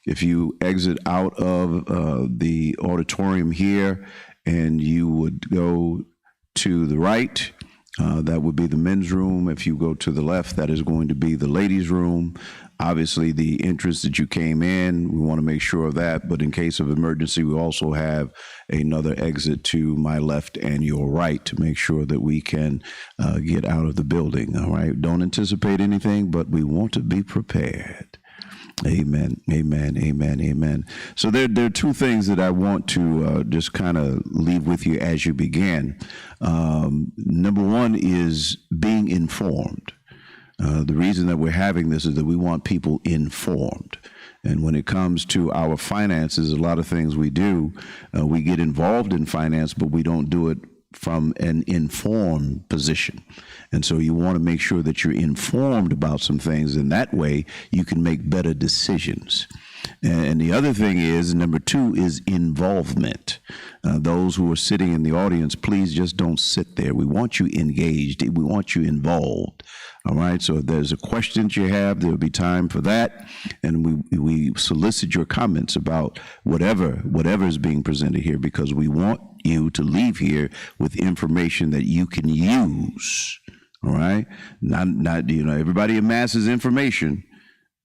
If you exit out of the auditorium here and you would go to the right, that would be the men's room. If you go to the left, that is going to be the ladies' room. Obviously, the entrance that you came in, we want to make sure of that. But in case of emergency, we also have another exit to my left and your right to make sure that we can get out of the building. All right. Don't anticipate anything, but we want to be prepared. Amen, amen, amen, amen. So there are two things that I want to just kind of leave with you as you begin. Number one is being informed. The reason that we're having this is that we want people informed. And when it comes to our finances, a lot of things we do, we get involved in finance, but we don't do it from an informed position. And so you want to make sure that you're informed about some things, and that way you can make better decisions. And the other thing is, number two, is involvement. Those who are sitting in the audience, please just don't sit there. We want you engaged. We want you involved. All right. So if there's a question that you have, there'll be time for that. And we solicit your comments about whatever is being presented here, because we want you to leave here with information that you can use. All right. Not everybody amasses information,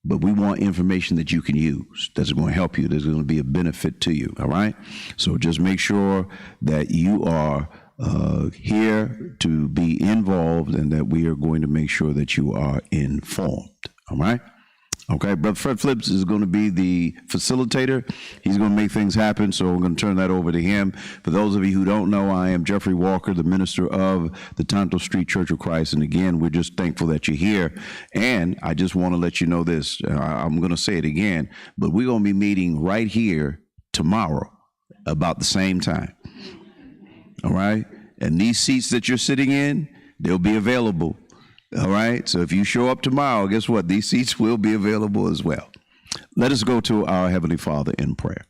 but we want information that you can use, that's going to help you, that's going to be a benefit to you. All right. So just make sure that you are here to be involved, and that we are going to make sure that you are informed. All right. Okay, Brother Fred Phillips is going to be the facilitator. He's going to make things happen, so we're going to turn that over to him. For those of you who don't know, I am Jeffrey Walker, the minister of the Tonto Street Church of Christ. And again, we're just thankful that you're here. And I just want to let you know this. I'm going to say it again, but we're going to be meeting right here tomorrow about the same time. All right? And these seats that you're sitting in, they'll be available. All right. So if you show up tomorrow, guess what? These seats will be available as well. Let us go to our Heavenly Father in prayer.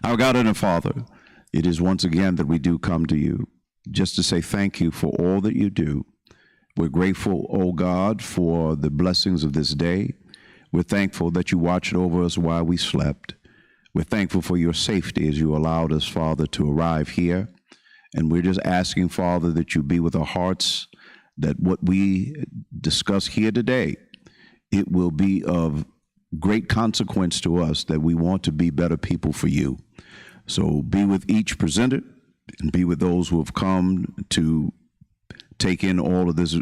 Our God and our Father, it is once again that we do come to you just to say thank you for all that you do. We're grateful, oh God, for the blessings of this day. We're thankful that you watched over us while we slept. We're thankful for your safety as you allowed us, Father, to arrive here. And we're just asking, Father, that you be with our hearts, that what we discuss here today, it will be of great consequence to us, that we want to be better people for you. So be with each presenter, and be with those who have come to take in all of this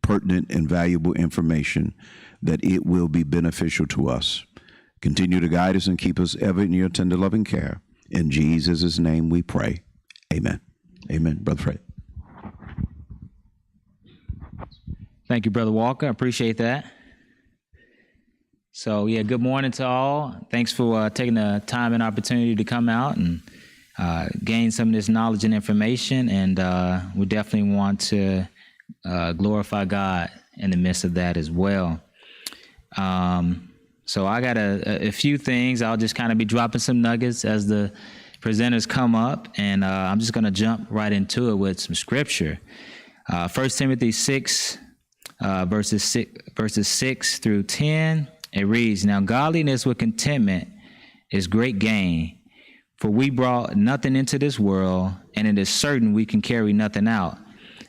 pertinent and valuable information, that it will be beneficial to us. Continue to guide us and keep us ever in your tender loving care. In Jesus' name we pray. Amen. Amen. Brother Fred. Thank you, Brother Walker. I appreciate that. So, yeah, good morning to all. Thanks for taking the time and opportunity to come out and gain some of this knowledge and information. And we definitely want to glorify God in the midst of that as well. So I got a few things. I'll just kind of be dropping some nuggets as the presenters come up. And I'm just going to jump right into it with some scripture. 1 Timothy 6, verses 6 through 10, it reads, "Now godliness with contentment is great gain, for we brought nothing into this world, and it is certain we can carry nothing out.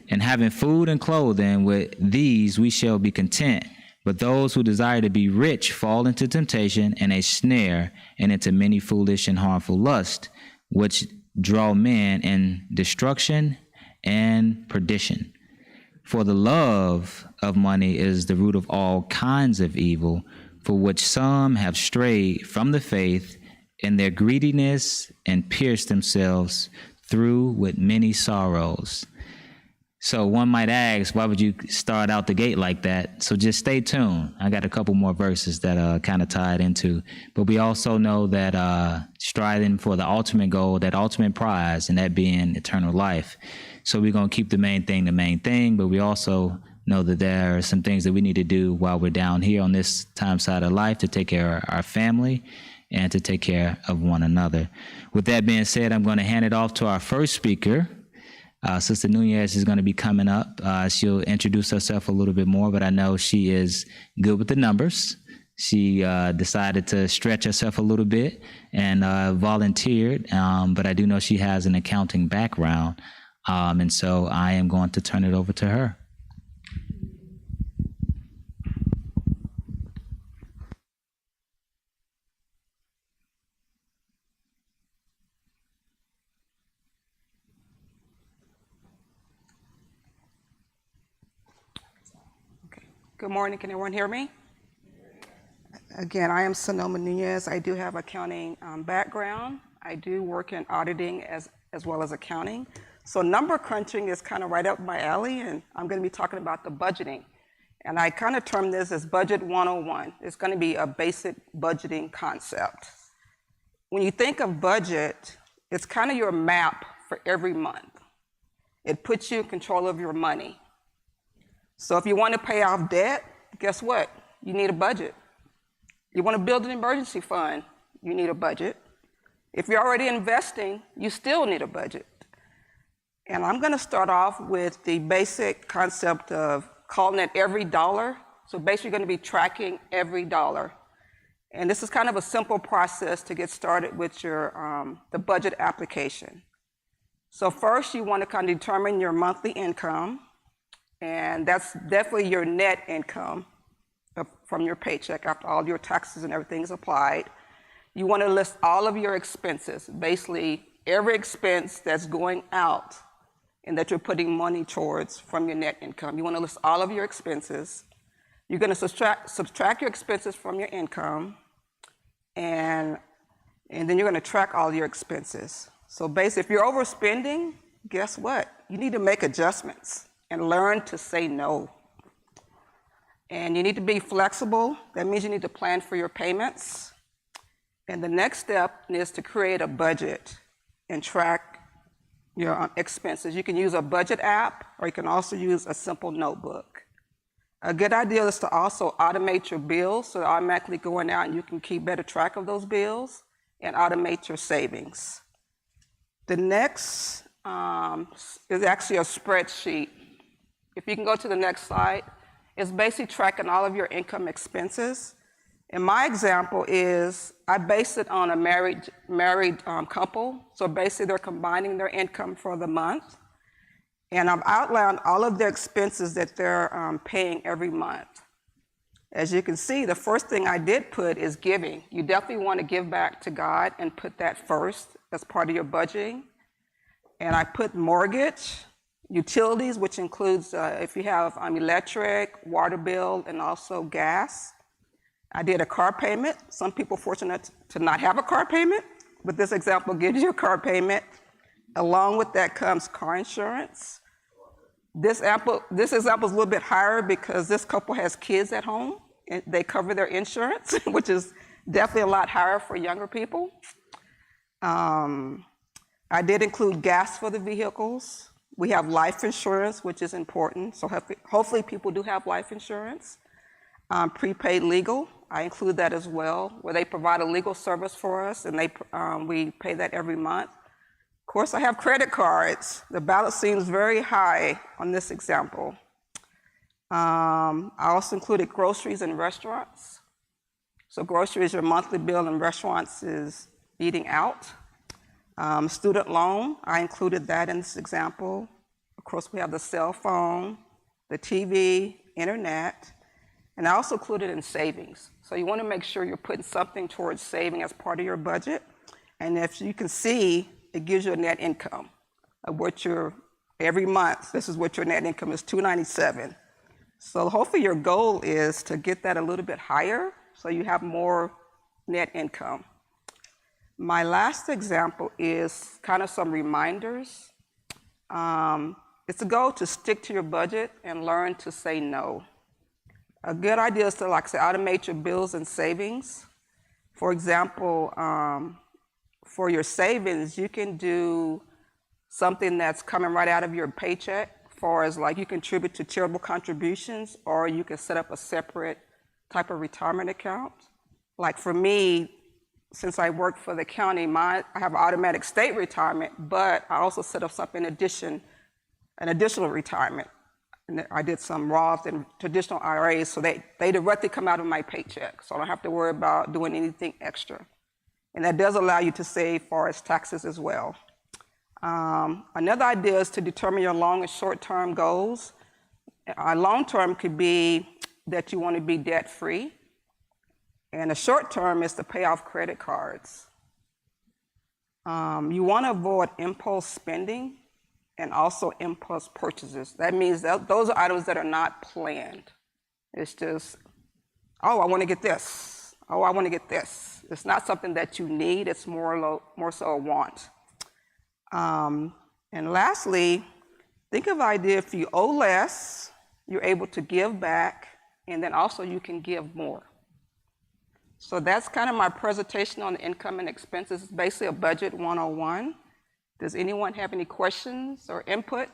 And having food and clothing, with these we shall be content. But those who desire to be rich fall into temptation and a snare, and into many foolish and harmful lusts, which draw men in destruction and perdition. For the love of money is the root of all kinds of evil, for which some have strayed from the faith in their greediness and pierced themselves through with many sorrows." So one might ask, why would you start out the gate like that? So just stay tuned. I got a couple more verses that kind of tie it into. But we also know that striving for the ultimate goal, that ultimate prize, and that being eternal life. So we're going to keep the main thing, but we also know that there are some things that we need to do while we're down here on this time side of life to take care of our family and to take care of one another. With that being said, I'm going to hand it off to our first speaker. Sister Nunez is going to be coming up. She'll introduce herself a little bit more, but I know she is good with the numbers. she decided to stretch herself a little bit and volunteered. But I do know she has an accounting background. And so I am going to turn it over to her. Good morning, can everyone hear me? Again, I am Sonoma Nunez. I do have accounting background. I do work in auditing as well as accounting. So number crunching is kind of right up my alley, and I'm going to be talking about the budgeting. And I kind of term this as Budget 101. It's going to be a basic budgeting concept. When you think of budget, it's kind of your map for every month. It puts you in control of your money. So if you want to pay off debt, guess what? You need a budget. You want to build an emergency fund, you need a budget. If you're already investing, you still need a budget. And I'm going to start off with the basic concept of calling it every dollar. So basically you're going to be tracking every dollar. And this is kind of a simple process to get started with your the budget application. So first you want to kind of determine your monthly income. And that's definitely your net income from your paycheck after all your taxes and everything is applied. You want to list all of your expenses, basically every expense that's going out and that you're putting money towards from your net income. You want to list all of your expenses. You're going to subtract your expenses from your income, and then you're going to track all your expenses. So basically, if you're overspending, guess what? You need to make adjustments and learn to say no. And you need to be flexible. That means you need to plan for your payments. And the next step is to create a budget and track your expenses. You can use a budget app, or you can also use a simple notebook. A good idea is to also automate your bills, so they're automatically going out and you can keep better track of those bills and automate your savings. The next is actually a spreadsheet. If you can go to the next slide, it's basically tracking all of your income expenses. And my example is, I base it on a married couple. So basically they're combining their income for the month. And I've outlined all of their expenses that they're paying every month. As you can see, the first thing I did put is giving. You definitely want to give back to God and put that first as part of your budgeting. And I put mortgage, utilities, which includes if you have electric, water bill, and also gas. I did a car payment. Some people are fortunate to not have a car payment, but this example gives you a car payment. Along with that comes car insurance. This example is a little bit higher because this couple has kids at home and they cover their insurance, which is definitely a lot higher for younger people. I did include gas for the vehicles. We have life insurance, which is important. So hopefully people do have life insurance. Prepaid legal, I include that as well, where they provide a legal service for us and we pay that every month. Of course, I have credit cards. The balance seems very high on this example. I also included groceries and restaurants. So groceries, your monthly bill, and restaurants is eating out. Student loan, I included that in this example. Of course, we have the cell phone, the TV, internet, and I also included in savings. So you want to make sure you're putting something towards saving as part of your budget. And if you can see, it gives you a net income of what every month, this is what your net income is, $297. So hopefully your goal is to get that a little bit higher so you have more net income. My last example is kind of some reminders. It's a goal to stick to your budget and learn to say no. A good idea is to, like I said, automate your bills and savings. For example, for your savings, you can do something that's coming right out of your paycheck, far as like you contribute to charitable contributions, or you can set up a separate type of retirement account. Like for me, since I work for the county, I have automatic state retirement, but I also set up something in addition, an additional retirement. And I did some Roth and traditional IRAs, so they directly come out of my paycheck, so I don't have to worry about doing anything extra. And that does allow you to save far as taxes as well. Another idea is to determine your long and short-term goals. Long-term could be that you want to be debt-free, and the short-term is to pay off credit cards. You want to avoid impulse spending and also impulse purchases. That means that those are items that are not planned. It's just, oh, I want to get this. Oh, I want to get this. It's not something that you need. It's more so a want. And lastly, think of the idea if you owe less, you're able to give back, and then also you can give more. So that's kind of my presentation on the income and expenses. It's basically a budget 101. Does anyone have any questions or input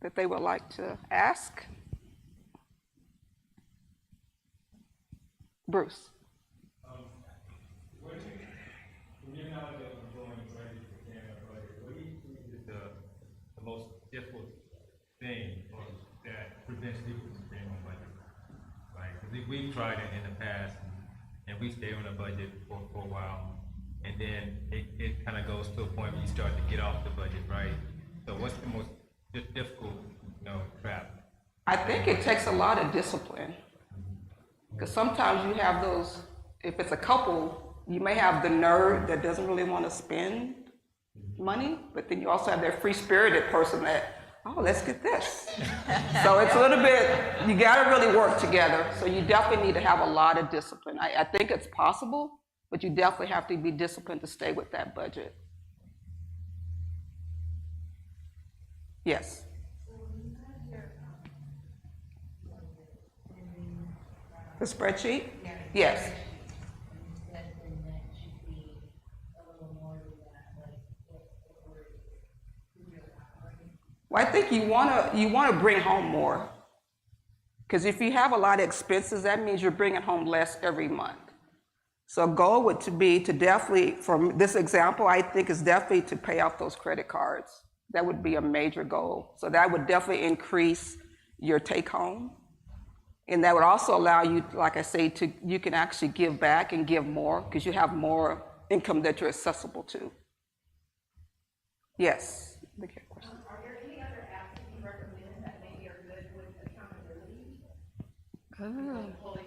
that they would like to ask? Bruce. When you're not doing budget, what do you think is the most difficult thing that prevents people from staying on budget? Right? Because we've tried it in the past, and we stay on a budget for a while, and then it kind of goes to a point where you start to get off the budget, right? So what's the most difficult, trap? I think it takes a lot of discipline. Because sometimes you have those, if it's a couple, you may have the nerd that doesn't really want to spend money, but then you also have that free-spirited person that, oh, let's get this. So it's a little bit, you got to really work together. So you definitely need to have a lot of discipline. I think it's possible, but you definitely have to be disciplined to stay with that budget. Yes. The spreadsheet? Yes. Well, I think you want to bring home more, because if you have a lot of expenses, that means you're bringing home less every month. So a goal would be to definitely, from this example, I think is definitely to pay off those credit cards. That would be a major goal. So that would definitely increase your take home. And that would also allow you, like I say, you can actually give back and give more because you have more income that you're accessible to. Yes. Are there any other apps that you recommend that maybe are good with accountability? Accountability,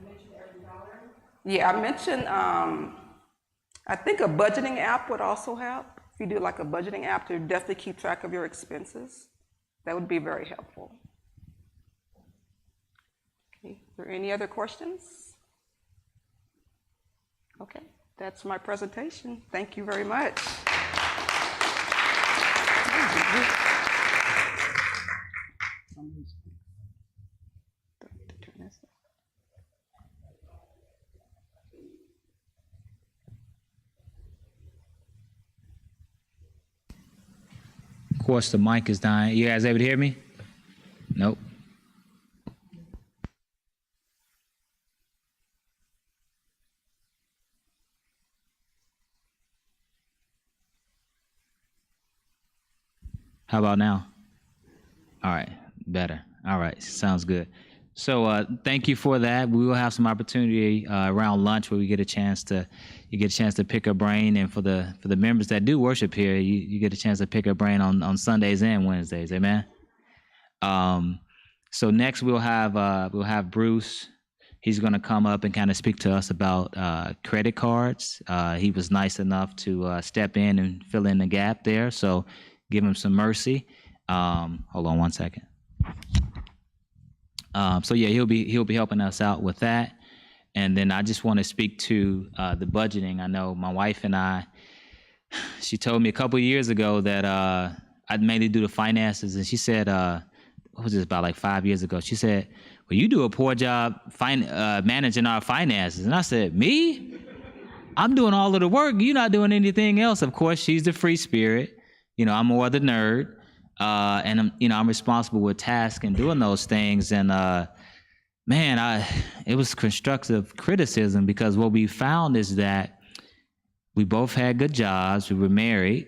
mention every dollar. Yeah, I mentioned, I think a budgeting app would also help. If you do like a budgeting app to definitely keep track of your expenses, that would be very helpful. Okay, are there any other questions? Okay, that's my presentation. Thank you very much. Of course, the mic is dying. You guys able to hear me? Nope. How about now? All right, better. All right, sounds good. So thank you for that. We will have some opportunity around lunch where you get a chance to pick a brain, and for the members that do worship here, you get a chance to pick a brain on Sundays and Wednesdays. Amen. So next we'll have Bruce. He's going to come up and kind of speak to us about credit cards. He was nice enough to step in and fill in the gap there. So give him some mercy. Hold on one second. So yeah, he'll be helping us out with that. And then I just want to speak to the budgeting. I know my wife and I, she told me a couple of years ago that I'd mainly do the finances, and she said, what was this, about like 5 years ago? She said, well, you do a poor job managing our finances. And I said, me? I'm doing all of the work. You're not doing anything else. Of course, she's the free spirit. I'm more the nerd. And I'm responsible with tasks and doing those things. And it was constructive criticism, because what we found is that we both had good jobs. We were married,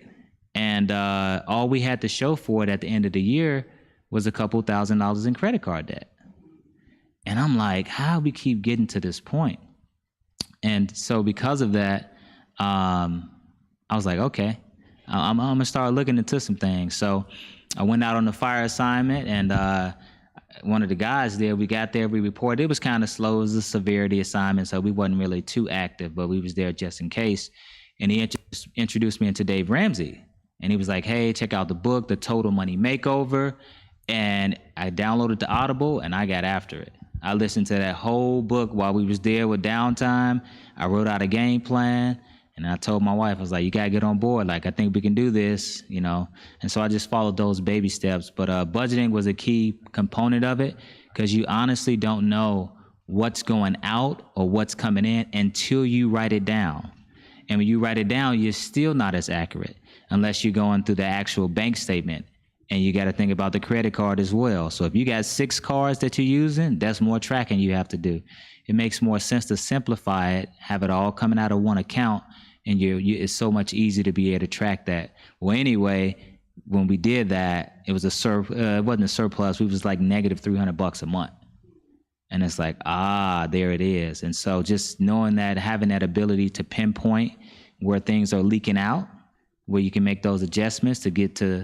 and all we had to show for it at the end of the year was a couple $1,000s in credit card debt. And I'm like, how we keep getting to this point? And so because of that, I was like, okay, I'm gonna start looking into some things. So I went out on the fire assignment, and one of the guys there, we got there, we reported. It was kind of slow. It was a severity assignment, so we wasn't really too active, but we was there just in case. And he introduced me into Dave Ramsey. And he was like, hey, check out the book, The Total Money Makeover. And I downloaded the Audible, and I got after it. I listened to that whole book while we was there with downtime. I wrote out a game plan, and I told my wife, I was like, you gotta get on board. Like, I think we can do this, you know? And so I just followed those baby steps. But budgeting was a key component of it, because you honestly don't know what's going out or what's coming in until you write it down. And when you write it down, you're still not as accurate unless you're going through the actual bank statement. And you got to think about the credit card as well. So if you got 6 cards that you're using, that's more tracking you have to do. It makes more sense to simplify it, have it all coming out of one account, and it's so much easier to be able to track that. Well, anyway, when we did that, it was it wasn't a surplus. We was like negative $300 a month. And it's like, there it is. And so just knowing that, having that ability to pinpoint where things are leaking out, where you can make those adjustments to get to,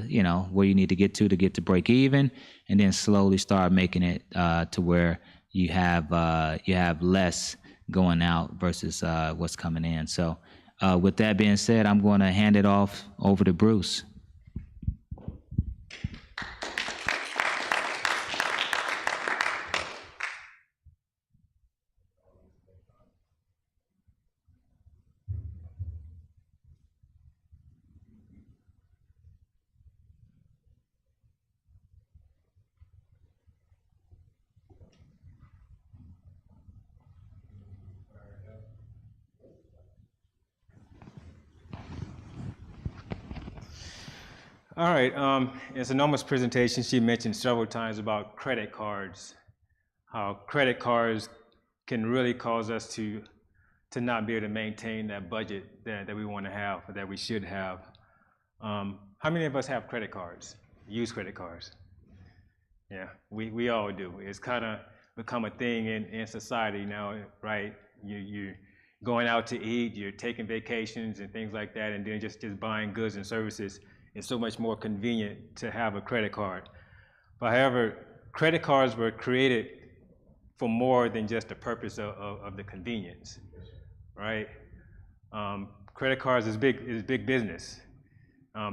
where you need to get to break even, and then slowly start making it to where you have less going out versus what's coming in. So with that being said, I'm going to hand it off over to Bruce. All right, in Sonoma's presentation, she mentioned several times about credit cards, how credit cards can really cause us to not be able to maintain that budget that we want to have, or that we should have. How many of us have credit cards, use credit cards? Yeah, we all do. It's kind of become a thing in society now, right? You're going out to eat, you're taking vacations and things like that, and then just buying goods and services. It's so much more convenient to have a credit card. But however, credit cards were created for more than just the purpose of the convenience, right? Credit cards is big business.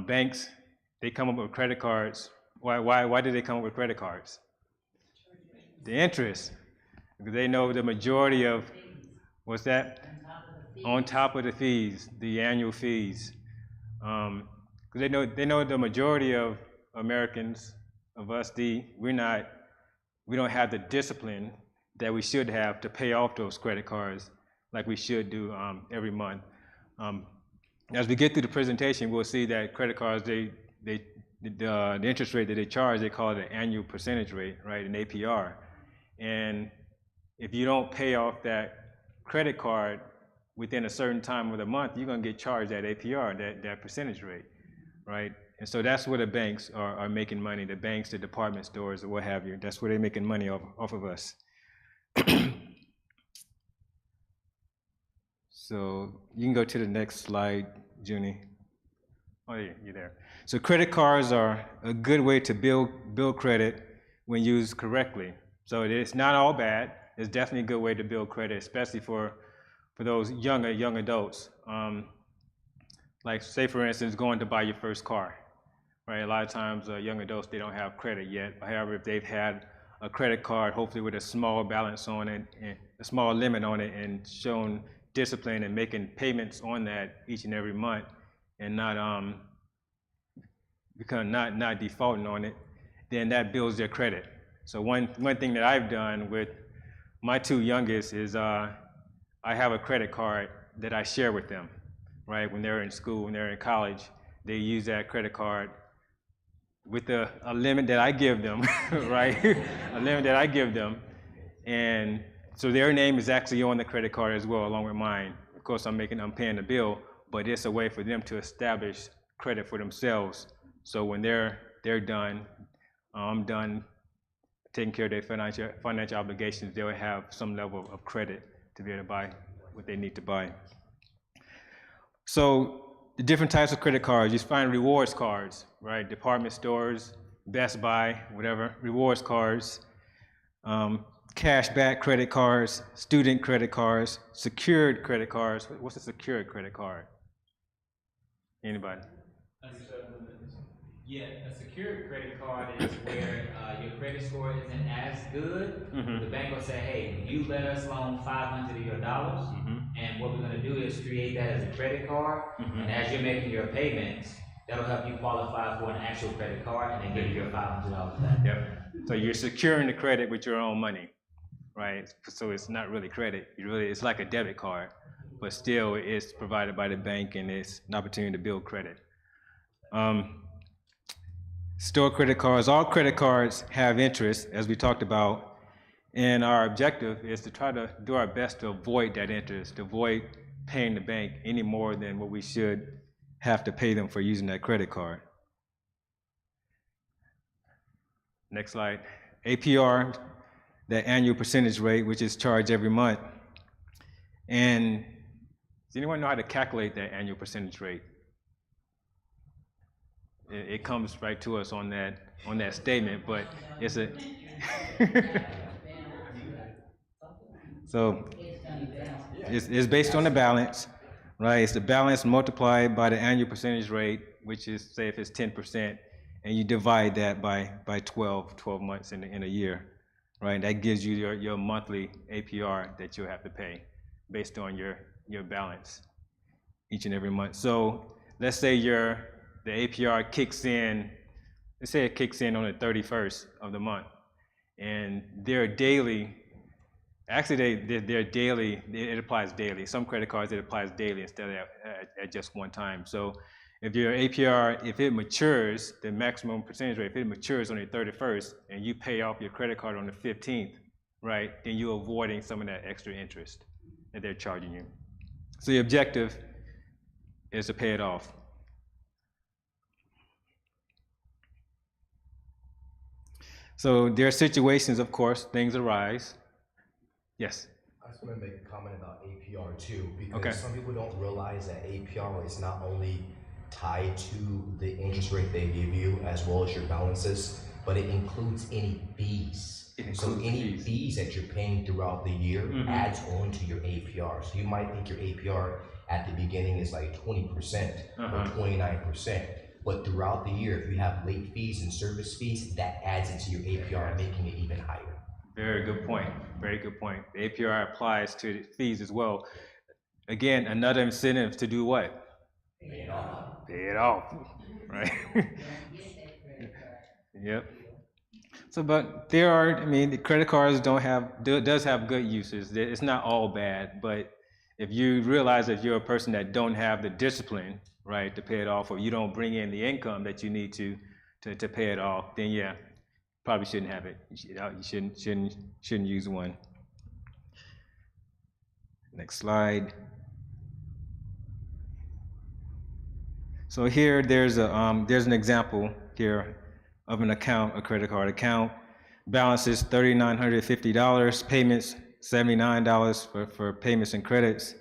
Banks, they come up with credit cards. Why did they come up with credit cards? The interest, because they know the majority of, what's that? On top of the fees, the annual fees. Because they know the majority of Americans, of us, we don't have the discipline that we should have to pay off those credit cards like we should do every month. As we get through the presentation, we'll see that credit cards, the interest rate that they charge, they call it an annual percentage rate, right, an APR. And if you don't pay off that credit card within a certain time of the month, you're going to get charged that APR, that percentage rate. Right? And so that's where the banks are making money, the banks, the department stores, or what have you. That's where they're making money off of us. So you can go to the next slide, Junie. Oh, yeah, you're there. So credit cards are a good way to build credit when used correctly. So it's not all bad. It's definitely a good way to build credit, especially for those young adults. Like, say, for instance, going to buy your first car, right? A lot of times, young adults, they don't have credit yet. However, if they've had a credit card, hopefully with a small balance on it, and a small limit on it, and shown discipline and making payments on that each and every month, and not defaulting on it, then that builds their credit. So one thing that I've done with my 2 youngest is I have a credit card that I share with them. Right, when they're in school, when they're in college, they use that credit card with a limit that I give them, right? A limit that I give them. And so their name is actually on the credit card as well, along with mine. Of course, I'm paying the bill, but it's a way for them to establish credit for themselves. So when they're done, done taking care of their financial obligations, they'll have some level of credit to be able to buy what they need to buy. So the different types of credit cards, you find rewards cards, right? Department stores, Best Buy, whatever, rewards cards, cash back credit cards, student credit cards, secured credit cards. What's a secured credit card? Anybody? Yeah, a secured credit card is where your credit score isn't as good. The bank will say, hey, you let us loan $500 of your dollars, and what we're going to do is create that as a credit card, and as you're making your payments, that'll help you qualify for an actual credit card, and then give you your $500 back. Yep. So you're securing the credit with your own money, right? So it's not really credit. It's like a debit card, but still it's provided by the bank, and it's an opportunity to build credit. Store credit cards, all credit cards have interest, as we talked about, and our objective is to try to do our best to avoid that interest, to avoid paying the bank any more than what we should have to pay them for using that credit card. Next slide. APR, that annual percentage rate, which is charged every month. And does anyone know how to calculate that annual percentage rate? It comes right to us on that statement, but it's a so it's based on the balance, right? It's the balance multiplied by the annual percentage rate, which is, say if it's 10%, and you divide that by 12 months in a year, right? That gives you your monthly APR that you'll have to pay based on your balance each and every month. So let's say the APR kicks in, let's say it kicks in on the 31st of the month, and they're daily, actually they're daily, it applies daily. Some credit cards, it applies daily instead of at just one time. So if your APR, if it matures, the maximum percentage rate, if it matures on the 31st and you pay off your credit card on the 15th, right, then you're avoiding some of that extra interest that they're charging you. So the objective is to pay it off. So there are situations, of course, things arise. Yes? I just want to make a comment about APR too, because Okay. some people don't realize that APR is not only tied to the interest rate they give you as well as your balances, but it includes any fees. So any fees that you're paying throughout the year adds on to your APR. So you might think your APR at the beginning is like 20% or 29%. But throughout the year, if you have late fees and service fees, that adds into your APR, making it even higher. Very good point. Very good point. The APR applies to the fees as well. Again, another incentive to do what? Pay it off. Pay it off, right? Yep. So, but there are, I mean, the credit cards does have good uses. It's not all bad, but if you realize that you're a person that don't have the discipline, right, to pay it off, or you don't bring in the income that you need to pay it off, then yeah, probably shouldn't have it. You shouldn't use one. Next slide. So here there's an example here of an account, a credit card account. Balance is $3,950, payments $79 for payments and credits,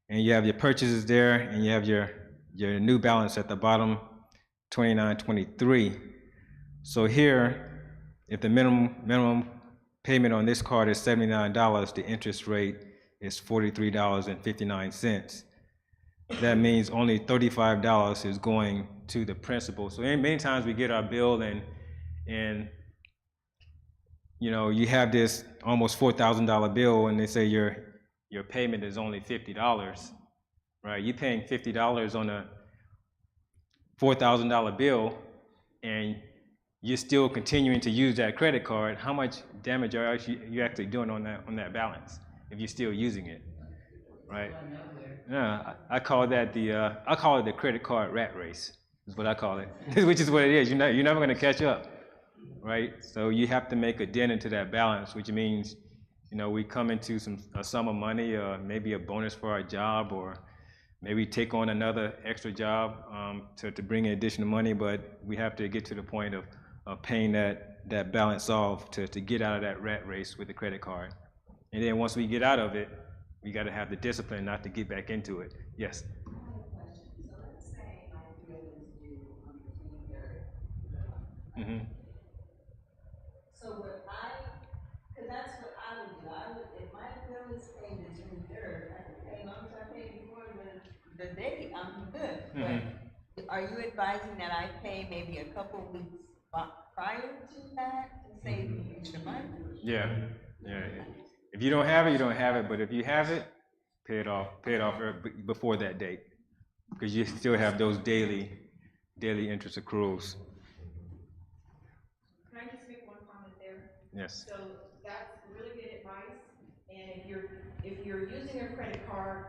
and you have your purchases there, and you have your new balance at the bottom, $29.23. So here, if the minimum payment on this card is $79, the interest rate is $43.59. That means only $35 is going to the principal. So many times we get our bill and you know, you have this almost $4,000 bill, and they say your payment is only $50. Right, you're paying $50 on a $4,000 bill, and you're still continuing to use that credit card. How much damage are you actually doing on that balance if you're still using it? Right? Yeah, I call that I call it the credit card rat race. Is what I call it, which is what it is. You're never going to catch up, right? So you have to make a dent into that balance, which means, you know, we come into a sum of money, maybe a bonus for our job, or maybe take on another extra job to bring in additional money, but we have to get to the point of paying that balance off to get out of that rat race with the credit card. And then once we get out of it, we got to have the discipline not to get back into it. Yes. Mm-hmm. So what cause that's what I would do, if my bill is paid the June 3rd, I can pay, as long as I pay before the date, I'm good. But are you advising that I pay maybe a couple weeks prior to that to save me extra money? Yeah. If you don't have it, you don't have it. But if you have it, pay it off before that date, because you still have those daily interest accruals. Can I just make one comment there? Yes. So that's really good advice, and if you're using a credit card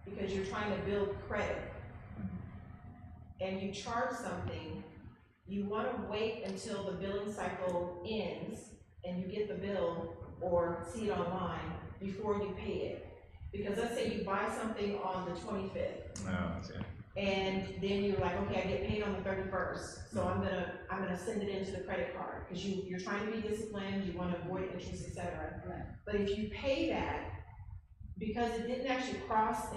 because you're trying to build credit, and you charge something, you wanna wait until the billing cycle ends, and you get the bill, or see it online, before you pay it. Because let's say you buy something on the 25th, and then you're like, okay, I get paid on the 31st, so I'm gonna send it into the credit card, because you're trying to be disciplined, you wanna avoid interest, etc. Right. But if you pay that, because it didn't actually cross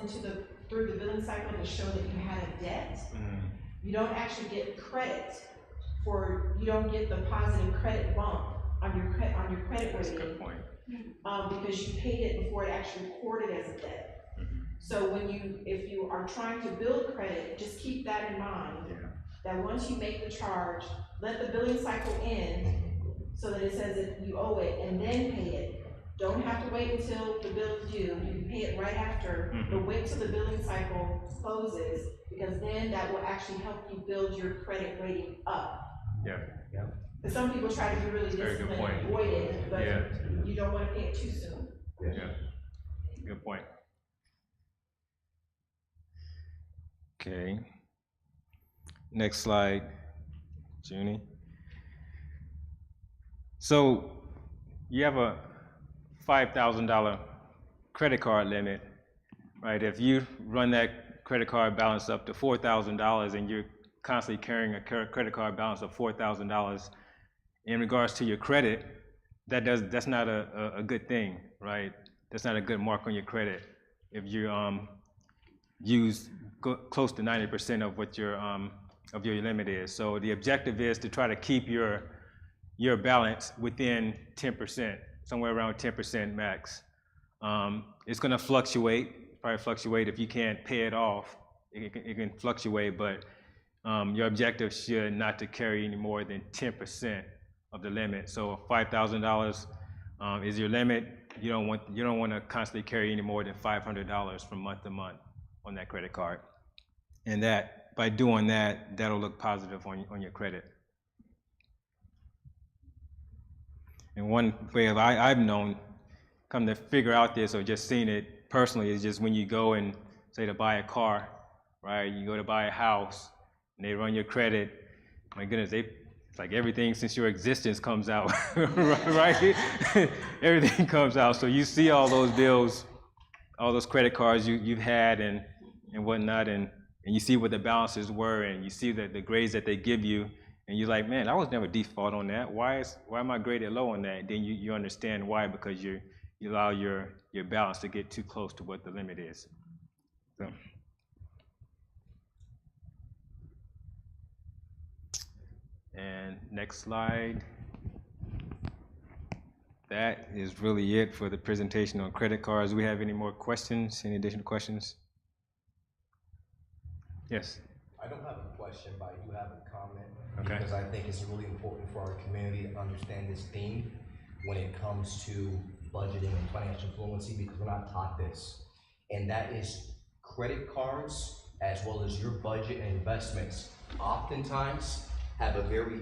through the billing cycle to show that you had a debt, you don't actually get credit you don't get the positive credit bump on your credit That's a rating. good point. Because you paid it before it actually recorded as a debt. So if you are trying to build credit, just keep that in mind. Yeah. That once you make the charge, let the billing cycle end so that it says that you owe it, and then pay it. Don't have to wait until the bill is due. You can pay it right after, but wait till the billing cycle closes, because then that will actually help you build your credit rating up. Yeah. Because some people try to be really Very good disciplined and point. avoid it, but Yeah. you don't want to pay it too soon. Yeah. Good point. Okay. Next slide, Junie. So you have a $5,000 credit card limit, right? If you run that credit card balance up to $4,000 and you're constantly carrying a credit card balance of $4,000, in regards to your credit, that's not a good thing, right? That's not a good mark on your credit if you use close to 90% of what your limit is. So the objective is to try to keep your balance within 10%, somewhere around 10% max. It's going to probably fluctuate if you can't pay it off. It can fluctuate, but your objective should not to carry any more than 10% of the limit. So $5,000 is your limit. You don't want to constantly carry any more than $500 from month to month on that credit card. And that by doing that, that'll look positive on your credit. And one way I've known, come to figure out this or just seen it personally, is just when you go and say to buy a car, right? You go to buy a house and they run your credit. My goodness, it's like everything since your existence comes out, right? Everything comes out. So you see all those bills, all those credit cards you've had and whatnot, and you see what the balances were, and you see the grades that they give you, and you're like, man, I was never default on that. Why am I graded low on that? Then you understand why, because you allow your balance to get too close to what the limit is. So. And next slide. That is really it for the presentation on credit cards. Do we have any more questions? Any additional questions? Yes. I don't have a question, but I do have a comment. Okay. Because I think it's really important for our community to understand this theme when it comes to budgeting and financial fluency, because we're not taught this. And that is credit cards, as well as your budget and investments, oftentimes have a very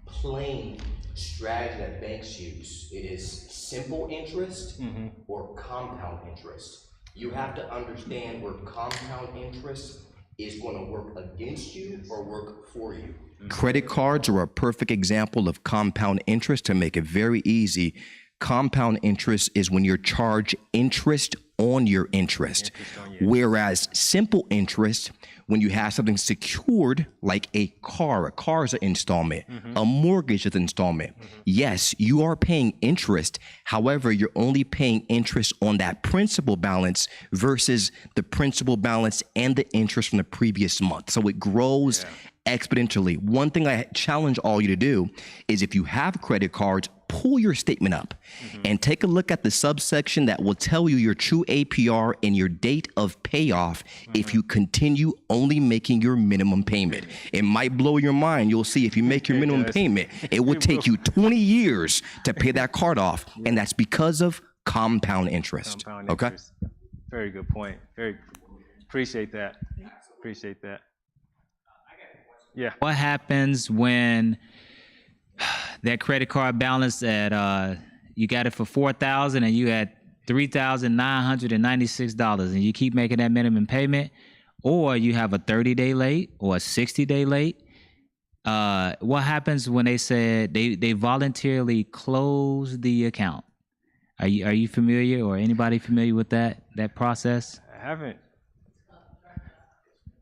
plain strategy that banks use. It is simple interest or compound interest. You have to understand where compound interest is going to work against you or work for you. Credit cards are a perfect example of compound interest to make it very easy Compound interest is when you're charged interest on your interest. Whereas simple interest, when you have something secured like a car is an installment, a mortgage is an installment. Yes, you are paying interest. However, you're only paying interest on that principal balance versus the principal balance and the interest from the previous month. So it grows exponentially. One thing I challenge all you to do is if you have credit cards, pull your statement up and take a look at the subsection that will tell you your true APR and your date of payoff if you continue only making your minimum payment. It might blow your mind. You'll see if you make your minimum payment, it will take you 20 years to pay that card off, and that's because of compound interest. Compound Okay? interest. Very good point. Appreciate that. Appreciate that. Yeah. What happens when that credit card balance at you got it for $4,000 and you had $3,996 and you keep making that minimum payment, or you have a 30-day late or a 60-day late? What happens when they said they voluntarily close the account? Are you familiar, or anybody familiar with that process? I haven't.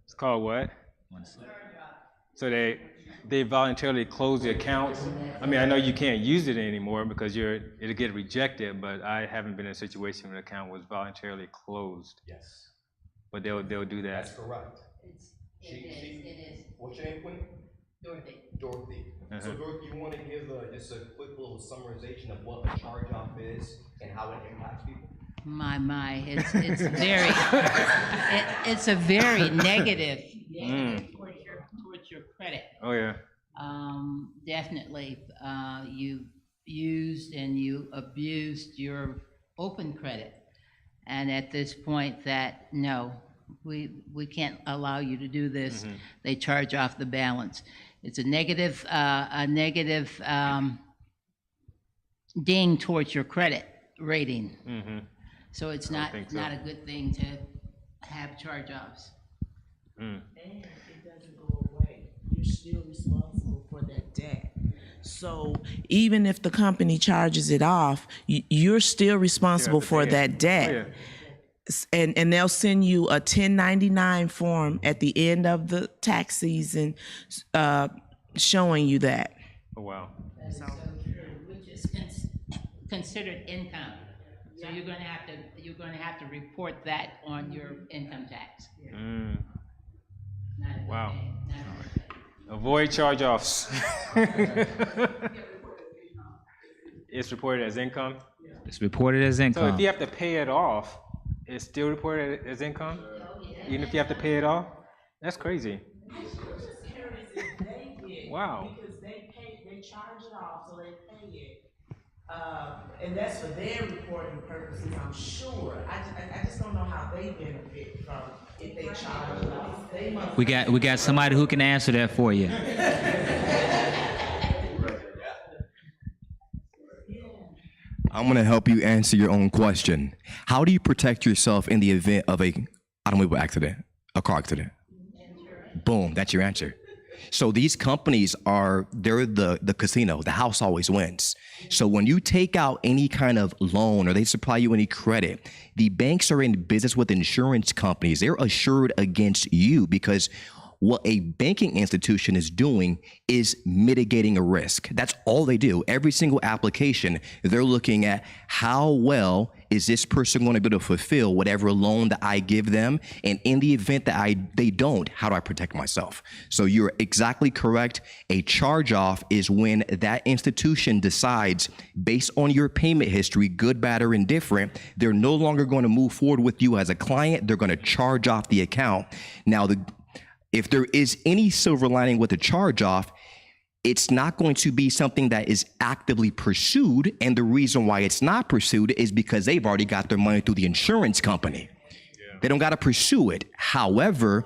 It's called what? So they voluntarily close the accounts. I mean, I know you can't use it anymore because it'll get rejected, but I haven't been in a situation where the account was voluntarily closed. Yes, But they'll do that. that's correct. It is. What's your name, Queen? Dorothy. Dorothy. So Dorothy, you want to give just a quick little summarization of what a charge-off is and how it impacts people? My, it's very, it's a very negative towards your credit. Oh yeah. Definitely, you used and you abused your open credit. And at this point that, no, we can't allow you to do this. They charge off the balance. It's a negative ding towards your credit rating. So it's not a good thing to have charge-offs. And it doesn't go away. You're still responsible for that debt. So even if the company charges it off, you're still responsible for that debt. And they'll send you a 1099 form at the end of the tax season showing you that. Oh wow. That's so true, which is considered income. So you're gonna have to report that on your income tax. Not a good Wow. thing, not a good thing. Avoid charge-offs. It's reported as income. It's reported as So income. if you have to pay it off, it's still reported as income? Even if you have to pay it off? That's crazy. Wow. Because they charge it off, so they pay it. And that's for their reporting purposes, I'm sure. I just don't know how they benefit from if they charge it off. They must. We got somebody who can answer that for you. I'm going to help you answer your own question. How do you protect yourself in the event of a automobile accident, a car accident? Boom, that's your answer. So these companies they're the casino. The house always wins. So when you take out any kind of loan or they supply you any credit, the banks are in business with insurance companies. They're assured against you because what a banking institution is doing is mitigating a risk. That's all they do. Every single application, they're looking at how well is this person going to be able to fulfill whatever loan that I give them, and in the event that they don't, how do I protect myself? So you're exactly correct. A charge-off is when that institution decides, based on your payment history, good, bad, or indifferent, they're no longer going to move forward with you as a client. They're going to charge off the account. Now, if there is any silver lining with a charge-off, it's not going to be something that is actively pursued. And the reason why it's not pursued is because they've already got their money through the insurance company. They don't got to pursue it. However,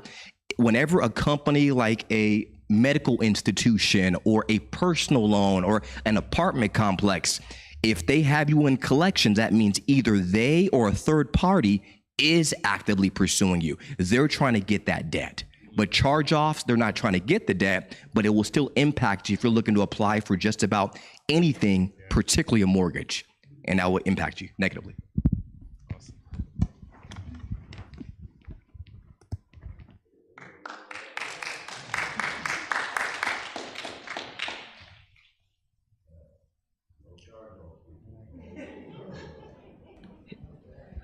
whenever a company like a medical institution or a personal loan or an apartment complex, if they have you in collections, that means either they or a third party is actively pursuing you. They're trying to get that debt. But charge-offs, they're not trying to get the debt, but it will still impact you if you're looking to apply for just about anything, particularly a mortgage. and that will impact you negatively.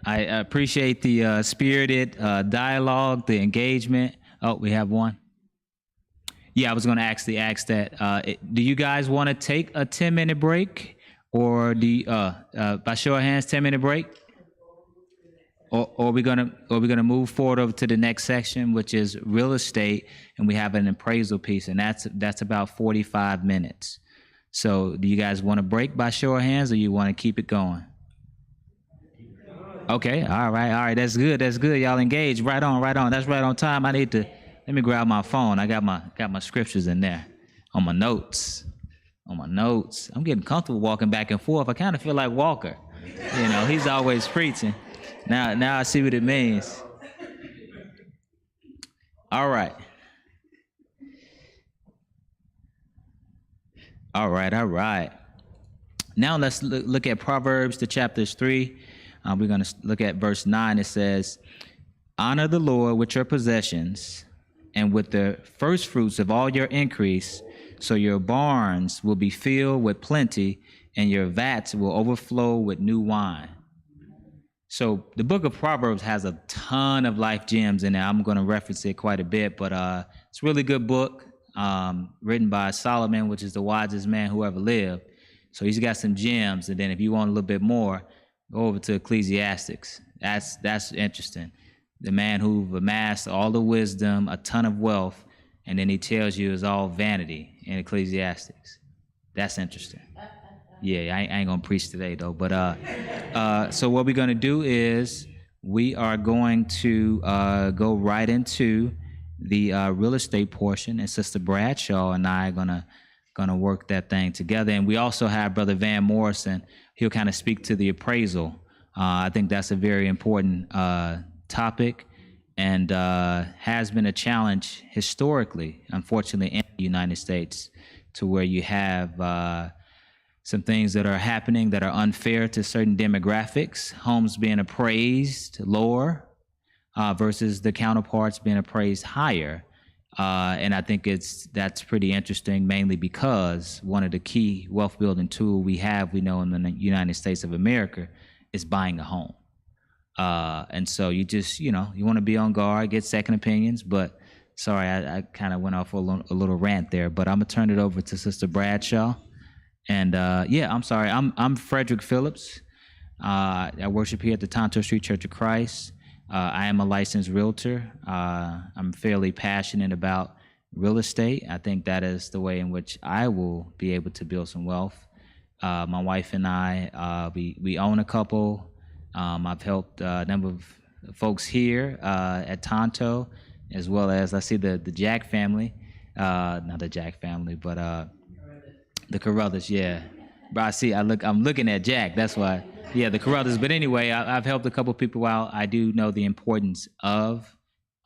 I appreciate the spirited dialogue, the engagement. Oh, we have one. Yeah, I was going to actually ask that. Do you guys want to take a 10-minute break, or do you, by show of hands, 10-minute break? Or are we gonna move forward over to the next section, which is real estate, and we have an appraisal piece, and that's about 45 minutes. So, do you guys want to break by show of hands, or you want to keep it going? Okay, all right, that's good, y'all engaged, right on, that's right on time. Let me grab my phone, I got my scriptures in there, on my notes. I'm getting comfortable walking back and forth. I kind of feel like Walker, he's always preaching. Now I see what it means. All right. Now let's look at Proverbs, the chapters 3. We're going to look at verse 9. It says, "Honor the Lord with your possessions and with the first fruits of all your increase, so your barns will be filled with plenty and your vats will overflow with new wine." So the book of Proverbs has a ton of life gems in there. I'm going to reference it quite a bit, but it's a really good book, written by Solomon, which is the wisest man who ever lived. So he's got some gems. And then if you want a little bit more, go over to Ecclesiastics. That's interesting. The man who amassed all the wisdom, a ton of wealth, and then he tells you it's all vanity in Ecclesiastics. That's interesting. Yeah, I ain't gonna preach today though. But so what we're gonna do is we are going to go right into the real estate portion, and Sister Bradshaw and I are gonna work that thing together. And we also have Brother Van Morrison. He'll kind of speak to the appraisal. I think that's a very important topic, and has been a challenge historically, unfortunately, in the United States, to where you have some things that are happening that are unfair to certain demographics, homes being appraised lower versus the counterparts being appraised higher. And I think that's pretty interesting, mainly because one of the key wealth building tools we know in the United States of America is buying a home. And so you just, you want to be on guard, get second opinions, but sorry, I kind of went off a little rant there, but I'm gonna turn it over to Sister Bradshaw. And I'm sorry, I'm Frederick Phillips. I worship here at the Tonto Street Church of Christ. I am a licensed realtor. I'm fairly passionate about real estate. I think that is the way in which I will be able to build some wealth. My wife and I, we own a couple. I've helped a number of folks here at Tonto, as well as I see the Jack family, not the Jack family, but the Carruthers, yeah. But I'm looking at Jack, that's why. Yeah, the Carruthers. But anyway, I've helped a couple people out. I do know the importance of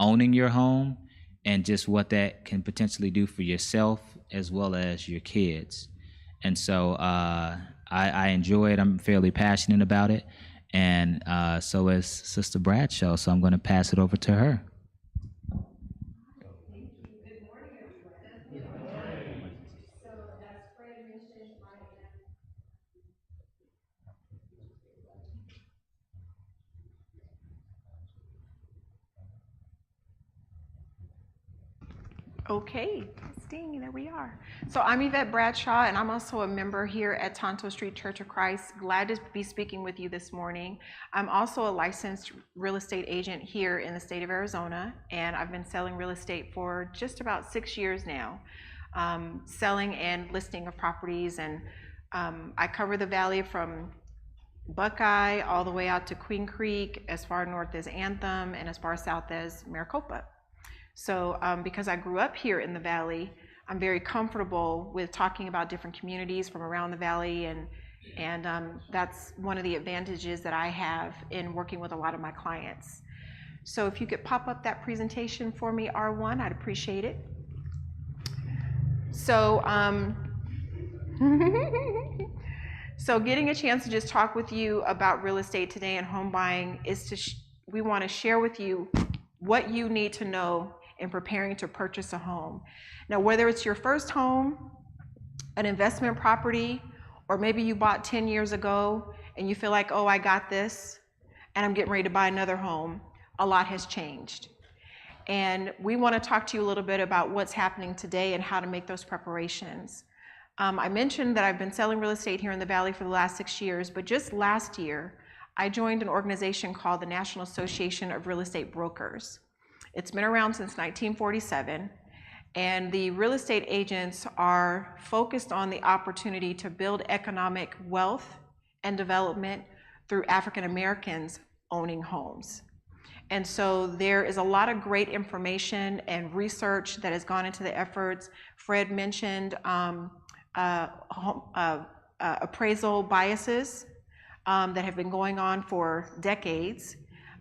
owning your home and just what that can potentially do for yourself as well as your kids. And so I enjoy it. I'm fairly passionate about it. And so is Sister Bradshaw. So I'm going to pass it over to her. Okay, testing, there we are. So I'm Yvette Bradshaw, and I'm also a member here at Tonto Street Church of Christ. Glad to be speaking with you this morning. I'm also a licensed real estate agent here in the state of Arizona, and I've been selling real estate for just about 6 years now, selling and listing of properties, and I cover the valley from Buckeye all the way out to Queen Creek, as far north as Anthem, and as far south as Maricopa. So because I grew up here in the valley, I'm very comfortable with talking about different communities from around the valley, and that's one of the advantages that I have in working with a lot of my clients. So if you could pop up that presentation for me, R1, I'd appreciate it. So So getting a chance to just talk with you about real estate today and home buying is we want to share with you what you need to know in preparing to purchase a home. Now, whether it's your first home, an investment property, or maybe you bought 10 years ago and you feel like, oh, I got this, and I'm getting ready to buy another home, a lot has changed. And we want to talk to you a little bit about what's happening today and how to make those preparations. I mentioned that I've been selling real estate here in the Valley for the last 6 years, but just last year, I joined an organization called the National Association of Real Estate Brokers. It's been around since 1947, and the real estate agents are focused on the opportunity to build economic wealth and development through African Americans owning homes. And so there is a lot of great information and research that has gone into the efforts. Fred mentioned appraisal biases that have been going on for decades.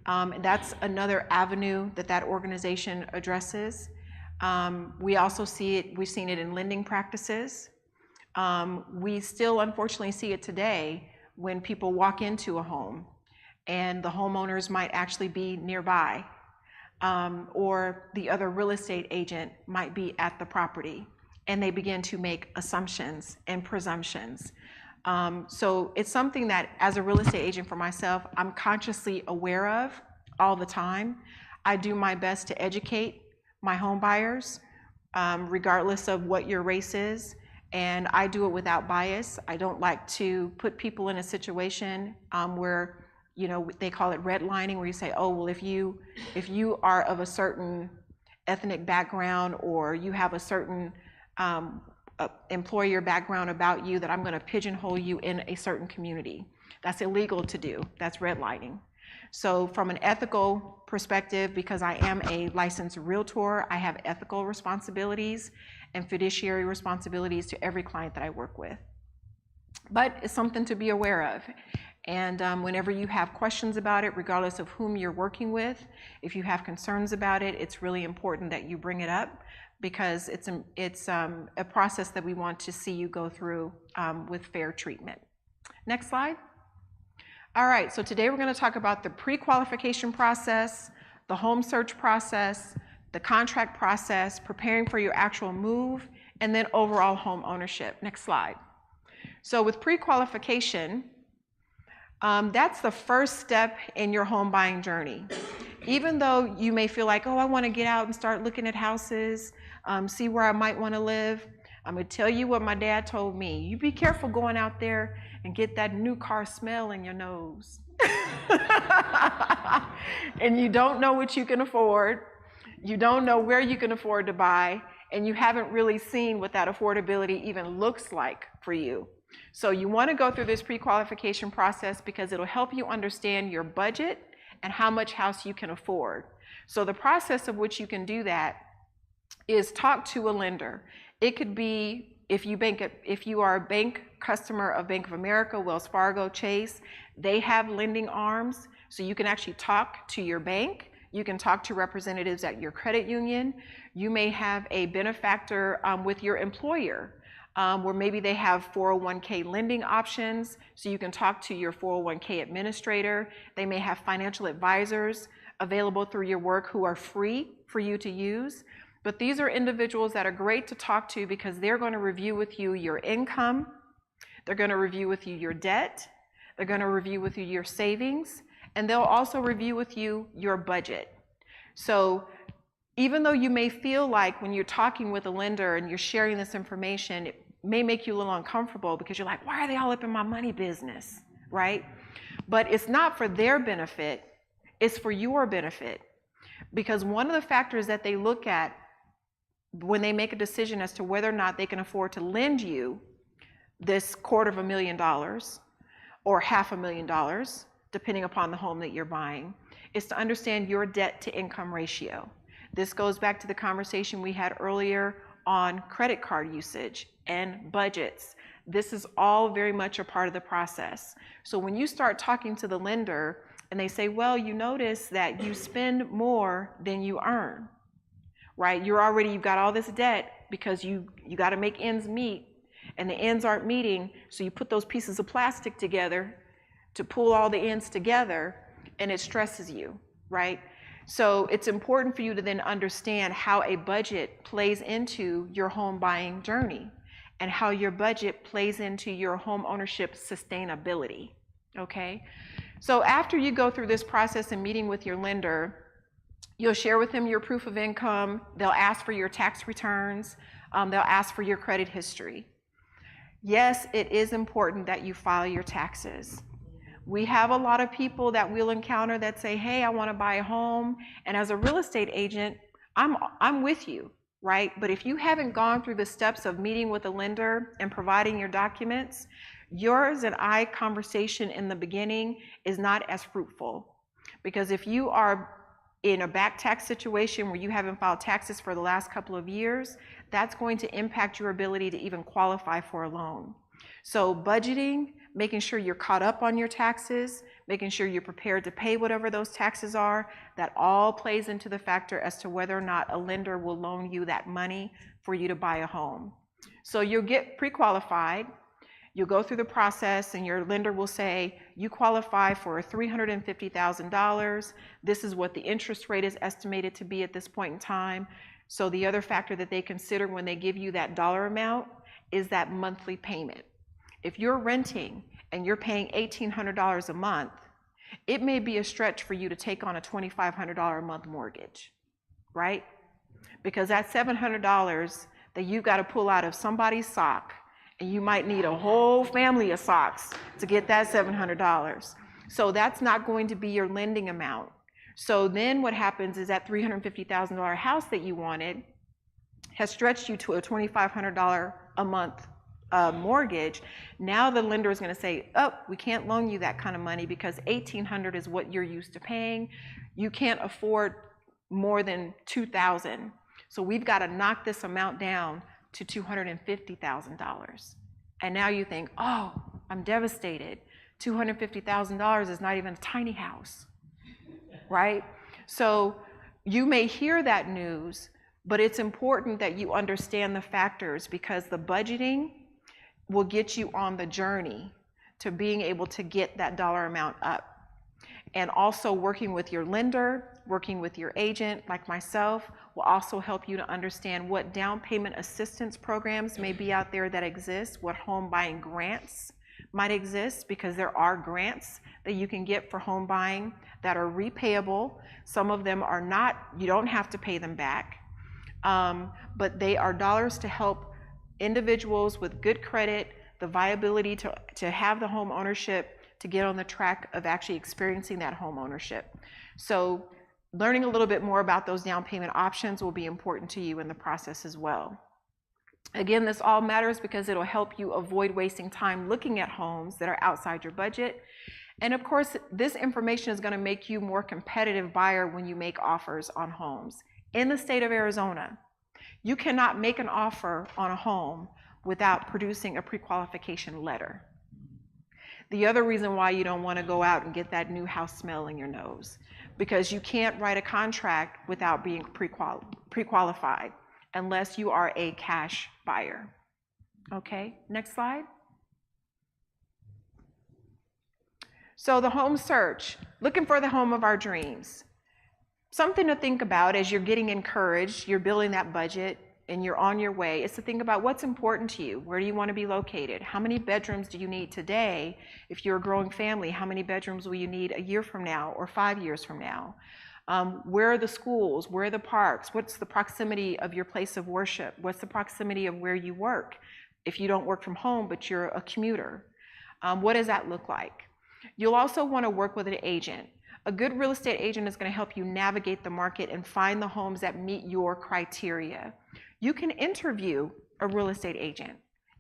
And that's another avenue that organization addresses. We also see it, we've seen it in lending practices. We still unfortunately see it today when people walk into a home and the homeowners might actually be nearby, or the other real estate agent might be at the property, and they begin to make assumptions and presumptions. So it's something that, as a real estate agent for myself, I'm consciously aware of all the time. I do my best to educate my home buyers, regardless of what your race is, and I do it without bias. I don't like to put people in a situation where, you know, they call it redlining, where you say, oh, well, if you are of a certain ethnic background, or you have a certain employer background about you, that I'm going to pigeonhole you in a certain community. That's illegal to do. That's redlining. So from an ethical perspective, because I am a licensed realtor, I have ethical responsibilities and fiduciary responsibilities to every client that I work with. But it's something to be aware of. And whenever you have questions about it, regardless of whom you're working with, if you have concerns about it, it's really important that you bring it up, because it's a process that we want to see you go through with fair treatment. Next slide. All right, so today we're going to talk about the pre-qualification process, the home search process, the contract process, preparing for your actual move, and then overall home ownership. Next slide. So with pre-qualification, that's the first step in your home buying journey. Even though you may feel like, oh, I want to get out and start looking at houses, see where I might want to live, I'm going to tell you what my dad told me. You be careful going out there and get that new car smell in your nose. And you don't know what you can afford. You don't know where you can afford to buy, and you haven't really seen what that affordability even looks like for you. So you want to go through this pre-qualification process because it'll help you understand your budget and how much house you can afford. So the process of which you can do that is talk to a lender. It could be, if you are a bank customer of Bank of America, Wells Fargo, Chase, they have lending arms, so you can actually talk to your bank. You can talk to representatives at your credit union. You may have a benefactor with your employer, where maybe they have 401k lending options, so you can talk to your 401k administrator. They may have financial advisors available through your work who are free for you to use. But these are individuals that are great to talk to because they're going to review with you your income, they're going to review with you your debt, they're going to review with you your savings, and they'll also review with you your budget. So even though you may feel like when you're talking with a lender and you're sharing this information, it may make you a little uncomfortable because you're like, why are they all up in my money business, right? But it's not for their benefit, it's for your benefit. Because one of the factors that they look at when they make a decision as to whether or not they can afford to lend you this $250,000 or $500,000, depending upon the home that you're buying, is to understand your debt to income ratio. This goes back to the conversation we had earlier on credit card usage and budgets. This is all very much a part of the process. So when you start talking to the lender and they say, well, you notice that you spend more than you earn, right? You've got all this debt because you got to make ends meet, and the ends aren't meeting, so you put those pieces of plastic together to pull all the ends together, and it stresses you, right? So it's important for you to then understand how a budget plays into your home buying journey and how your budget plays into your home ownership sustainability, okay? So after you go through this process and meeting with your lender, you'll share with them your proof of income, they'll ask for your tax returns, they'll ask for your credit history. Yes, it is important that you file your taxes. We have a lot of people that we'll encounter that say, hey, I want to buy a home. And as a real estate agent, I'm with you, right? But if you haven't gone through the steps of meeting with a lender and providing your documents, yours and I conversation in the beginning is not as fruitful. Because if you are in a back tax situation where you haven't filed taxes for the last couple of years, that's going to impact your ability to even qualify for a loan. So budgeting, making sure you're caught up on your taxes, making sure you're prepared to pay whatever those taxes are, that all plays into the factor as to whether or not a lender will loan you that money for you to buy a home. So you'll get pre-qualified, you'll go through the process, and your lender will say, you qualify for $350,000. This is what the interest rate is estimated to be at this point in time. So the other factor that they consider when they give you that dollar amount is that monthly payment. If you're renting and you're paying $1,800 a month, it may be a stretch for you to take on a $2,500 a month mortgage, right? Because that's $700 that you got to pull out of somebody's sock, and you might need a whole family of socks to get that $700. So that's not going to be your lending amount. So then what happens is that $350,000 house that you wanted has stretched you to a $2,500 a month mortgage. Now the lender is going to say, oh, we can't loan you that kind of money because $1,800 is what you're used to paying. You can't afford more than $2,000. So we've got to knock this amount down to $250,000. And now you think, oh, I'm devastated. $250,000 is not even a tiny house, right? So you may hear that news, but it's important that you understand the factors, because the budgeting will get you on the journey to being able to get that dollar amount up. And also working with your lender, working with your agent like myself, will also help you to understand what down payment assistance programs may be out there that exist, what home buying grants might exist, because there are grants that you can get for home buying that are repayable. Some of them are not, you don't have to pay them back, but they are dollars to help individuals with good credit, the viability to have the home ownership, to get on the track of actually experiencing that home ownership. So learning a little bit more about those down payment options will be important to you in the process as well. Again, this all matters because it'll help you avoid wasting time looking at homes that are outside your budget. And of course, this information is going to make you a more competitive buyer when you make offers on homes. In the state of Arizona, you cannot make an offer on a home without producing a pre-qualification letter. The other reason why you don't want to go out and get that new house smell in your nose, because you can't write a contract without being pre-qualified unless you are a cash buyer. Okay, next slide. So the home search, looking for the home of our dreams. Something to think about as you're getting encouraged, you're building that budget, and you're on your way, is to think about what's important to you. Where do you want to be located? How many bedrooms do you need today? If you're a growing family, how many bedrooms will you need a year from now or 5 years from now? Where are the schools? Where are the parks? What's the proximity of your place of worship? What's the proximity of where you work? If you don't work from home, but you're a commuter, what does that look like? You'll also want to work with an agent. A good real estate agent is going to help you navigate the market and find the homes that meet your criteria. You can interview a real estate agent.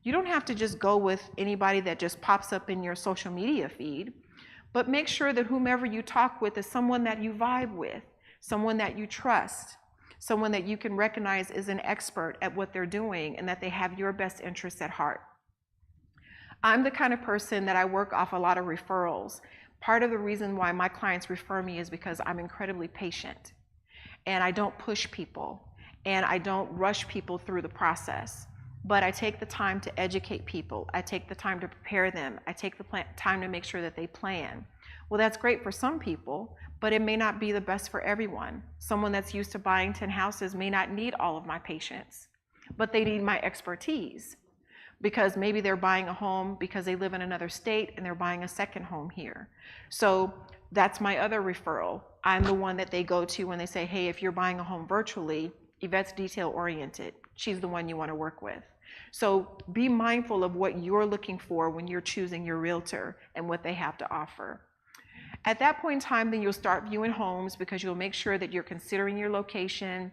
You don't have to just go with anybody that just pops up in your social media feed, but make sure that whomever you talk with is someone that you vibe with, someone that you trust, someone that you can recognize is an expert at what they're doing and that they have your best interests at heart. I'm the kind of person that I work off a lot of referrals. Part of the reason why my clients refer me is because I'm incredibly patient, and I don't push people, and I don't rush people through the process. but I take the time to educate people. I take the time to prepare them. I take the time to make sure that they plan. Well, that's great for some people, but it may not be the best for everyone. Someone that's used to buying 10 houses may not need all of my patience, but they need my expertise, because maybe they're buying a home because they live in another state and they're buying a second home here. So that's my other referral. I'm the one that they go to when they say, hey, if you're buying a home virtually, Yvette's detail oriented. She's the one you want to work with. So be mindful of what you're looking for when you're choosing your realtor and what they have to offer. At that point in time, then you'll start viewing homes, because you'll make sure that you're considering your location,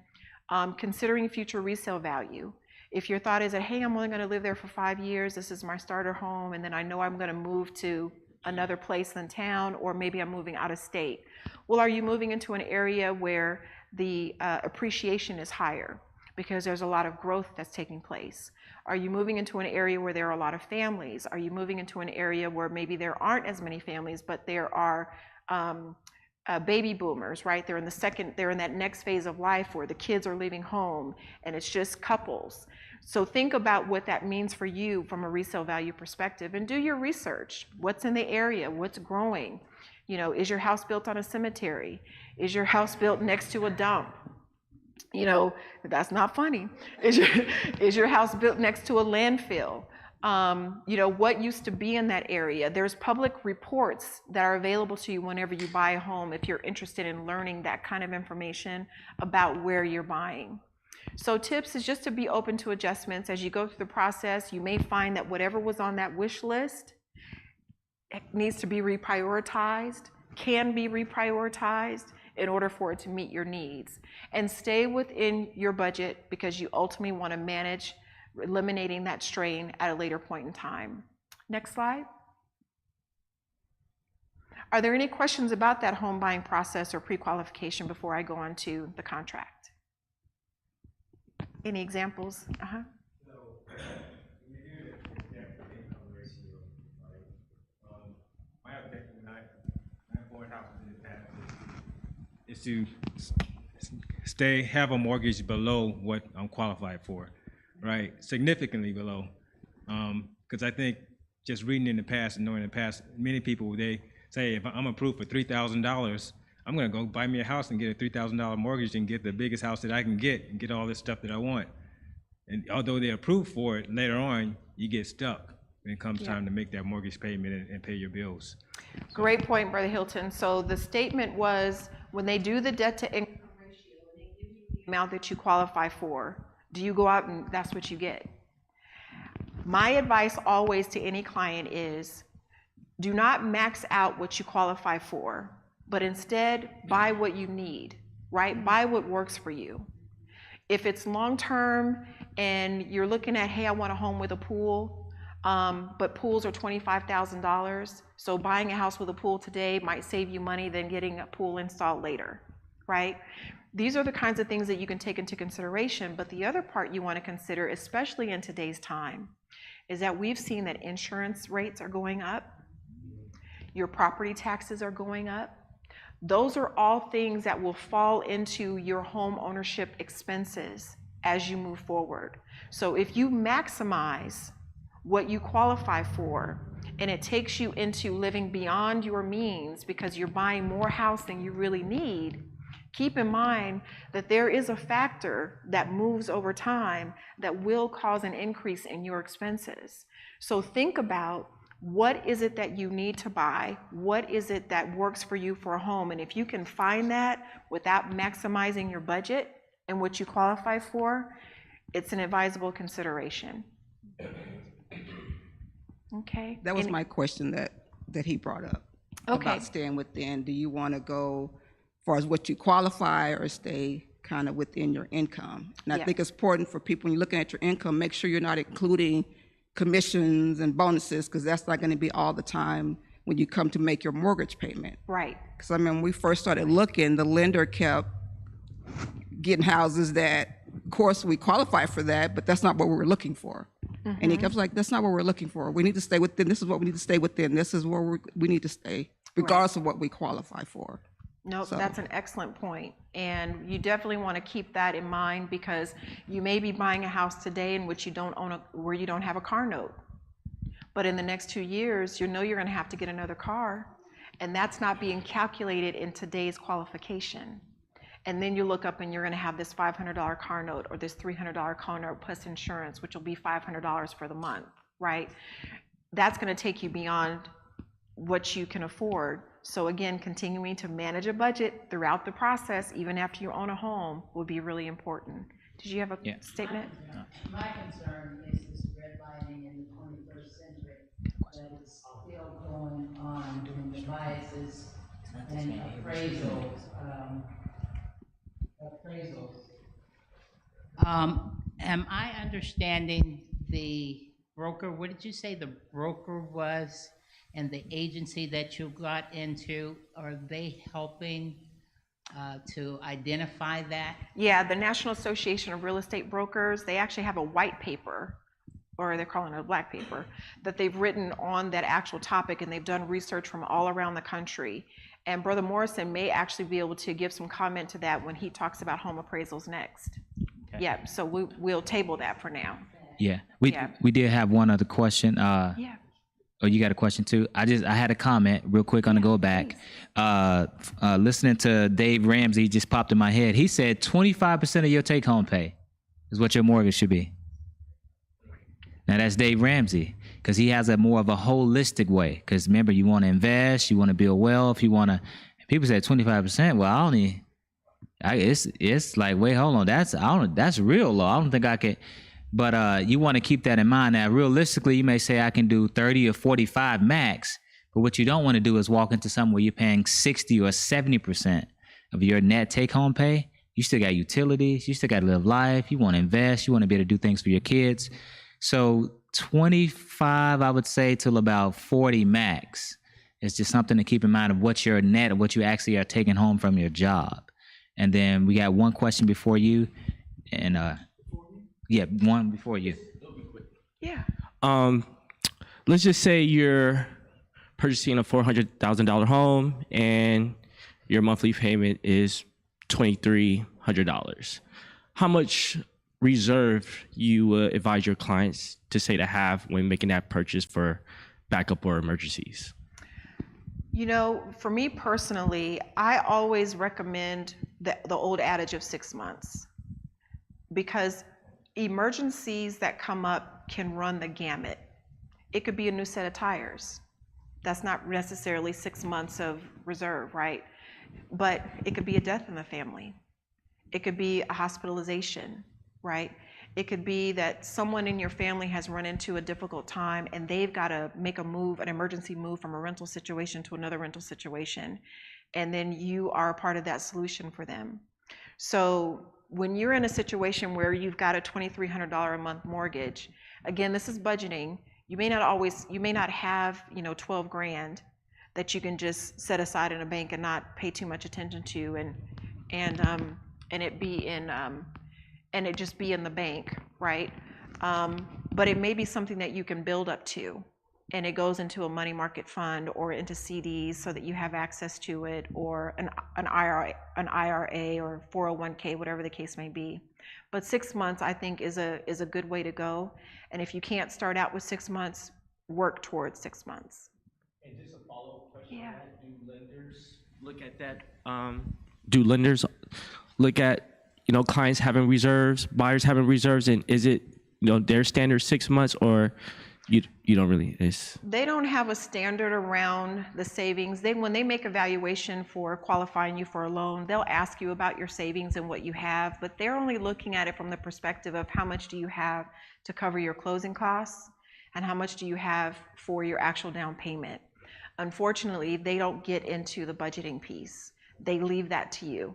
considering future resale value. If your thought is that, hey, I'm only going to live there for 5 years, this is my starter home, and then I know I'm going to move to another place in town, or maybe I'm moving out of state. Well, are you moving into an area where the appreciation is higher because there's a lot of growth that's taking place? Are you moving into an area where there are a lot of families? Are you moving into an area where maybe there aren't as many families, but there are baby boomers, right? They're in that next phase of life where the kids are leaving home and it's just couples. So think about what that means for you from a resale value perspective, and do your research. What's in the area? What's growing? You know, is your house built on a cemetery? Is your house built next to a dump? You know, that's not funny. Is your house built next to a landfill? You know, what used to be in that area? There's public reports that are available to you whenever you buy a home if you're interested in learning that kind of information about where you're buying. So tips is just to be open to adjustments. As you go through the process, you may find that whatever was on that wish list needs to be reprioritized, can be reprioritized in order for it to meet your needs. And stay within your budget, because you ultimately want to manage eliminating that strain at a later point in time. Next slide. Are there any questions about that home buying process or pre-qualification before I go on to the contract? Any examples? So, when you do the debt-to-income ratio, right? My objective when I bought houses in the past is to have a mortgage below what I'm qualified for, right? Significantly below. Because I think just reading in the past and knowing in the past, many people, they say, if I'm approved for $3,000, I'm going to go buy me a house and get a $3,000 mortgage and get the biggest house that I can get and get all this stuff that I want. And although they're approved for it, later on, you get stuck when it comes time to make that mortgage payment and pay your bills. Great point, Brother Hilton. So the statement was, when they do the debt to income ratio, they give you the amount that you qualify for. Do you go out and that's what you get? My advice always to any client is, do not max out what you qualify for, but instead buy what you need, right? Buy what works for you. If it's long-term and you're looking at, hey, I want a home with a pool, but pools are $25,000, so buying a house with a pool today might save you money than getting a pool installed later, right? These are the kinds of things that you can take into consideration, but the other part you want to consider, especially in today's time, is that we've seen that insurance rates are going up, your property taxes are going up. Those are all things that will fall into your home ownership expenses as you move forward. So if you maximize what you qualify for, and it takes you into living beyond your means because you're buying more house than you really need, keep in mind that there is a factor that moves over time that will cause an increase in your expenses. So think about, what is it that you need to buy? What is it that works for you for a home? And if you can find that without maximizing your budget and what you qualify for, it's an advisable consideration. Okay. That was my question that he brought up. Okay. About staying within. Do you want to go as far as what you qualify, or stay kind of within your income? And I think it's important for people, when you're looking at your income, make sure you're not including commissions and bonuses, because that's not going to be all the time when you come to make your mortgage payment. Right. Because I mean, when we first started looking, the lender kept getting houses that, of course, we qualify for that, but that's not what we were looking for. Mm-hmm. And he kept like, that's not what we're looking for. We need to stay within. This is what we need to stay within. This is where we need to stay, regardless of what we qualify for. Nope, So- that's an excellent point. And you definitely want to keep that in mind because you may be buying a house today in which you don't own where you don't have a car note. But in the next 2 years, you know you're going to have to get another car. And that's not being calculated in today's qualification. And then you look up and you're going to have this $500 car note or this $300 car note plus insurance, which will be $500 for the month, right? That's going to take you beyond what you can afford. So again, continuing to manage a budget throughout the process, even after you own a home, will be really important. Did you have a statement? My concern is this redlining in the 21st century that is still going on, doing the biases and appraisals. Am I understanding the broker, what did you say the broker was, and the agency that you got into, are they helping to identify that? Yeah, the National Association of Real Estate Brokers, they actually have a white paper, or they're calling it a black paper, that they've written on that actual topic, and they've done research from all around the country. And Brother Morrison may actually be able to give some comment to that when he talks about home appraisals next. Yeah, so we'll table that for now. Yeah, Yeah. we did have one other question. Yeah. Oh, you got a question too? I had a comment real quick on the go back. Listening to Dave Ramsey just popped in my head. He said 25% of your take home pay is what your mortgage should be. Now that's Dave Ramsey, because he has a more of a holistic way. Because remember, you want to invest, you want to build wealth, you want to. People say 25%. Well, it's like, wait, hold on, that's real low. I don't think I could. But you want to keep that in mind. Now, realistically, you may say I can do 30 or 45 max. But what you don't want to do is walk into somewhere you're paying 60 or 70% of your net take home pay. You still got utilities. You still got to live life. You want to invest. You want to be able to do things for your kids. So 25, I would say, till about 40 max. It's just something to keep in mind of what your net or what you actually are taking home from your job. And then we got one question before you. And yeah, one before you. Yeah. Let's just say you're purchasing a $400,000 home and your monthly payment is $2,300. How much reserve you advise your clients to say to have when making that purchase for backup or emergencies? You know, for me personally, I always recommend the old adage of 6 months, because emergencies that come up can run the gamut. It could be a new set of tires. That's not necessarily 6 months of reserve, right? But it could be a death in the family. It could be a hospitalization, right? It could be that someone in your family has run into a difficult time and they've got to make a move, an emergency move from a rental situation to another rental situation. And then you are a part of that solution for them. So when you're in a situation where you've got a $2,300 a month mortgage, again, this is budgeting. You may not have, 12 grand that you can just set aside in a bank and not pay too much attention to, and it just be in the bank, right? But it may be something that you can build up to, and it goes into a money market fund or into CDs so that you have access to it, or an IRA or 401k, whatever the case may be. But 6 months, I think, is a good way to go. And if you can't start out with 6 months, work towards 6 months. And just a follow-up question. Yeah. Do lenders look at that? Do lenders look at clients having reserves, buyers having reserves, and is it their standard 6 months, or you don't really? They don't have a standard around the savings. When they make evaluation for qualifying you for a loan, they'll ask you about your savings and what you have, but they're only looking at it from the perspective of how much do you have to cover your closing costs and how much do you have for your actual down payment. Unfortunately, they don't get into the budgeting piece. They leave that to you.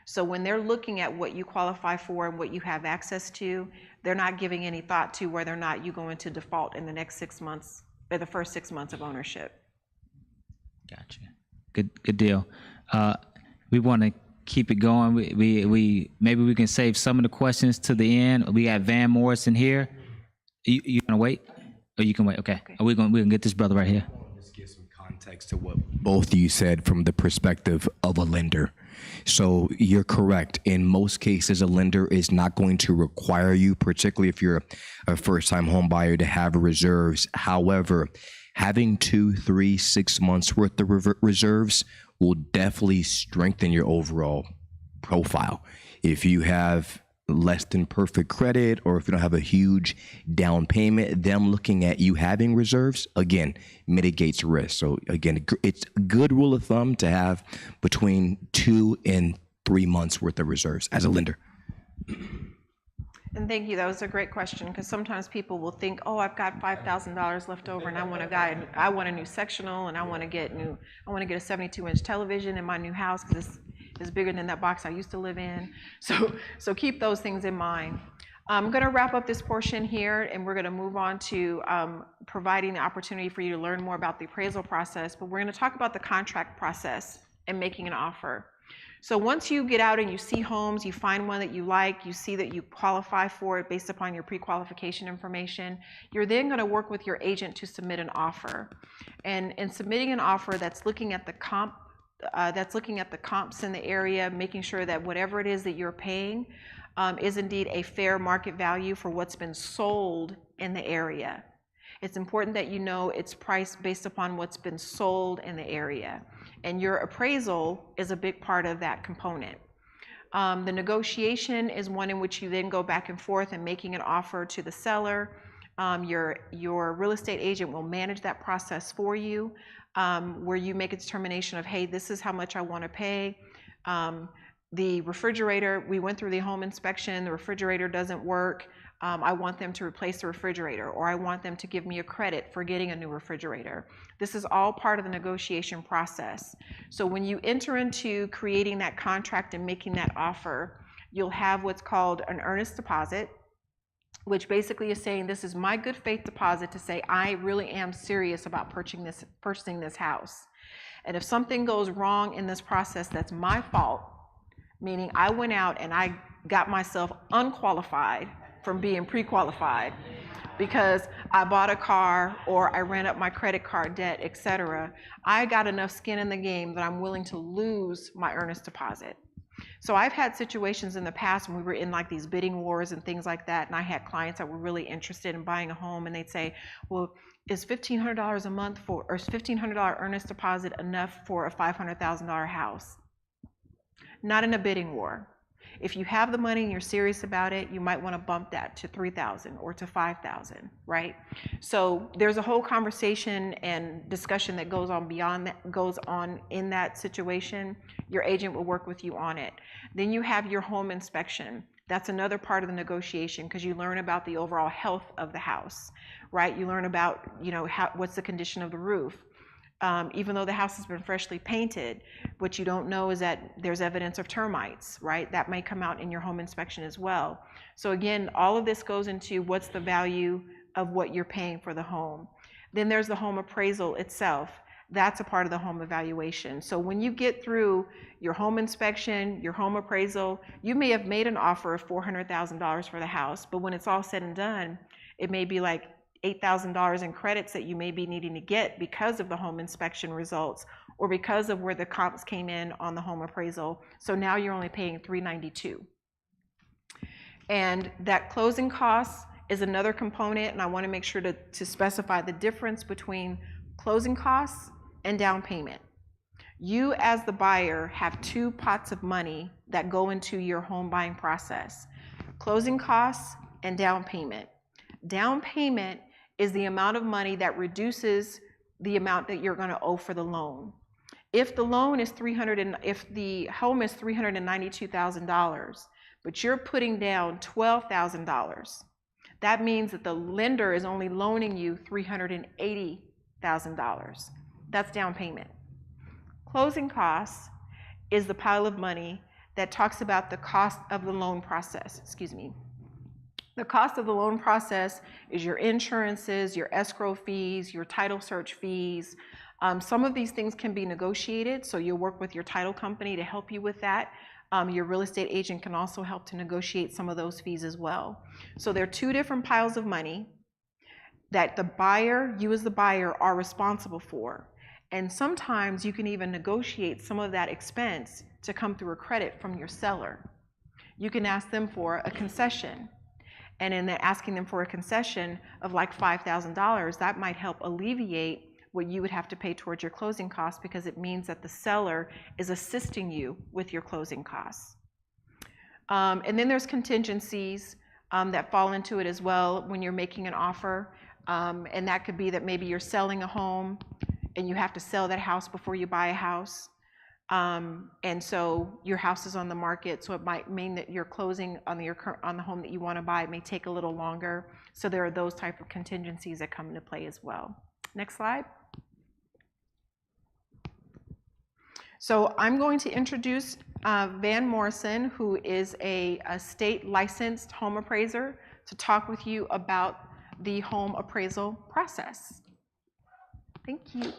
So when they're looking at what you qualify for and what you have access to, they're not giving any thought to whether or not you go into default in the next 6 months or the first 6 months of ownership. Gotcha. Good deal. We want to keep it going. We maybe we can save some of the questions to the end. We got Van Morrison here. You gonna wait? Or you can wait? Okay. We can get this brother right here. Just give some context context to what both of you said from the perspective of a lender. So you're correct. In most cases, a lender is not going to require you, particularly if you're a first-time home buyer, to have reserves. However, having 2, 3, 6 months worth of reserves will definitely strengthen your overall profile. If you have less than perfect credit, or if you don't have a huge down payment, them looking at you having reserves, again, mitigates risk. So again, it's a good rule of thumb to have between 2 and 3 months worth of reserves as a lender. And thank you, that was a great question, because sometimes people will think, oh, I've got $5,000 left over and I want a new sectional, and I want to get a 72-inch television in my new house because is bigger than that box I used to live in. So keep those things in mind. I'm going to wrap up this portion here, and we're going to move on to providing the opportunity for you to learn more about the appraisal process, but we're going to talk about the contract process and making an offer. So once you get out and you see homes, you find one that you like, you see that you qualify for it based upon your pre-qualification information, you're then going to work with your agent to submit an offer. And in submitting an offer that's looking at the comps in the area, making sure that whatever it is that you're paying is indeed a fair market value for what's been sold in the area. It's important that you know it's priced based upon what's been sold in the area. And your appraisal is a big part of that component. The negotiation is one in which you then go back and forth and making an offer to the seller. Your real estate agent will manage that process for you, where you make a determination of, hey, this is how much I want to pay. The refrigerator, we went through the home inspection, the refrigerator doesn't work. I want them to replace the refrigerator, or I want them to give me a credit for getting a new refrigerator. This is all part of the negotiation process. So when you enter into creating that contract and making that offer, you'll have what's called an earnest deposit, which basically is saying this is my good faith deposit to say I really am serious about purchasing this house. And if something goes wrong in this process, that's my fault, meaning I went out and I got myself unqualified from being pre-qualified because I bought a car or I ran up my credit card debt, etc. I got enough skin in the game that I'm willing to lose my earnest deposit. So I've had situations in the past when we were in like these bidding wars and things like that, and I had clients that were really interested in buying a home, and they'd say, well, is $1,500 a month or is $1,500 earnest deposit enough for a $500,000 house? Not in a bidding war. If you have the money and you're serious about it, you might want to bump that to $3,000 or to $5,000, right? So there's a whole conversation and discussion that goes on beyond that, goes on in that situation. Your agent will work with you on it. Then you have your home inspection. That's another part of the negotiation because you learn about the overall health of the house, right? You learn about, what's the condition of the roof. Even though the house has been freshly painted, what you don't know is that there's evidence of termites, right? That may come out in your home inspection as well. So again, all of this goes into what's the value of what you're paying for the home. Then there's the home appraisal itself. That's a part of the home evaluation. So when you get through your home inspection, your home appraisal, you may have made an offer of $400,000 for the house, but when it's all said and done, it may be like $8,000 in credits that you may be needing to get because of the home inspection results or because of where the comps came in on the home appraisal. So now you're only paying $392. And that closing costs is another component, and I want to make sure to specify the difference between closing costs and down payment. You as the buyer have two pots of money that go into your home buying process: closing costs and down payment. Down payment is the amount of money that reduces the amount that you're going to owe for the loan. If the loan is if the home is $392,000, but you're putting down $12,000, that means that the lender is only loaning you $380,000. That's down payment. Closing costs is the pile of money that talks about the cost of the loan process. The cost of the loan process is your insurances, your escrow fees, your title search fees. Some of these things can be negotiated, so you'll work with your title company to help you with that. Your real estate agent can also help to negotiate some of those fees as well. So there are two different piles of money that the buyer, you as the buyer, are responsible for. And sometimes you can even negotiate some of that expense to come through a credit from your seller. You can ask them for a concession. And in that asking them for a concession of like $5,000, that might help alleviate what you would have to pay towards your closing costs, because it means that the seller is assisting you with your closing costs. And then there's contingencies that fall into it as well when you're making an offer. And that could be that maybe you're selling a home and you have to sell that house before you buy a house. And so your house is on the market, so it might mean that you're closing on the home that you want to buy. It may take a little longer. So there are those type of contingencies that come into play as well. Next slide. So I'm going to introduce Van Morrison, who is a state licensed home appraiser, to talk with you about the home appraisal process. Thank you.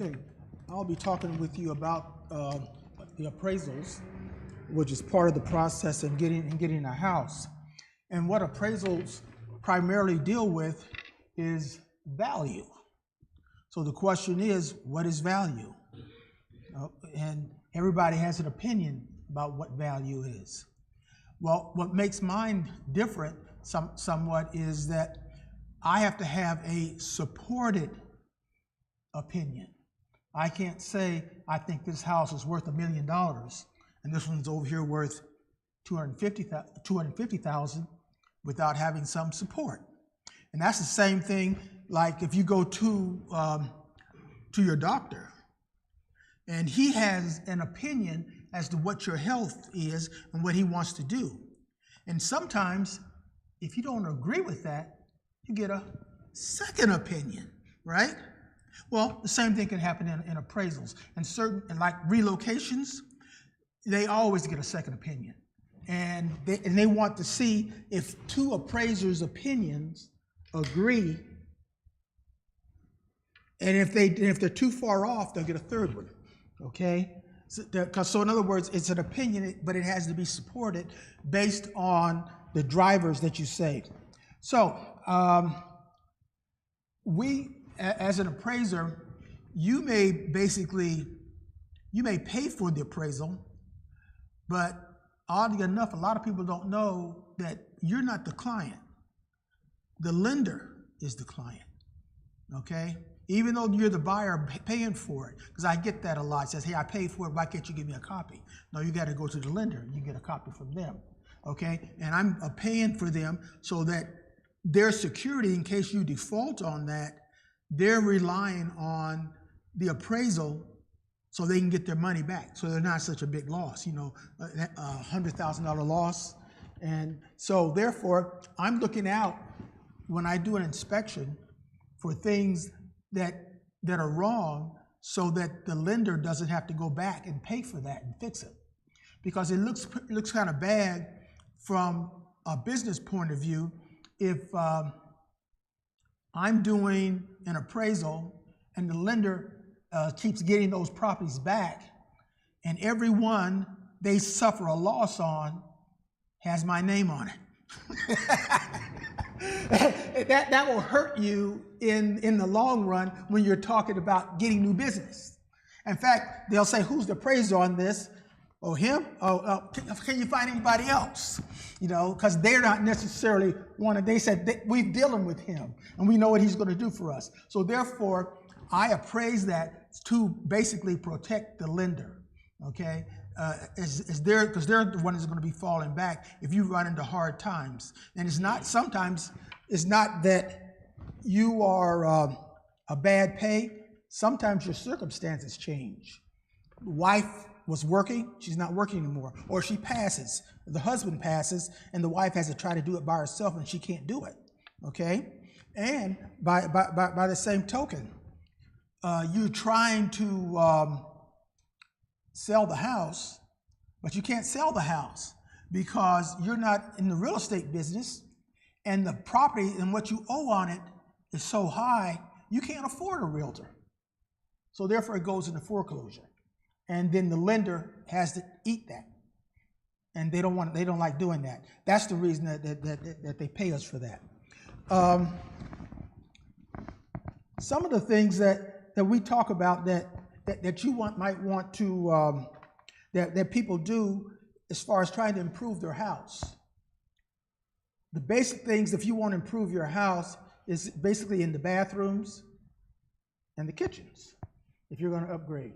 Okay, I'll be talking with you about the appraisals, which is part of the process of getting a house. And what appraisals primarily deal with is value. So the question is, what is value? And everybody has an opinion about what value is. Well, what makes mine different somewhat is that I have to have a supported opinion. I can't say, I think this house is worth $1 million and this one's over here worth $250,000 without having some support. And that's the same thing like if you go to your doctor and he has an opinion as to what your health is and what he wants to do. And sometimes if you don't agree with that, you get a second opinion, right? Well, the same thing can happen in appraisals. And like relocations, they always get a second opinion. And they want to see if two appraisers' opinions agree. And if they're too far off, they'll get a third one. Okay? So in other words, it's an opinion, but it has to be supported based on the drivers that you say. So as an appraiser, you may pay for the appraisal, but oddly enough, a lot of people don't know that you're not the client. The lender is the client, okay? Even though you're the buyer paying for it, because I get that a lot. It says, hey, I paid for it, why can't you give me a copy? No, you got to go to the lender. You get a copy from them, okay? And I'm paying for them so that their security, in case you default on that, they're relying on the appraisal so they can get their money back. So they're not such a big loss, you know, a $100,000 loss. And so therefore, I'm looking out when I do an inspection for things that are wrong so that the lender doesn't have to go back and pay for that and fix it. Because it looks kind of bad from a business point of view if I'm doing an appraisal and the lender keeps getting those properties back, and every one they suffer a loss on has my name on it. that will hurt you in the long run when you're talking about getting new business. In fact, they'll say, who's the appraiser on this? Oh, him? Can you find anybody else? You know, because they're not necessarily they said, we're dealing with him and we know what he's going to do for us. So therefore, I appraise that to basically protect the lender, okay? Because they're the one that's going to be falling back if you run into hard times. And sometimes it's not that you are a bad pay. Sometimes your circumstances change. Wife was working, she's not working anymore, or she passes, the husband passes, and the wife has to try to do it by herself, and she can't do it, okay? And by the same token, you're trying to sell the house, but you can't sell the house because you're not in the real estate business, and the property and what you owe on it is so high, you can't afford a realtor. So therefore it goes into foreclosure. And then the lender has to eat that. And they don't like doing that. That's the reason that they pay us for that. Some of the things that we talk about that you might want to, that people do as far as trying to improve their house. The basic things, if you want to improve your house, is basically in the bathrooms and the kitchens, if you're going to upgrade.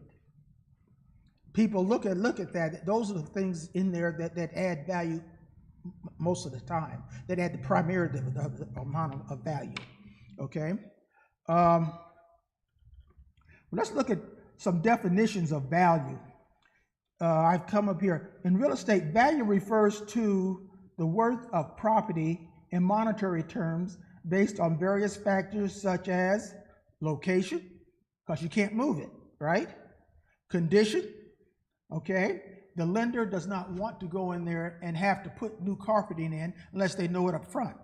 People look at that. Those are the things in there that add value most of the time, that add the primary amount of value, okay? Let's look at some definitions of value. I've come up here. In real estate, value refers to the worth of property in monetary terms based on various factors such as location, because you can't move it, right? Condition, okay? The lender does not want to go in there and have to put new carpeting in unless they know it up front.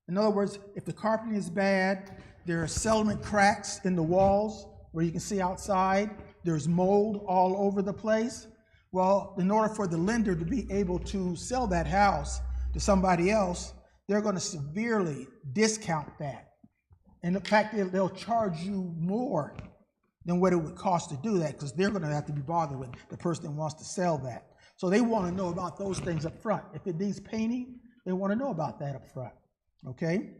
In other words, if the carpeting is bad, there are settlement cracks in the walls where you can see outside, there's mold all over the place. Well, in order for the lender to be able to sell that house to somebody else, they're going to severely discount that. And in fact, they'll charge you more than what it would cost to do that, because they're going to have to be bothered with the person that wants to sell that. So they want to know about those things up front. If it needs painting, they want to know about that up front. Okay?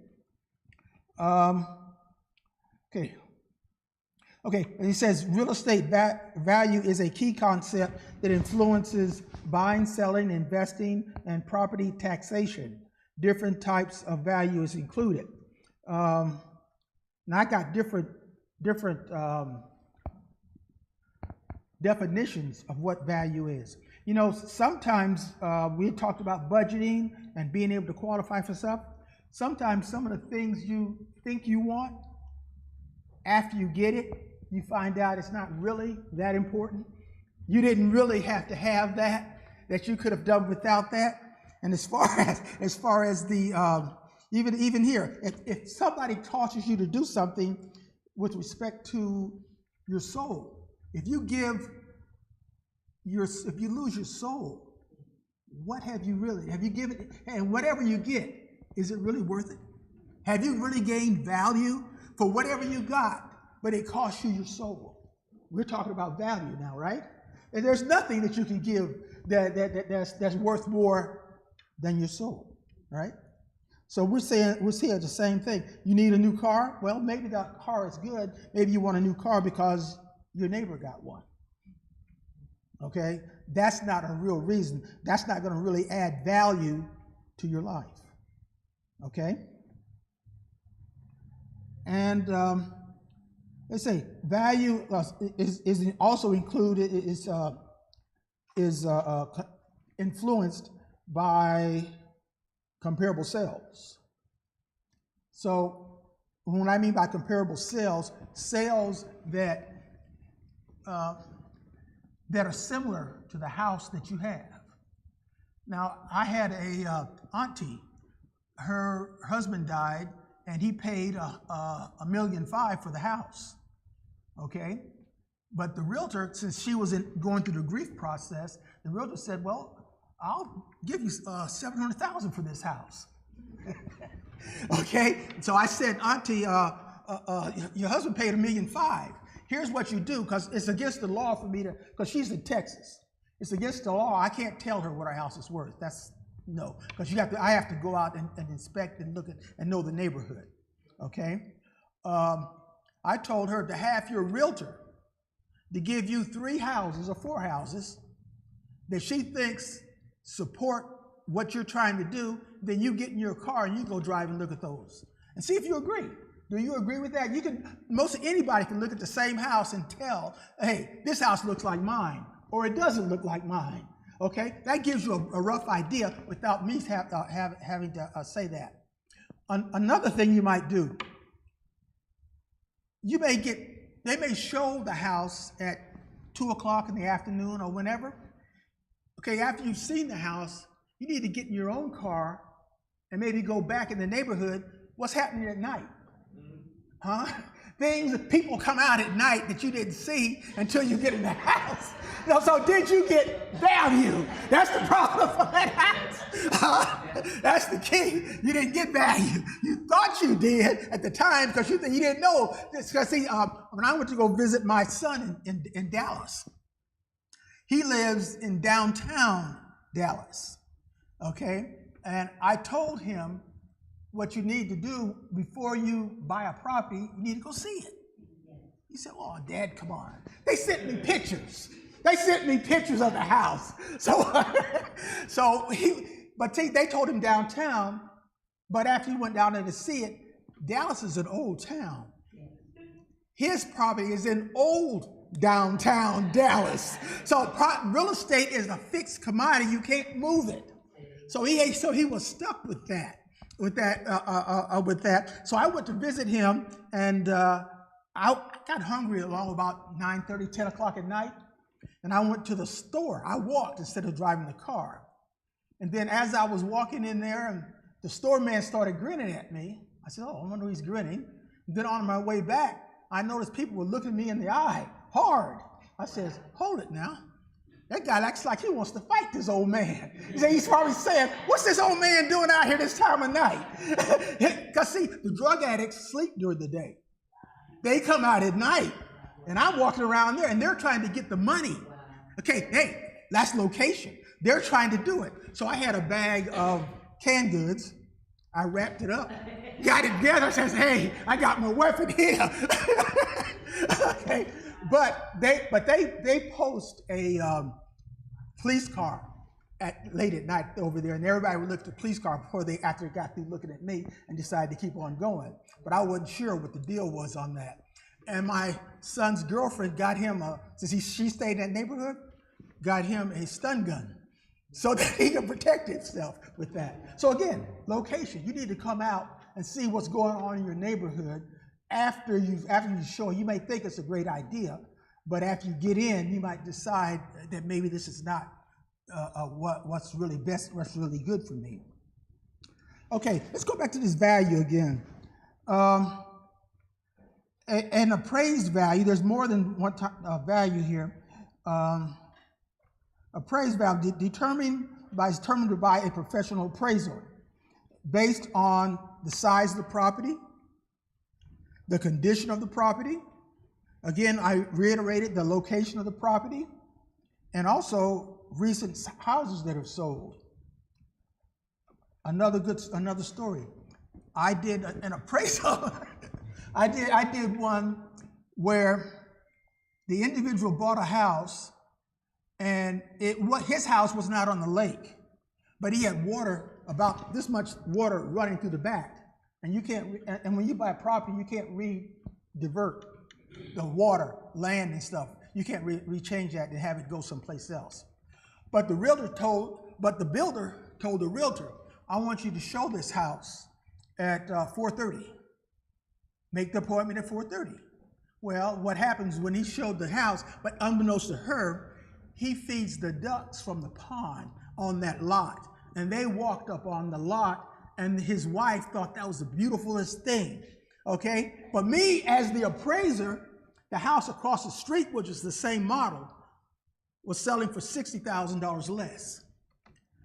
Okay, and he says real estate value is a key concept that influences buying, selling, investing, and property taxation. Different types of value is included. Now I got different definitions of what value is. You know, sometimes we talked about budgeting and being able to qualify for stuff. Sometimes some of the things you think you want, after you get it, you find out it's not really that important. You didn't really have to have that you could have done without that. And as far as the even here, if somebody causes you to do something with respect to your soul, if you lose your soul, what have you given? And whatever you get, is it really worth it? Have you really gained value for whatever you got, but it costs you your soul? We're talking about value now, right? And there's nothing that you can give that's worth more than your soul, right? So we're saying the same thing. You need a new car? Well, maybe that car is good. Maybe you want a new car because your neighbor got one. Okay? That's not a real reason. That's not going to really add value to your life. Okay? And let's say value is also included, is influenced by comparable sales. So when I mean by comparable sales that are similar to the house that you have. Now, I had a auntie. Her husband died, and he paid $1.5 million for the house. Okay, but the realtor, since she was going through the grief process, the realtor said, "Well, I'll give you $700,000 for this house." Okay, so I said, "Auntie, your husband paid $1.5 million. Here's what you do, because it's against the law for me to, because she's in Texas. It's against the law. I can't tell her what our house is worth. No, because I have to go out and inspect and look at and know the neighborhood. Okay, I told her to have your realtor to give you 3 houses or 4 houses that she thinks support what you're trying to do. Then you get in your car and you go drive and look at those and see if you agree. Do you agree with that? Anybody can look at the same house and tell, hey, this house looks like mine, or it doesn't look like mine. Okay, that gives you a rough idea without me having to say that. Another thing you might do, they may show the house at 2 o'clock in the afternoon or whenever. Okay, after you've seen the house, you need to get in your own car and maybe go back in the neighborhood. What's happening at night? Huh? People come out at night that you didn't see until you get in the house. So did you get value? That's the problem for that house. That's the key. You didn't get value. You thought you did at the time because you didn't know. Because see, when I went to go visit my son in Dallas, he lives in downtown Dallas, okay? And I told him, what you need to do before you buy a property, you need to go see it. He said, oh, Dad, come on. They sent me pictures. They sent me pictures of the house. But they told him downtown, but after he went down there to see it, Dallas is an old town. His property is in old downtown Dallas. So real estate is a fixed commodity. You can't move it. So he was stuck with that. So I went to visit him, and I got hungry along about 9:30, 10 o'clock at night, and I went to the store. I walked instead of driving the car. And then as I was walking in there, and the store man started grinning at me, I said, oh, I wonder he's grinning. And then on my way back, I noticed people were looking me in the eye hard. I said, hold it now. That guy acts like he wants to fight this old man. He's probably saying, what's this old man doing out here this time of night? Because see, the drug addicts sleep during the day. They come out at night, and I'm walking around there, and they're trying to get the money. Okay, hey, that's location. They're trying to do it. So I had a bag of canned goods. I wrapped it up, got it together, says, hey, I got my weapon here. Okay. But they post a police car late at night over there, and everybody would look at the police car after they got through looking at me and decided to keep on going. But I wasn't sure what the deal was on that. And my son's girlfriend got him since she stayed in that neighborhood, got him a stun gun so that he can protect himself with that. So again, location. You need to come out and see what's going on in your neighborhood. After you show, you may think it's a great idea, but after you get in, you might decide that maybe this is not what's really best, what's really good for me. Okay, let's go back to this value again. An appraised value, there's more than one value here. Appraised value determined by a professional appraiser based on the size of the property, the condition of the property. Again, I reiterated the location of the property, and also recent houses that have sold. Another story. I did an appraisal. I did one where the individual bought a house, and his house was not on the lake, but he had water, about this much water running through the back. And you can't, and when you buy a property, you can't divert the water, land and stuff. You can't rechange that and have it go someplace else. But the builder told the realtor, I want you to show this house at 4:30. Make the appointment at 4:30. Well, what happens when he showed the house, but unbeknownst to her, he feeds the ducks from the pond on that lot. And they walked up on the lot, and his wife thought that was the beautifulest thing, okay? But me, as the appraiser, the house across the street, which is the same model, was selling for $60,000 less.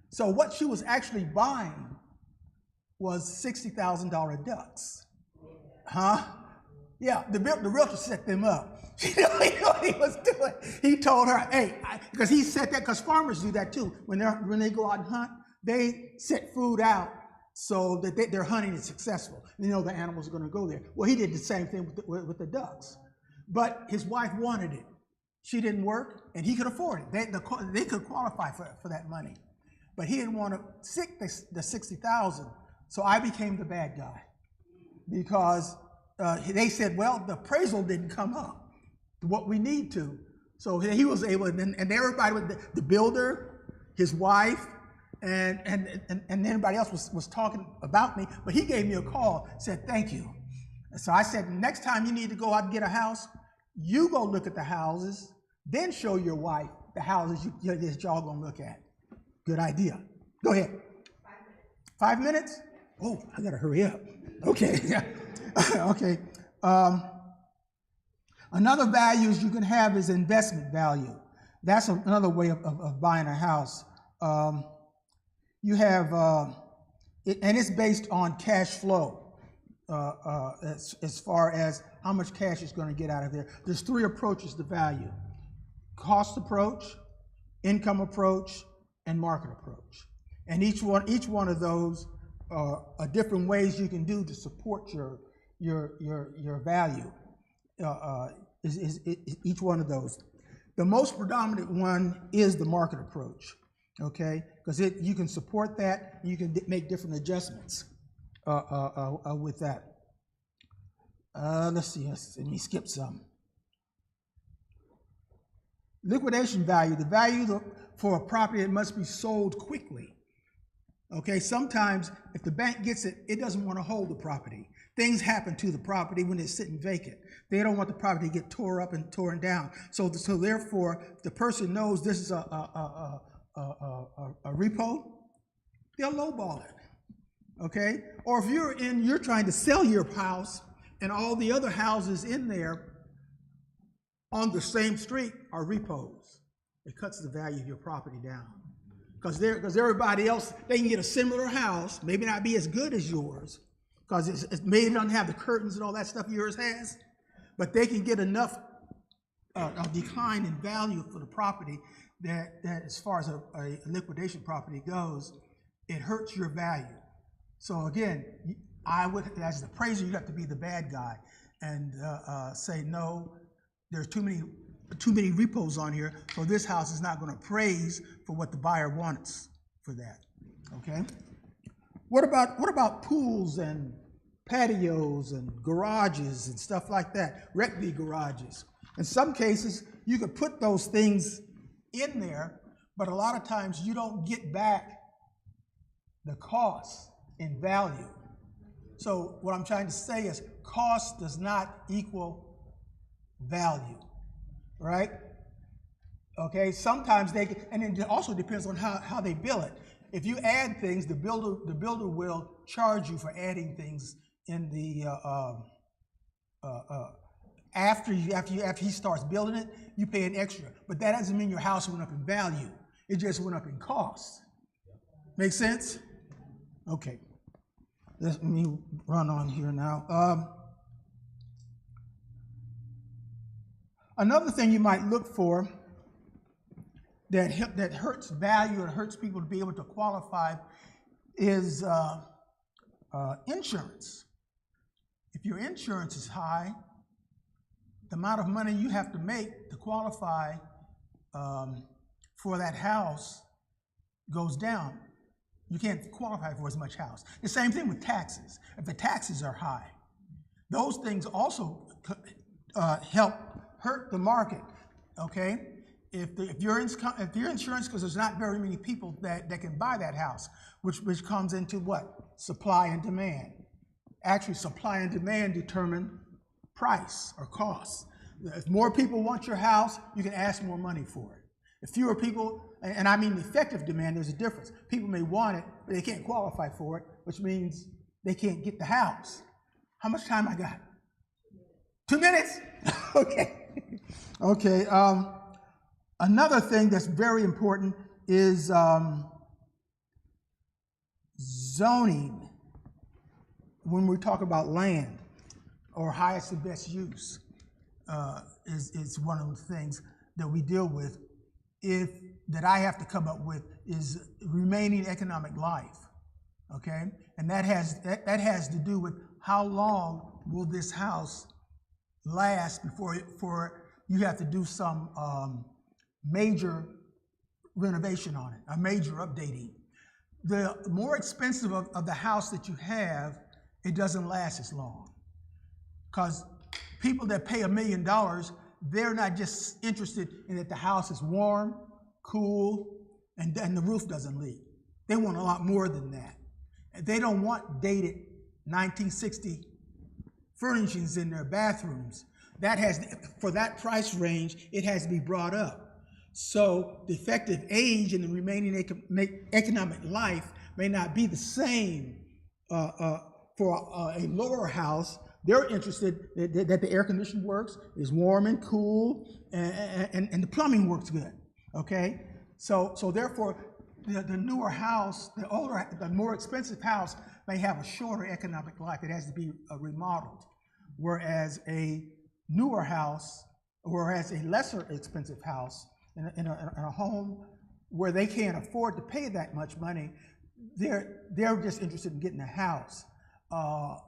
So what she was actually buying was $60,000 ducks. Huh? Yeah, the realtor set them up. He knew what he was doing. He told her, hey, because he said that, because farmers do that too. When they go out and hunt, they set food out so that their hunting is successful. They know the animals are going to go there. Well, he did the same thing with the ducks. But his wife wanted it. She didn't work, and he could afford it. They could qualify for that money. But he didn't want to sick the $60,000, so I became the bad guy. Because they said, well, the appraisal didn't come up to what we need to. So he was able, and everybody, the builder, his wife, and everybody else was talking about me, but he gave me a call, said, thank you. And so I said, next time you need to go out and get a house, you go look at the houses, Then show your wife the houses that y'all gonna look at. Good idea. Go ahead. 5 minutes? Oh, I gotta hurry up. Okay. Okay. Another values you can have is investment value. That's another way of buying a house. You have, and it's based on cash flow as far as how much cash is going to get out of there. There's 3 approaches to value: cost approach, income approach, and market approach. And each one of those are different ways you can do to support your value. Is each one of those. The most predominant one is the market approach, okay? Because you can support that, you can make different adjustments with that. Let's see, let me skip some. Liquidation value, the value for a property that must be sold quickly. Okay, sometimes if the bank gets it, it doesn't want to hold the property. Things happen to the property when it's sitting vacant. They don't want the property to get tore up and torn down. So therefore, the person knows this is a repo, they'll lowball it. Okay, or if you're trying to sell your house and all the other houses in there on the same street are repos, it cuts the value of your property down. Because everybody else, they can get a similar house, maybe not be as good as yours, because it maybe doesn't have the curtains and all that stuff yours has, but they can get enough a decline in value for the property that as far as a liquidation property goes, it hurts your value. So again, I would, as the appraiser, you have to be the bad guy and say, no, there's too many repos on here, so this house is not going to appraise for what the buyer wants for that. Okay. What about pools and patios and garages and stuff like that? Rec-B garages. In some cases, you could put those things in there, but a lot of times you don't get back the cost in value. So what I'm trying to say is cost does not equal value. Right? Okay, sometimes and it also depends on how they bill it. If you add things, the builder will charge you for adding things in the after he starts building it, you pay an extra. But that doesn't mean your house went up in value. It just went up in cost. Make sense? Okay. Let me run on here now. Another thing you might look for that hurts value and hurts people to be able to qualify is insurance. If your insurance is high, the amount of money you have to make to qualify for that house goes down. You can't qualify for as much house. The same thing with taxes. If the taxes are high, those things also help hurt the market, okay? If your insurance, because there's not very many people that can buy that house, which comes into what? Supply and demand. Actually, supply and demand determine price or cost. If more people want your house, you can ask more money for it. If fewer people, and I mean effective demand, there's a difference. People may want it, but they can't qualify for it, which means they can't get the house. How much time I got? 2 minutes? Okay. Okay. Another thing that's very important is zoning. When we talk about land or highest and best use, is one of the things that we deal with. That I have to come up with is remaining economic life. Okay, and that has to do with how long will this house last before you have to do some major renovation on it, a major updating. The more expensive of the house that you have, it doesn't last as long. Because people that pay $1 million, they're not just interested in that the house is warm, cool, and the roof doesn't leak. They want a lot more than that. They don't want dated 1960 furnishings in their bathrooms. that has, for that price range, it has to be brought up. So the effective age and the remaining economic life may not be the same for a lower house. They're interested that the air conditioning works, is warm and cool, and the plumbing works good, okay? So therefore, the newer house, the more expensive house may have a shorter economic life. It has to be remodeled. Whereas a newer house, whereas a lesser expensive house in a home where they can't afford to pay that much money, they're just interested in getting a house. The $1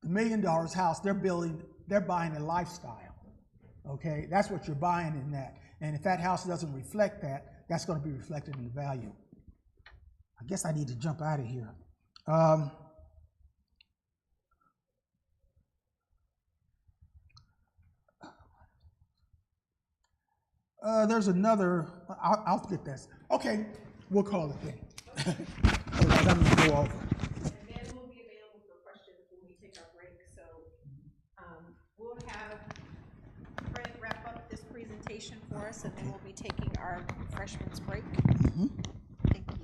million house, they're buying a lifestyle, okay? That's what you're buying in that. And if that house doesn't reflect that, that's gonna be reflected in the value. I guess I need to jump out of here. There's another, I'll get this. Okay, we'll call it then. Otherwise I'm gonna go over. And then we'll be available for questions when we take our break. So we'll have Fred wrap up this presentation for us, and then we'll be taking our refreshments break. Thank you.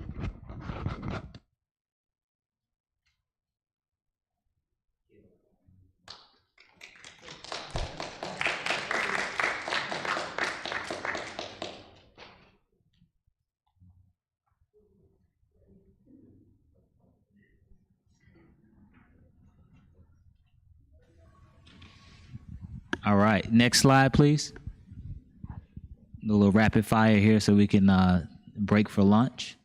All right, next slide, please. A little rapid fire here so we can break for lunch.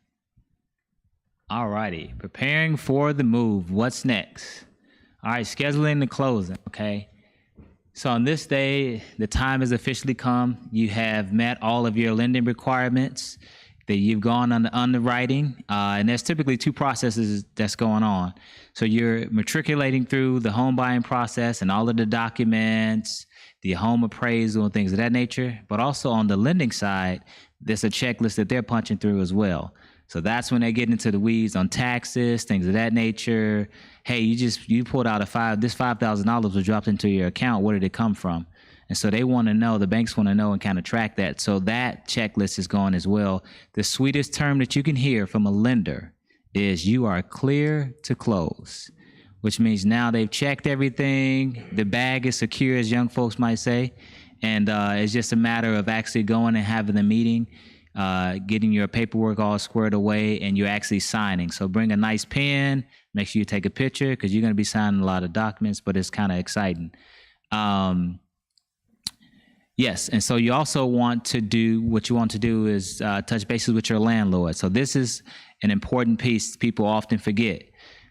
All righty, preparing for the move. What's next? All right, scheduling the closing, okay? So on this day, the time has officially come. You have met all of your lending requirements, that you've gone on the underwriting, and there's typically two processes that's going on. So you're matriculating through the home buying process and all of the documents, the home appraisal and things of that nature, but also on the lending side, there's a checklist that they're punching through as well. So that's when they get into the weeds on taxes, things of that nature. Hey, you pulled out this $5,000 was dropped into your account. Where did it come from? And so they want to know, the banks want to know and kind of track that. So that checklist is going as well. The sweetest term that you can hear from a lender is you are clear to close, which means now they've checked everything. The bag is secure, as young folks might say. And it's just a matter of actually going and having the meeting, getting your paperwork all squared away, and you're actually signing. So bring a nice pen, make sure you take a picture because you're going to be signing a lot of documents, but it's kind of exciting. Yes, and so you also want to do, what you want to do is touch bases with your landlord. So this is an important piece people often forget.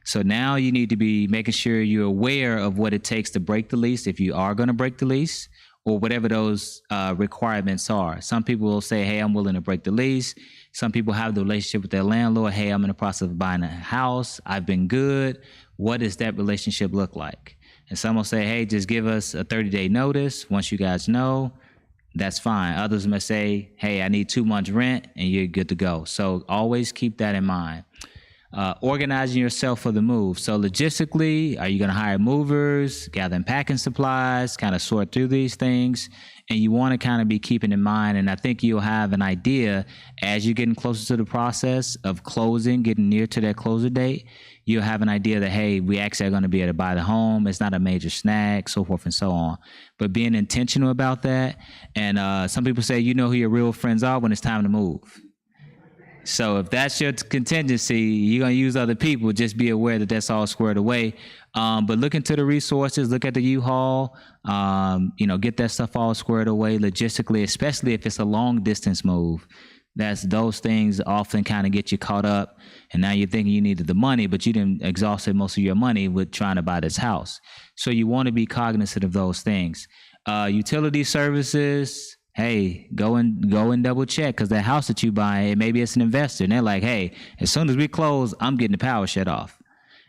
So now you need to be making sure you're aware of what it takes to break the lease, if you are going to break the lease, or whatever those requirements are. Some people will say, hey, I'm willing to break the lease. Some people have the relationship with their landlord. Hey, I'm in the process of buying a house. I've been good. What does that relationship look like? And some will say, hey, just give us a 30-day notice. Once you guys know, that's fine. Others may say, hey, I need 2 months rent, and you're good to go. So always keep that in mind. Organizing yourself for the move. So logistically, are you going to hire movers, gather and packing supplies, kind of sort through these things? And you want to kind of be keeping in mind, and I think you'll have an idea as you're getting closer to the process of closing, getting near to that closing date, you'll have an idea that, hey, we actually are going to be able to buy the home. It's not a major snag, so forth and so on. But being intentional about that. And some people say, you know who your real friends are when it's time to move. So if that's your contingency, you're going to use other people. Just be aware that that's all squared away. But look into the resources, look at the U-Haul, get that stuff all squared away logistically, especially if it's a long distance move. Those things often kind of get you caught up. And now you're thinking you needed the money, but you didn't exhausted most of your money with trying to buy this house. So you want to be cognizant of those things. Utility services. Hey, go and double check, because that house that you buy, maybe it's an investor, and they're like, hey, as soon as we close, I'm getting the power shut off.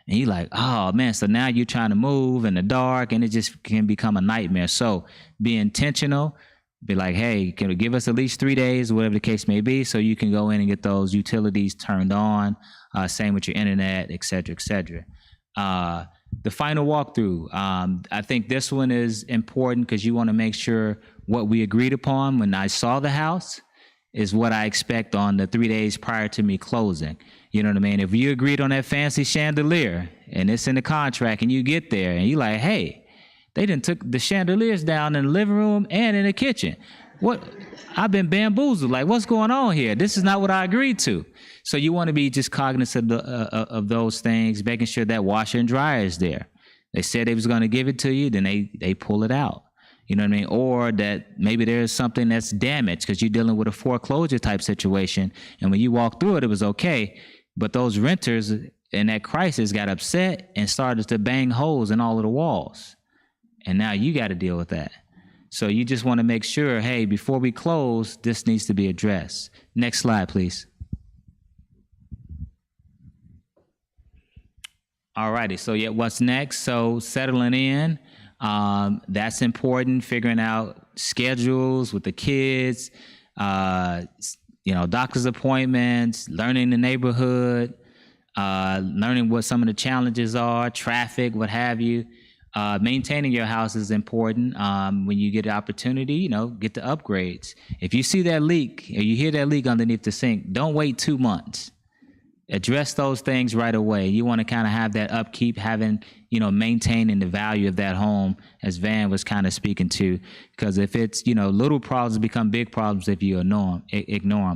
And you're like, oh man, so now you're trying to move in the dark, and it just can become a nightmare. So be intentional. Be like, hey, can you give us at least 3 days, whatever the case may be, so you can go in and get those utilities turned on. Same with your internet, et cetera, et cetera. the final walkthrough. I think this one is important because you want to make sure what we agreed upon when I saw the house is what I expect on the 3 days prior to me closing. You know what I mean? If you agreed on that fancy chandelier and it's in the contract and you get there and you like, hey, they done took the chandeliers down in the living room and in the kitchen. What? I've been bamboozled. Like, what's going on here? This is not what I agreed to. So you want to be just cognizant of those things, making sure that washer and dryer is there. They said they was going to give it to you, then they pull it out. You know what I mean? Or that maybe there's something that's damaged because you're dealing with a foreclosure type situation. And when you walk through it, it was okay. But those renters in that crisis got upset and started to bang holes in all of the walls. And now you got to deal with that. So you just want to make sure, hey, before we close, this needs to be addressed. Next slide, please. All righty. So yeah, what's next? So settling in. That's important, figuring out schedules with the kids, doctor's appointments, learning the neighborhood, learning what some of the challenges are, traffic, what have you. Maintaining your house is important. When you get the opportunity, get the upgrades. If you see that leak or you hear that leak underneath the sink, don't wait 2 months. Address those things right away. You want to kind of have that upkeep, maintaining the value of that home, as Van was kind of speaking to, because if it's, little problems become big problems if you ignore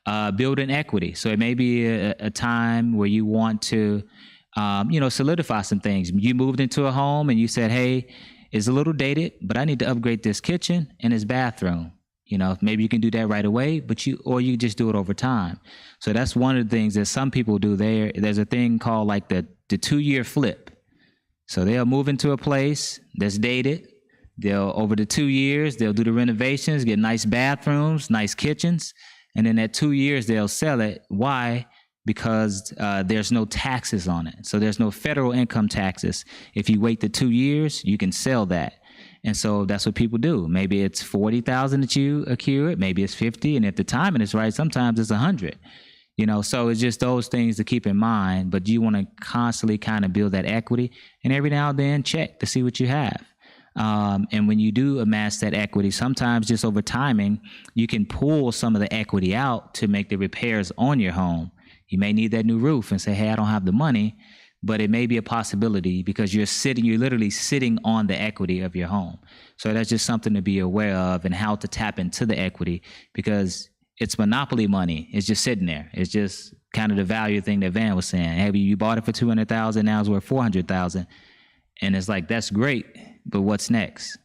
them. Building equity. So it may be a time where you want to, solidify some things. You moved into a home and you said, hey, it's a little dated, but I need to upgrade this kitchen and this bathroom. Maybe you can do that right away, or you just do it over time. So that's one of the things that some people do there. There's a thing called like the 2-year flip. So they'll move into a place that's dated. Over the 2 years, they'll do the renovations, get nice bathrooms, nice kitchens. And then at 2 years, they'll sell it. Why? Because there's no taxes on it. So there's no federal income taxes. If you wait the 2 years, you can sell that. And so that's what people do. Maybe it's 40,000 that you accrue it. Maybe it's 50. And if the timing is right, sometimes it's 100. So it's just those things to keep in mind. But you want to constantly kind of build that equity, and every now and then check to see what you have. And when you do amass that equity, sometimes just over timing, you can pull some of the equity out to make the repairs on your home. You may need that new roof and say, hey, I don't have the money. But it may be a possibility because you're literally sitting on the equity of your home. So that's just something to be aware of, and how to tap into the equity, because it's monopoly money. It's just sitting there. It's just kind of the value thing that Van was saying. Hey, you bought it for $200,000, now it's worth $400,000. And it's like, that's great, but what's next?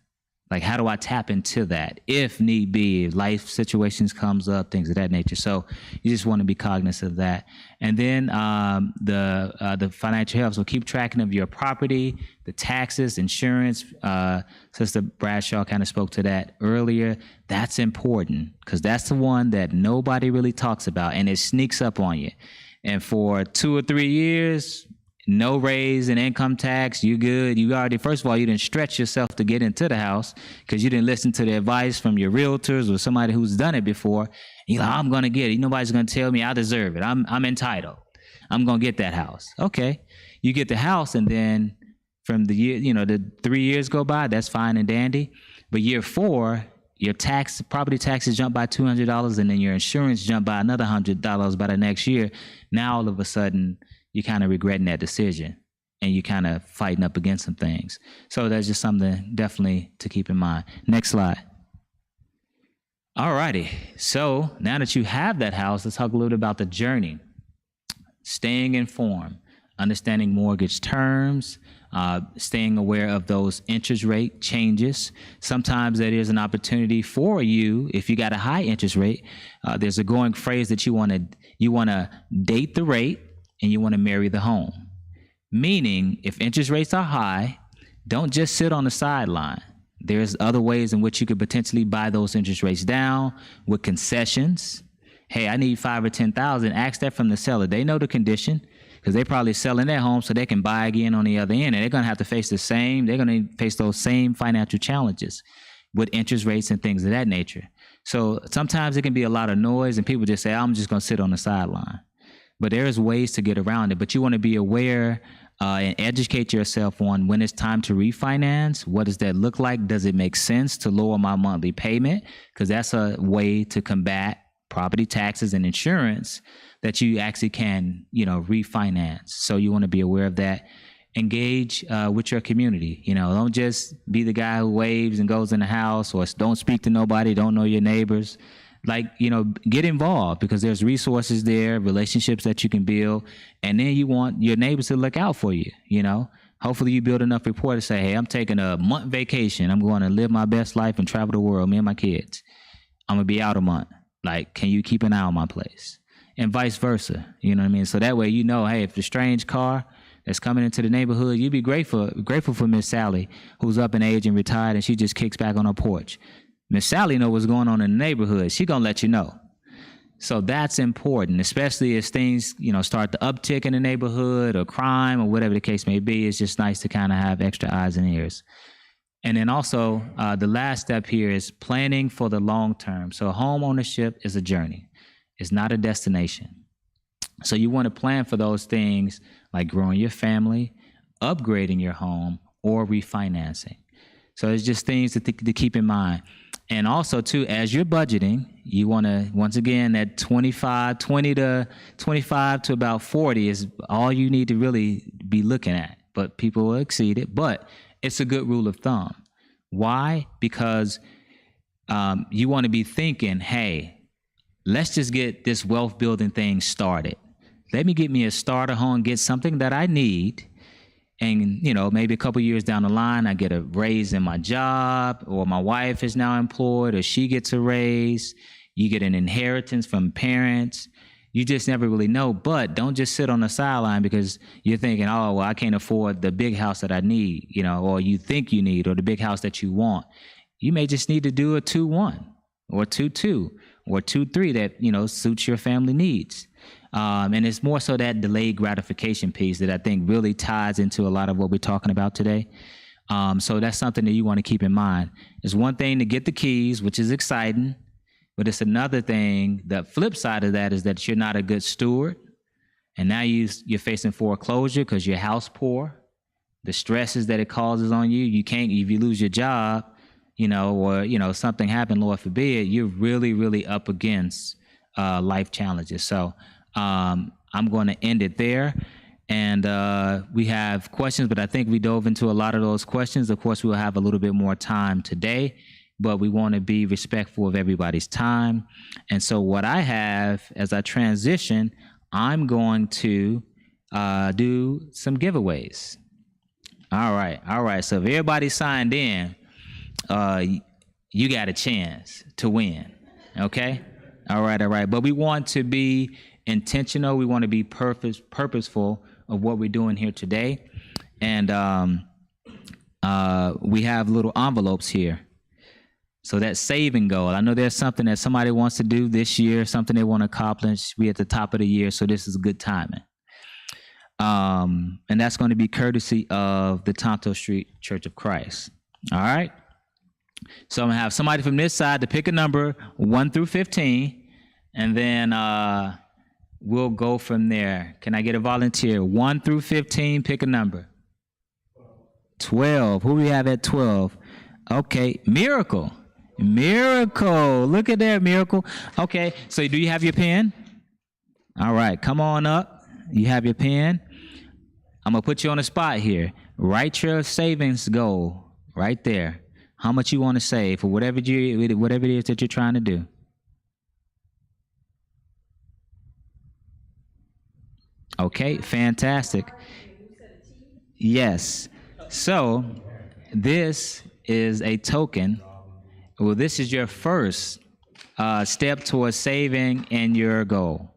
Like, how do I tap into that if need be, if life situations comes up, things of that nature. So you just want to be cognizant of that. And then the financial health. So keep tracking of your property, the taxes, insurance. Sister Bradshaw kind of spoke to that earlier. That's important because that's the one that nobody really talks about, and it sneaks up on you. And for 2 or 3 years, no raise in income tax, you good. You already, first of all, you didn't stretch yourself to get into the house because you didn't listen to the advice from your realtors or somebody who's done it before. You're like, I'm going to get it. Nobody's going to tell me I deserve it. I'm entitled. I'm going to get that house. Okay. You get the house, and then from the year, the 3 years go by, that's fine and dandy. But year 4, your property taxes jump by $200, and then your insurance jump by another $100 by the next year. Now, all of a sudden, you're kind of regretting that decision, and you're kind of fighting up against some things. So that's just something definitely to keep in mind. Next slide. All righty. So now that you have that house, let's talk a little bit about the journey. Staying informed, understanding mortgage terms, staying aware of those interest rate changes. Sometimes that is an opportunity for you. If you got a high interest rate, there's a going phrase that you want to date the rate, and you want to marry the home. Meaning, if interest rates are high, don't just sit on the sideline. There's other ways in which you could potentially buy those interest rates down with concessions. Hey, I need $5,000 or $10,000. Ask that from the seller. They know the condition because they're probably selling their home so they can buy again on the other end. And they're going to have to face those same financial challenges with interest rates and things of that nature. So sometimes it can be a lot of noise, and people just say, I'm just going to sit on the sideline. But there's ways to get around it. But you want to be aware and educate yourself on when it's time to refinance. What does that look like? Does it make sense to lower my monthly payment? Because that's a way to combat property taxes and insurance that you actually can, refinance. So you want to be aware of that. Engage with your community. Don't just be the guy who waves and goes in the house, or don't speak to nobody, don't know your neighbors. Get involved, because there's resources there, relationships that you can build, and then you want your neighbors to look out for you. Hopefully you build enough rapport to say, hey, I'm taking a month vacation. I'm going to live my best life and travel the world, me and my kids. I'm going to be out a month. Can you keep an eye on my place? And vice versa. You know what I mean? So that way, hey, if the strange car that's coming into the neighborhood, you'd be grateful for Miss Sally, who's up in age and retired, and she just kicks back on her porch. Miss Sally know what's going on in the neighborhood. She gonna let you know. So that's important, especially as things, start to uptick in the neighborhood, or crime, or whatever the case may be. It's just nice to kind of have extra eyes and ears. And then also, the last step here is planning for the long term. So home ownership is a journey. It's not a destination. So you want to plan for those things like growing your family, upgrading your home, or refinancing. So it's just things to keep in mind. And also, too, as you're budgeting, you want to, once again, that 20 to 25 to about 40 is all you need to really be looking at. But people will exceed it. But it's a good rule of thumb. Why? Because you want to be thinking, hey, let's just get this wealth building thing started. Let me get me a starter home, get something that I need. And, maybe a couple years down the line, I get a raise in my job, or my wife is now employed, or she gets a raise. You get an inheritance from parents. You just never really know. But don't just sit on the sideline because you're thinking, oh, well, I can't afford the big house that I need, or you think you need, or the big house that you want. You may just need to do a 2-1 or 2-2 or 2-3 that, suits your family needs. And it's more so that delayed gratification piece that I think really ties into a lot of what we're talking about today. So that's something that you want to keep in mind. It's one thing to get the keys, which is exciting, but it's another thing. The flip side of that is that you're not a good steward. And now you're facing foreclosure because you're house poor. The stresses that it causes on you, if you lose your job, or, something happened, Lord forbid, you're really, really up against life challenges. So I'm going to end it there. And we have questions, but I think we dove into a lot of those questions. Of course, we'll have a little bit more time today, but we want to be respectful of everybody's time. And so what I have as I transition, I'm going to do some giveaways. All right. So if everybody signed in, you got a chance to win. Okay? All right. But we want to be intentional. We want to be purposeful of what we're doing here today. And we have little envelopes here. So that saving goal, I know there's something that somebody wants to do this year, something they want to accomplish. We're at the top of the year, so this is good timing. And that's going to be courtesy of the Tonto Street Church of Christ. All right? So I'm going to have somebody from this side to pick a number 1 through 15, and then we'll go from there. Can I get a volunteer? 1 through 15, pick a number. 12. Who do we have at 12? Okay, Miracle. Look at that, Miracle. Okay, so do you have your pen? All right, come on up. You have your pen. I'm going to put you on the spot here. Write your savings goal right there. How much you want to save for whatever it is that you're trying to do. Okay, fantastic. Yes. So this is a token. Well, this is your first step towards saving in your goal.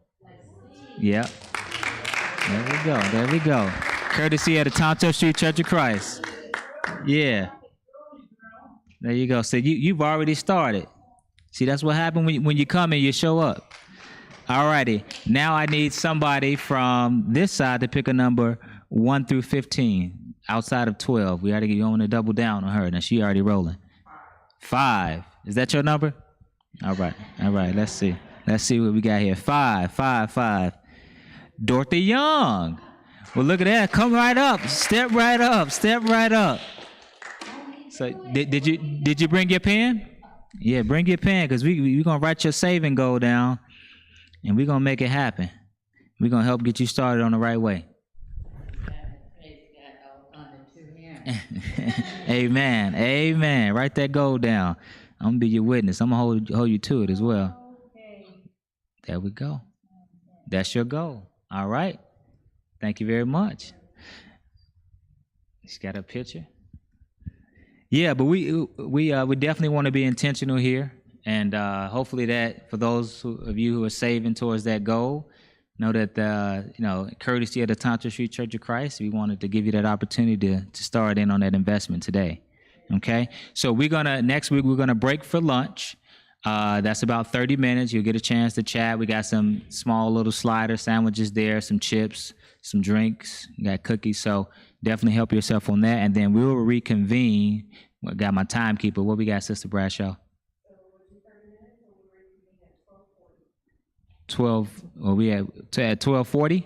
Yep. There we go. Courtesy of the Tonto Street Church of Christ. Yeah. There you go. So you've already started. See, that's what happened when you come and you show up. All righty. Now I need somebody from this side to pick a number 1 through 15 outside of 12. We already going to double down on her. Now she already rolling. 5. Is that your number? All right. Let's see what we got here. 5. Dorothy Young. Well, look at that. Come right up. Step right up. Step right up. So did you bring your pen? Yeah, bring your pen because we gonna write your saving goal down, and we're gonna make it happen. We're gonna help get you started on the right way. Amen. Amen. Write that goal down. I'm gonna be your witness. I'm gonna hold you to it as well. There we go. That's your goal. All right. Thank you very much. She's got a picture. Yeah, but we definitely want to be intentional here, and hopefully that for those of you who are saving towards that goal, know that courtesy of the Tantra Street Church of Christ, we wanted to give you that opportunity to start in on that investment today. Okay, so next week we're gonna break for lunch. That's about 30 minutes. You'll get a chance to chat. We got some small little slider sandwiches there, some chips, some drinks, you got cookies. So definitely help yourself on that. And then we will reconvene. I got my timekeeper. What we got, Sister Bradshaw? 12. Well, we at 12:40?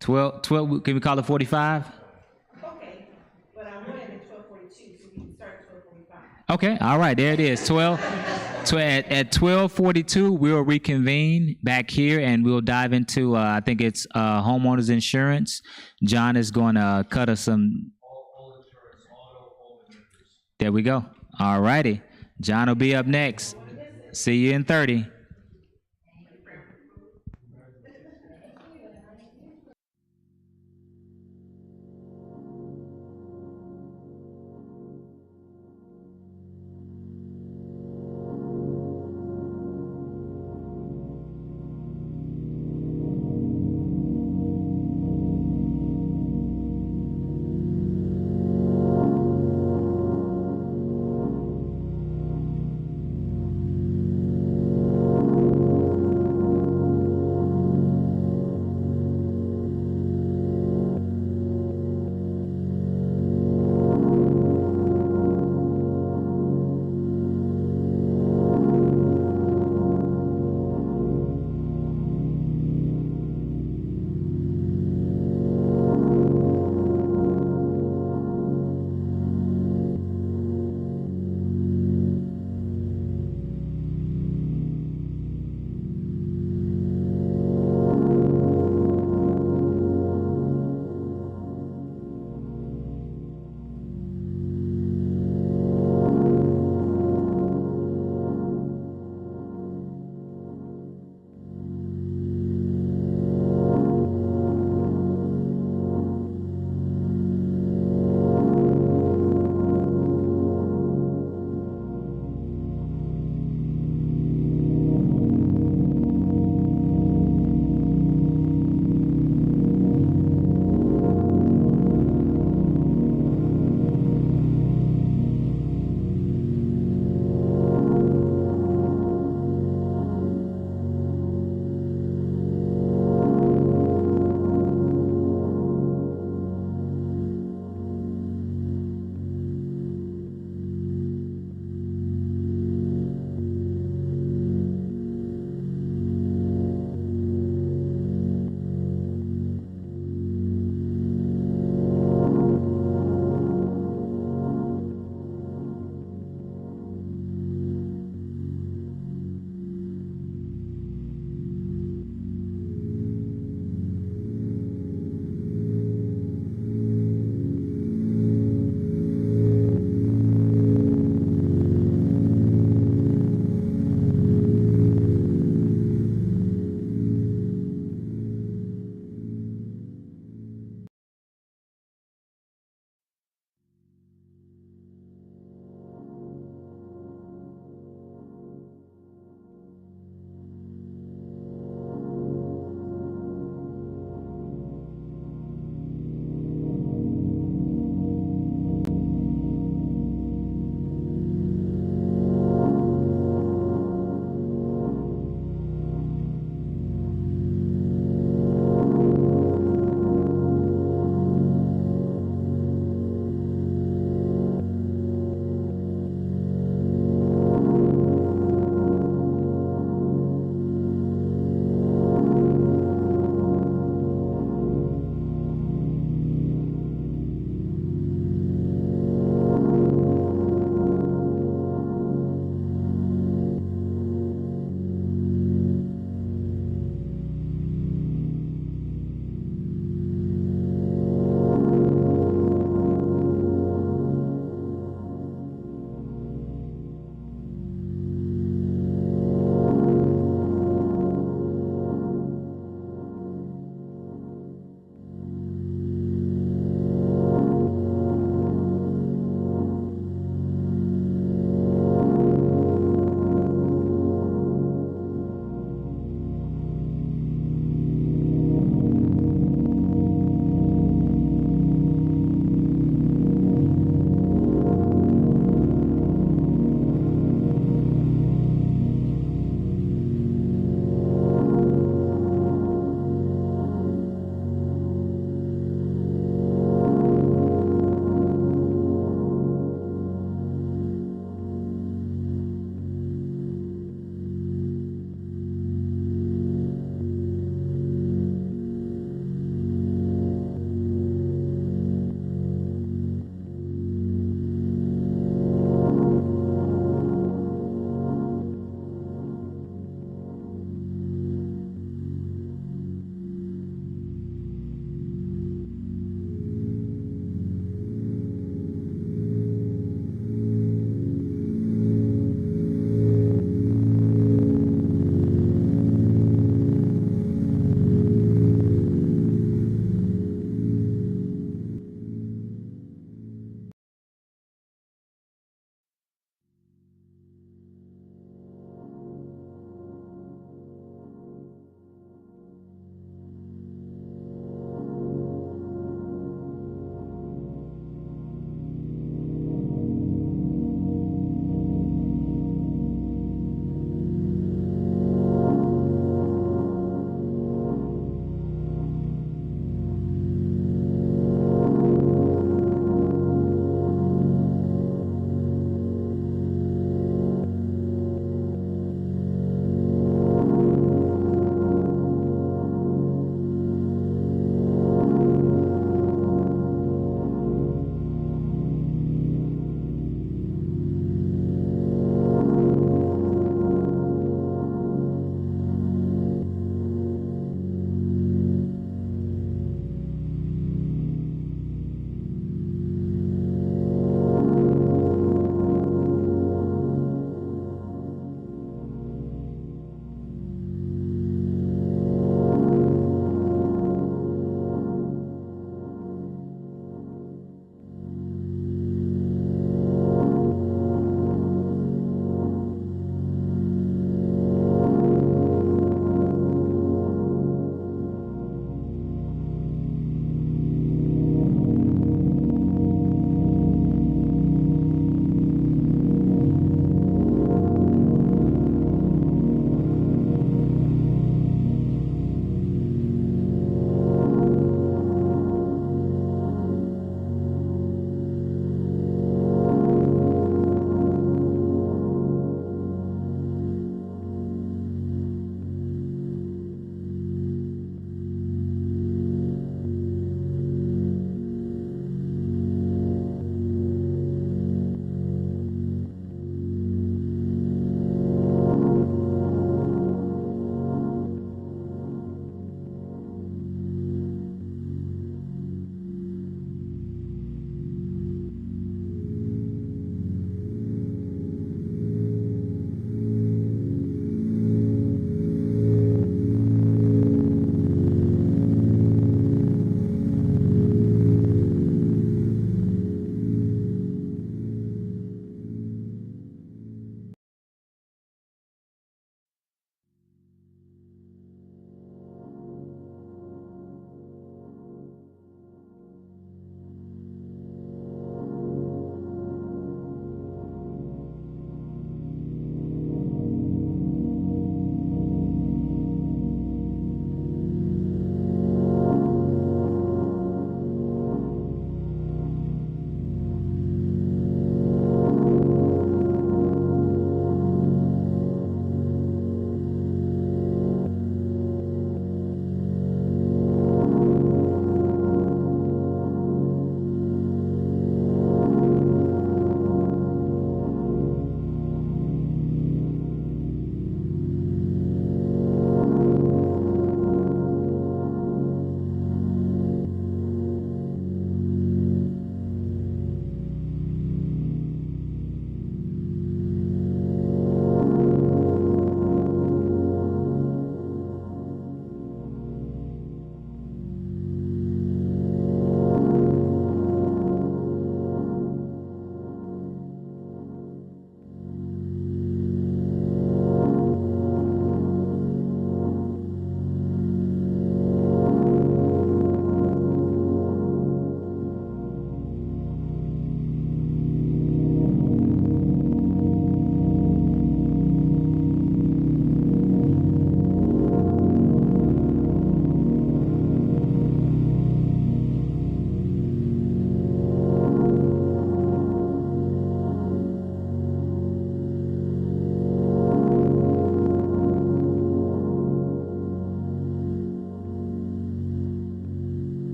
12. Can we call it 45? Okay, but I wanted at 12:42, so we can start at 12:45. Okay, all right, there it is. 12. At 12:42, we'll reconvene back here, and we'll dive into I think it's homeowners insurance. John is going to cut us some. All insurance, auto, home, and renters. There we go. All righty, John will be up next. See you in 30.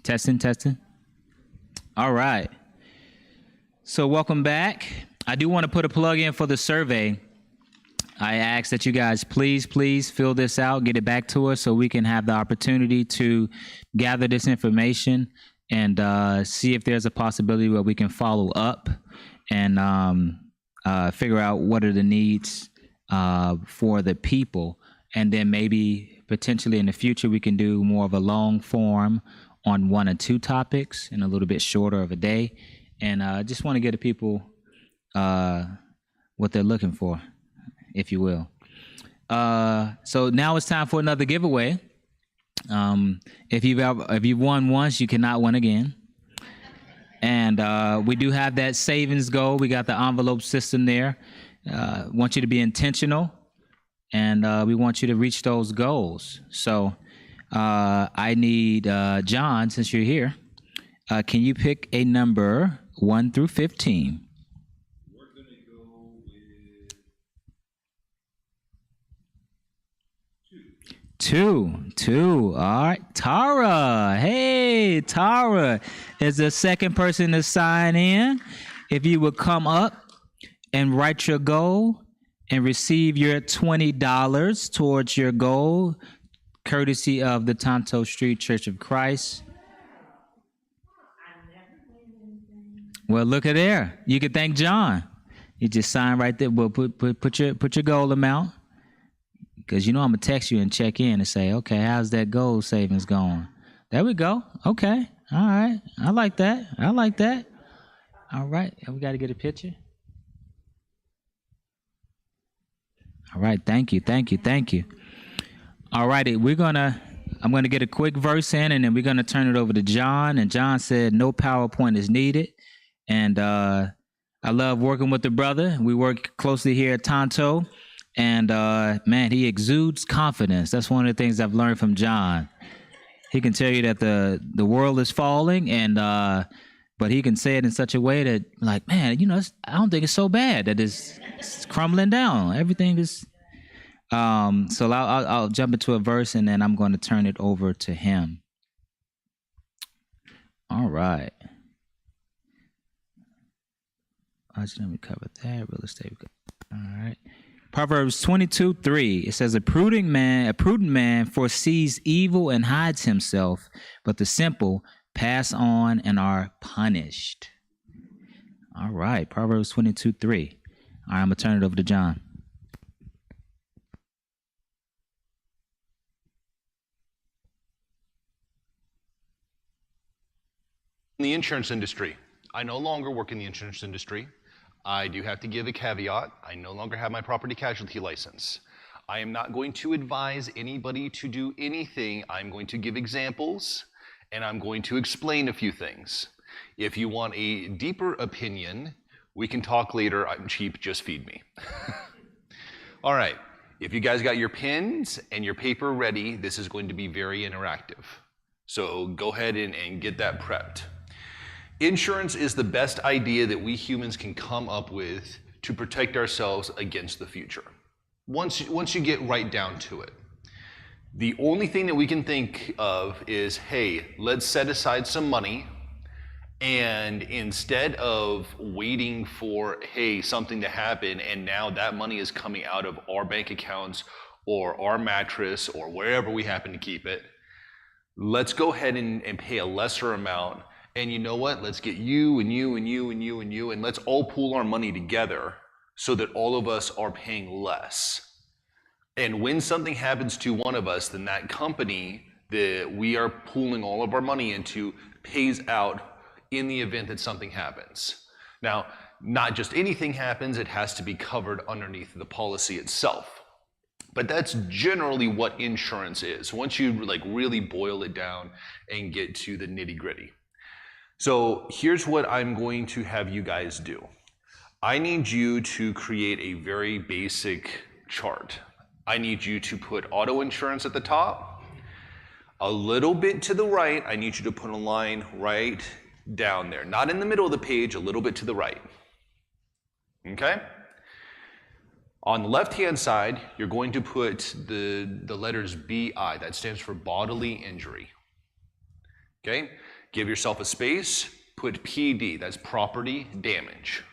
Testing, testing. All right. So welcome back. I do want to put a plug in for the survey. I ask that you guys please fill this out, get it back to us so we can have the opportunity to gather this information and see if there's a possibility where we can follow up and figure out what are the needs for the people. And then maybe potentially in the future, we can do more of a long form on 1 or 2 topics and a little bit shorter of a day. And just want to get the people what they're looking for, if you will. So now it's time for another giveaway. If you've won once, you cannot win again. And we do have that savings goal. We got the envelope system there. Want you to be intentional, and we want you to reach those goals. So I need John, since you're here. Can you pick a number 1 through 15? We're gonna go with 2. 2. All right. Tara. Hey, Tara is the second person to sign in. If you would come up and write your goal and receive your $20 towards your goal, courtesy of the Tonto Street Church of Christ. Well, look at there. You can thank John. You just sign right there. Well, put your goal amount. Because I'm gonna text you and check in and say, okay, how's that goal savings going? There we go. Okay. All right. I like that. All right. And we got to get a picture. All right. Thank you. All righty. I'm gonna get a quick verse in, and then we're gonna turn it over to John. And John said no PowerPoint is needed. And I love working with the brother. We work closely here at Tonto. And man, he exudes confidence. That's one of the things I've learned from John. He can tell you that the world is falling, and but he can say it in such a way that, like, man, I don't think it's so bad that it's crumbling down. Everything is. So I'll jump into a verse, and then I'm going to turn it over to him. All right. Let me cover that. Real estate. All right. Proverbs 22:3. It says, a prudent man foresees evil and hides himself, but the simple pass on and are punished. All right. Proverbs 22:3. All right. I'm going to turn it over to John. In the insurance industry. I no longer work in the insurance industry. I do have to give a caveat. I no longer have my property casualty license. I am not going to advise anybody to do anything. I'm going to give examples, and I'm going to explain a few things. If you want a deeper opinion, we can talk later. I'm cheap, just feed me. All right, if you guys got your pens and your paper ready, this is going to be very interactive. So go ahead and get that prepped. Insurance is the best idea that we humans can come up with to protect ourselves against the future. Once you get right down to it. The only thing that we can think of is, hey, let's set aside some money, and instead of waiting for, hey, something to happen, and now that money is coming out of our bank accounts or our mattress or wherever we happen to keep it, let's go ahead and pay a lesser amount. And you know what? Let's get you and you and you and you and you, and let's all pool our money together so that all of us are paying less. And when something happens to one of us, then that company that we are pooling all of our money into pays out in the event that something happens. Now, not just anything happens, it has to be covered underneath the policy itself. But that's generally what insurance is, once you really boil it down and get to the nitty-gritty. So here's what I'm going to have you guys do. I need you to create a very basic chart. I need you to put auto insurance at the top. A little bit to the right, I need you to put a line right down there. Not in the middle of the page, a little bit to the right. Okay? On the left-hand side, you're going to put the letters BI. That stands for bodily injury. Okay? Give yourself a space, put PD, that's property damage.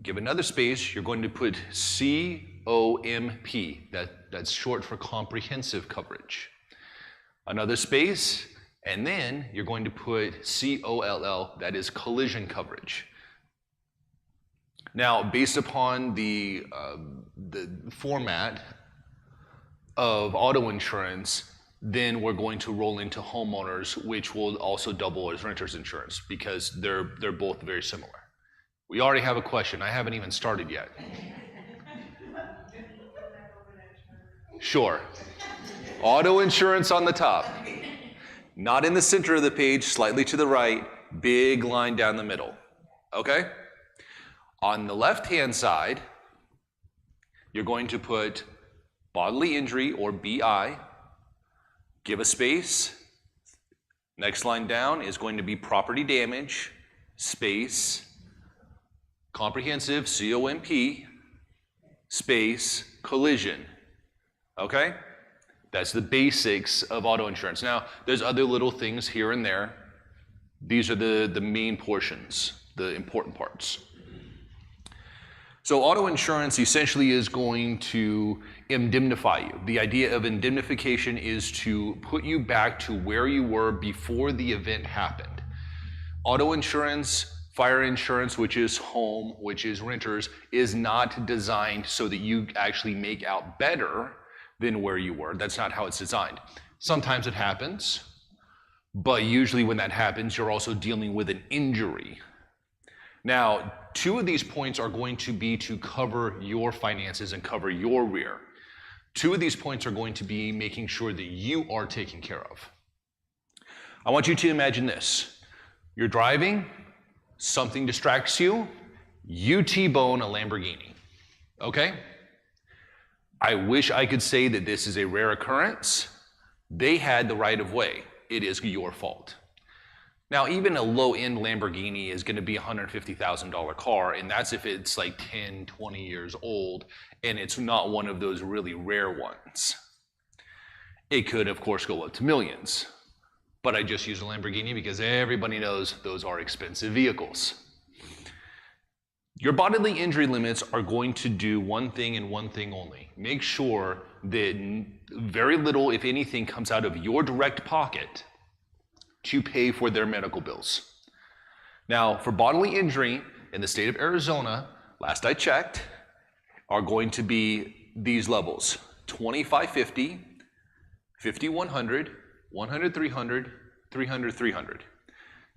Give another space, you're going to put COMP, that's short for comprehensive coverage. Another space, and then you're going to put COLL, that is collision coverage. Now, based upon the format of auto insurance, then we're going to roll into homeowners, which will also double as renter's insurance because they're both very similar. We already have a question. I haven't even started yet. Sure. Auto insurance on the top. Not in the center of the page, slightly to the right, big line down the middle. Okay? On the left-hand side, you're going to put bodily injury or BI, give a space. Next line down is going to be property damage, space, comprehensive, COMP, space, collision. Okay? That's the basics of auto insurance. Now, there's other little things here and there. These are the main portions, the important parts. So auto insurance essentially is going to indemnify you. The idea of indemnification is to put you back to where you were before the event happened. Auto insurance, fire insurance, which is home, which is renters, is not designed so that you actually make out better than where you were. That's not how it's designed. Sometimes it happens, but usually when that happens, you're also dealing with an injury. Now, two of these points are going to be to cover your finances and cover your rear. Two of these points are going to be making sure that you are taken care of. I want you to imagine this. You're driving, something distracts you, you T-bone a Lamborghini, okay? I wish I could say that this is a rare occurrence. They had the right of way. It is your fault. Now, even a low-end Lamborghini is going to be a $150,000 car, and that's if it's like 10, 20 years old, and it's not one of those really rare ones. It could, of course, go up to millions, but I just use a Lamborghini because everybody knows those are expensive vehicles. Your bodily injury limits are going to do one thing and one thing only. Make sure that very little, if anything, comes out of your direct pocket to pay for their medical bills. Now, for bodily injury in the state of Arizona, last I checked, are going to be these levels: 2550, 5100, 100 300, 300 300.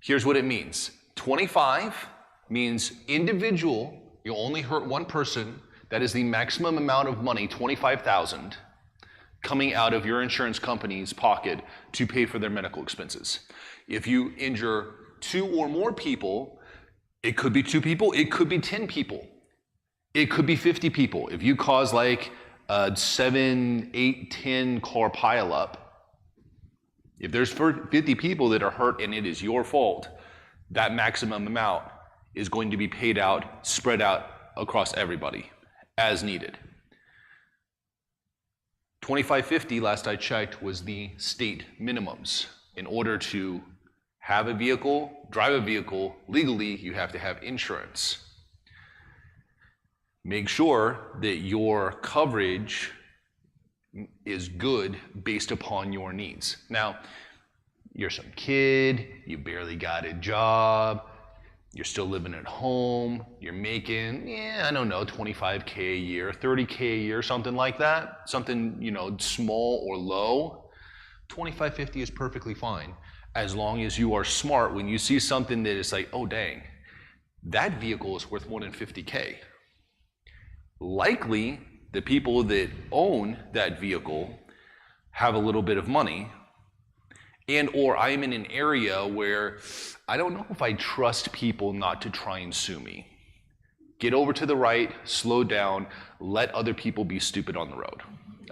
Here's what it means. 25 means individual, you'll only hurt one person. That is the maximum amount of money, $25,000, coming out of your insurance company's pocket to pay for their medical expenses. If you injure two or more people, it could be 2 people, it could be 10 people, it could be 50 people. If you cause like a 7, 8, 10 car pileup, if there's 50 people that are hurt and it is your fault, that maximum amount is going to be paid out, spread out across everybody as needed. 2550, last I checked, was the state minimums. In order to have a vehicle, drive a vehicle legally, you have to have insurance. Make sure that your coverage is good based upon your needs. Now, you're some kid, you barely got a job, you're still living at home, you're making, I don't know, $25K a year, $30K a year, something like that. Something, small or low. $25.50 is perfectly fine, as long as you are smart. When you see something that is like, oh dang, that vehicle is worth more than $50K. Likely, the people that own that vehicle have a little bit of money, and or I'm in an area where I don't know if I trust people not to try and sue me. Get over to the right, slow down, let other people be stupid on the road,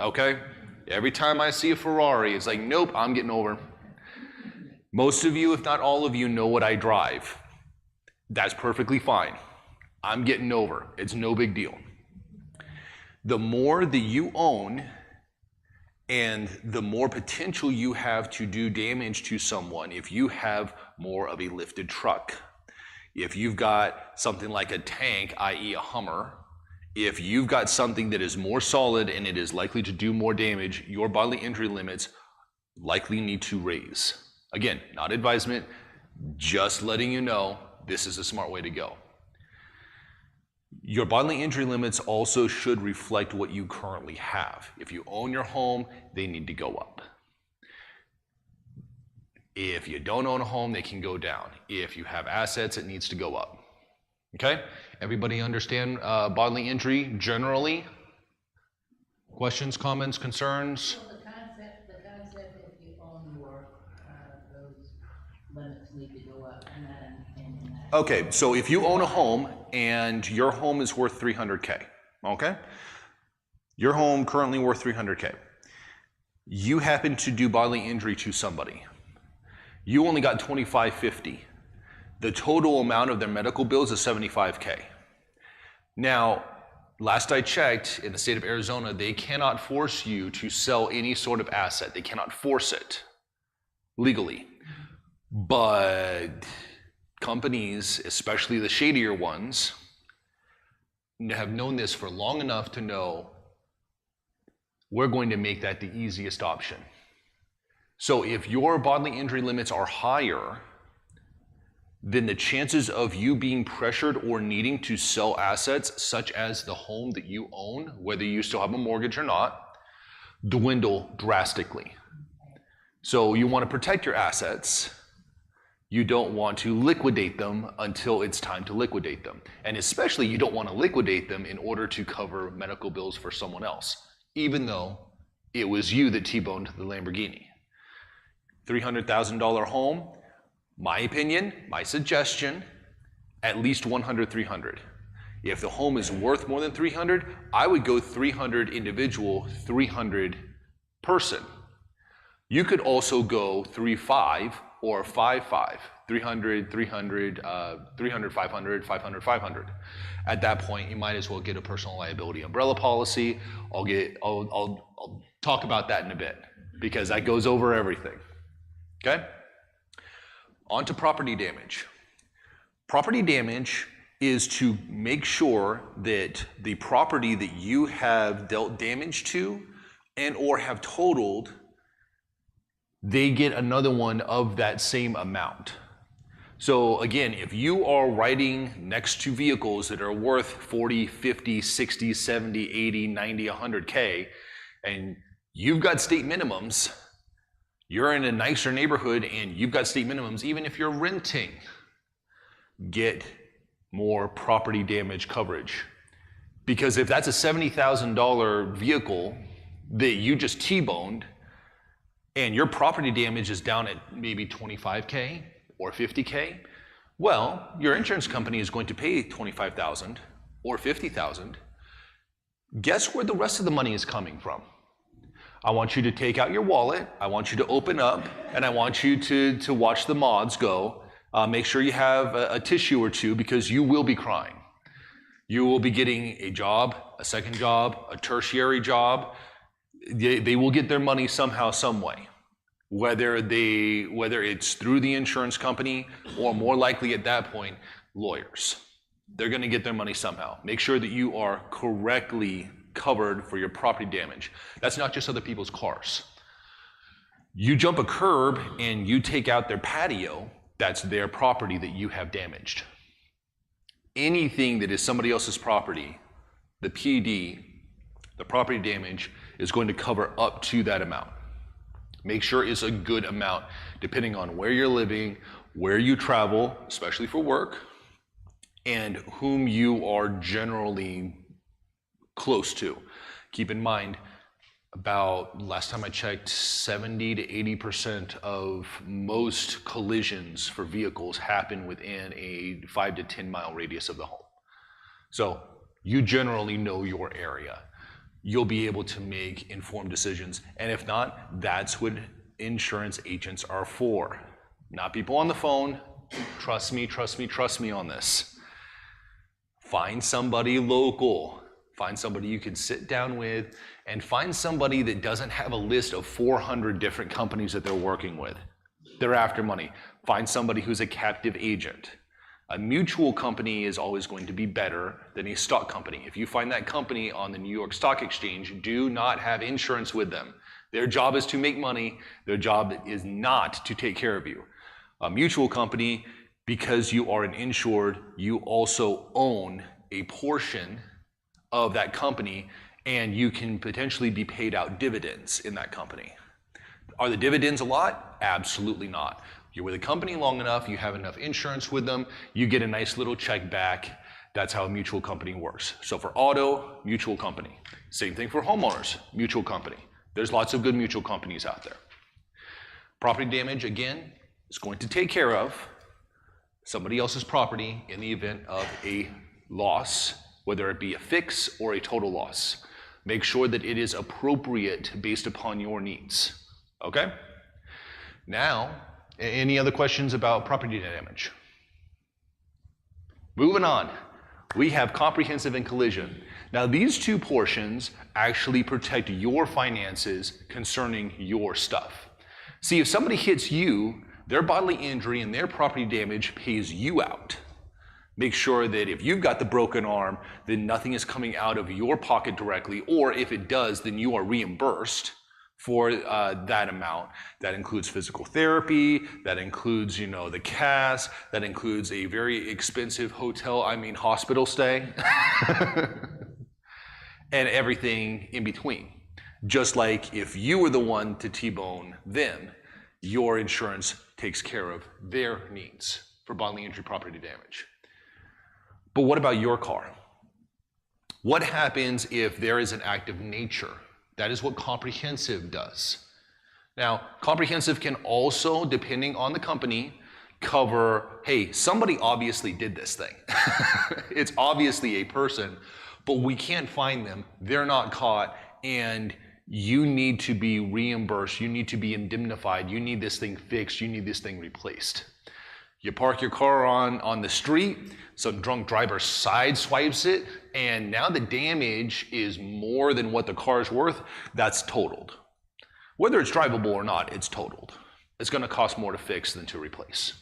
okay? Every time I see a Ferrari, it's like, nope, I'm getting over. Most of you, if not all of you, know what I drive. That's perfectly fine. I'm getting over. It's no big deal. The more that you own And the more potential you have to do damage to someone, if you have more of a lifted truck, if you've got something like a tank, i.e. a Hummer, if you've got something that is more solid and it is likely to do more damage, your bodily injury limits likely need to raise. Again, not advisement, just letting you know this is a smart way to go. Your bodily injury limits also should reflect what you currently have. If you own your home, they need to go up. If you don't own a home, they can go down. If you have assets, it needs to go up. Okay? Everybody understand bodily injury generally? Questions, comments, concerns? So the concept if you own more, those limits need to go up. I'm not understanding that. Okay, so if you own a home and your home is worth $300K, okay? Your home currently worth $300K. You happen to do bodily injury to somebody. You only got $25.50. The total amount of their medical bills is $75K. Now, last I checked, in the state of Arizona, they cannot force you to sell any sort of asset. They cannot force it legally. But companies, especially the shadier ones, have known this for long enough to know we're going to make that the easiest option. So if your bodily injury limits are higher, then the chances of you being pressured or needing to sell assets, such as the home that you own, whether you still have a mortgage or not, dwindle drastically. So you want to protect your assets. You don't want to liquidate them until it's time to liquidate them. And especially you don't want to liquidate them in order to cover medical bills for someone else, even though it was you that T-boned the Lamborghini. $300,000 home, my opinion, my suggestion, at least 100, 300. If the home is worth more than 300, I would go 300 individual, 300 person. You could also go 3-5 or 5-5, 300, 300, 300, 500, 500, 500. At that point, you might as well get a personal liability umbrella policy. I'll talk about that in a bit because that goes over everything. Okay? On to property damage. Property damage is to make sure that the property that you have dealt damage to and or have totaled, they get another one of that same amount. So again, if you are riding next to vehicles that are worth 40, 50, 60, 70, 80, 90, 100K, and you've got state minimums, you're in a nicer neighborhood and you've got state minimums, even if you're renting, get more property damage coverage. Because if that's a $70,000 vehicle that you just T-boned and your property damage is down at maybe 25K or 50K, well, your insurance company is going to pay $25,000 or $50,000. Guess where the rest of the money is coming from? I want you to take out your wallet, I want you to open up, and I want you to watch the mods go. Make sure you have a tissue or two because you will be crying. You will be getting a job, a second job, a tertiary job. They will get their money somehow, some way. Whether it's through the insurance company or more likely at that point, lawyers. They're gonna get their money somehow. Make sure that you are correctly covered for your property damage. That's not just other people's cars. You jump a curb and you take out their patio, that's their property that you have damaged. Anything that is somebody else's property, the PD, the property damage, is going to cover up to that amount. Make sure it's a good amount, depending on where you're living, where you travel, especially for work, and whom you are generally close to. Keep in mind, about, last time I checked, 70 to 80% of most collisions for vehicles happen within a 5 to 10 mile radius of the home. So you generally know your area. You'll be able to make informed decisions. And if not, that's what insurance agents are for. Not people on the phone. Trust me, trust me, trust me on this. Find somebody local. Find somebody you can sit down with, and find somebody that doesn't have a list of 400 different companies that they're working with. They're after money. Find somebody who's a captive agent. A mutual company is always going to be better than a stock company. If you find that company on the New York Stock Exchange, do not have insurance with them. Their job is to make money. Their job is not to take care of you. A mutual company, because you are an insured, you also own a portion of that company, and you can potentially be paid out dividends in that company. Are the dividends a lot? Absolutely not. You're with a company long enough, you have enough insurance with them, you get a nice little check back. That's how a mutual company works. So for auto, mutual company. Same thing for homeowners, mutual company. There's lots of good mutual companies out there. Property damage, again, is going to take care of somebody else's property in the event of a loss, whether it be a fix or a total loss. Make sure that it is appropriate based upon your needs, okay? Now, any other questions about property damage? Moving on, we have comprehensive and collision. Now these two portions actually protect your finances concerning your stuff. See, if somebody hits you, their bodily injury and their property damage pays you out. Make sure that if you've got the broken arm, then nothing is coming out of your pocket directly, or if it does, then you are reimbursed for that amount. That includes physical therapy, that includes, the cast, that includes a very expensive hospital stay, and everything in between. Just like if you were the one to T-bone them, your insurance takes care of their needs for bodily injury property damage. But what about your car? What happens if there is an act of nature? That is what comprehensive does. Now, comprehensive can also, depending on the company, cover, hey, somebody obviously did this thing. It's obviously a person, but we can't find them. They're not caught, and you need to be reimbursed. You need to be indemnified. You need this thing fixed. You need this thing replaced. You park your car on the street, some drunk driver sideswipes it, and now the damage is more than what the car is worth. That's totaled. Whether it's drivable or not, it's totaled. It's going to cost more to fix than to replace.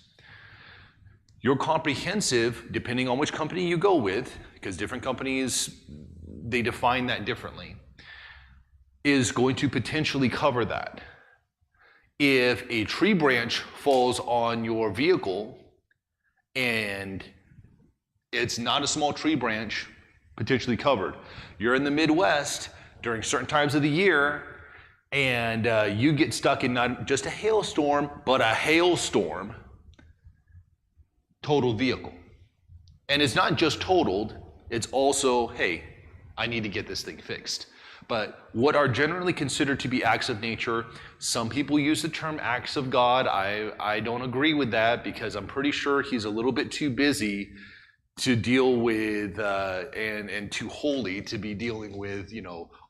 Your comprehensive, depending on which company you go with, because different companies, they define that differently, is going to potentially cover that. If a tree branch falls on your vehicle and it's not a small tree branch, potentially covered. You're in the Midwest during certain times of the year, and you get stuck in not just a hailstorm, but a hailstorm, totaled vehicle. And it's not just totaled, it's also, hey, I need to get this thing fixed. But what are generally considered to be acts of nature, some people use the term acts of God. I don't agree with that, because I'm pretty sure he's a little bit too busy to deal with and too holy to be dealing with,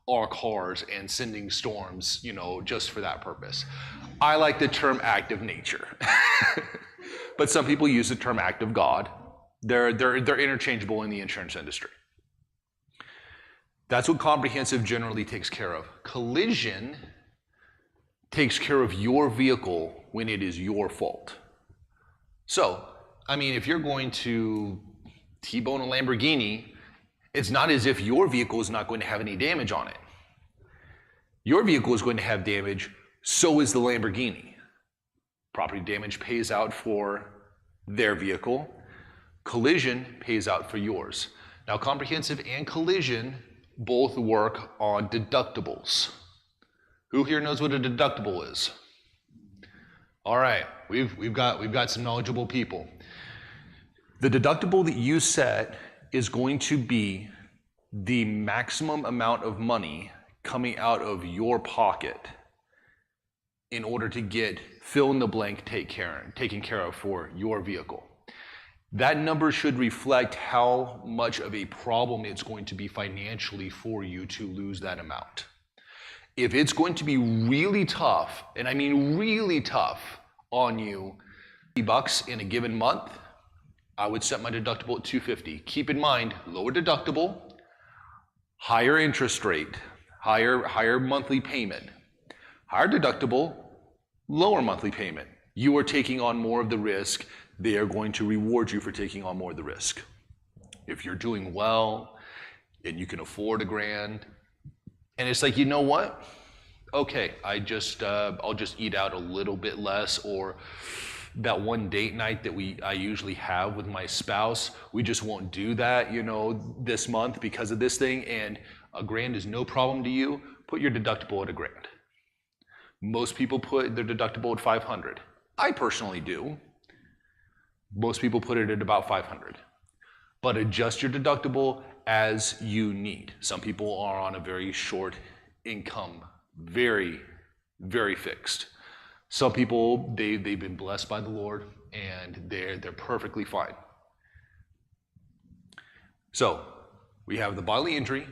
our cars and sending storms, just for that purpose. I like the term act of nature. But some people use the term act of God. They're interchangeable in the insurance industry. That's what comprehensive generally takes care of. Collision takes care of your vehicle when it is your fault. So, if you're going to T-bone a Lamborghini, it's not as if your vehicle is not going to have any damage on it. Your vehicle is going to have damage, so is the Lamborghini. Property damage pays out for their vehicle. Collision pays out for yours. Now, comprehensive and collision both work on deductibles. Who here knows what a deductible is? All right, we've got some knowledgeable people. The deductible that you set is going to be the maximum amount of money coming out of your pocket in order to get fill in the blank taken care of for your vehicle. That number should reflect how much of a problem it's going to be financially for you to lose that amount. If it's going to be really tough, and I mean really tough on you, $50 in a given month, I would set my deductible at $250. Keep in mind, lower deductible, higher interest rate, higher monthly payment, higher deductible, lower monthly payment. You are taking on more of the risk. They are going to reward you for taking on more of the risk. If you're doing well and you can afford $1,000, and it's like, you know what? Okay, I'll just eat out a little bit less, or that one date night that I usually have with my spouse, we just won't do that, this month because of this thing, and $1,000 is no problem to you. Put your deductible at $1,000. Most people put their deductible at $500. I personally do. Most people put it at about $500. But adjust your deductible as you need. Some people are on a very short income, very, very fixed. Some people, they've been blessed by the Lord, and they're perfectly fine. So we have the bodily injury,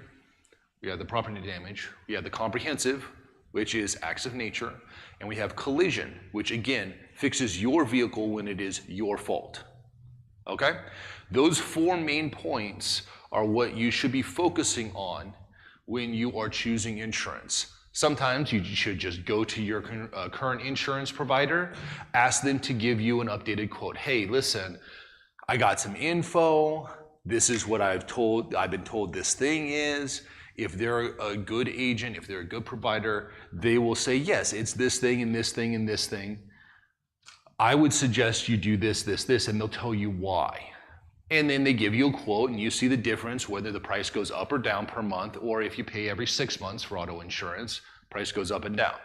we have the property damage, we have the comprehensive, which is acts of nature, and we have collision, which again fixes your vehicle when it is your fault. Okay? Those 4 main points are what you should be focusing on when you are choosing insurance. Sometimes you should just go to your current insurance provider, ask them to give you an updated quote. Hey, listen, I got some info. This is what I've been told this thing is. If they're a good agent, if they're a good provider, they will say, yes, it's this thing and this thing and this thing. I would suggest you do this, this, this, and they'll tell you why. And then they give you a quote, and you see the difference, whether the price goes up or down per month, or if you pay every 6 months for auto insurance, price goes up and down.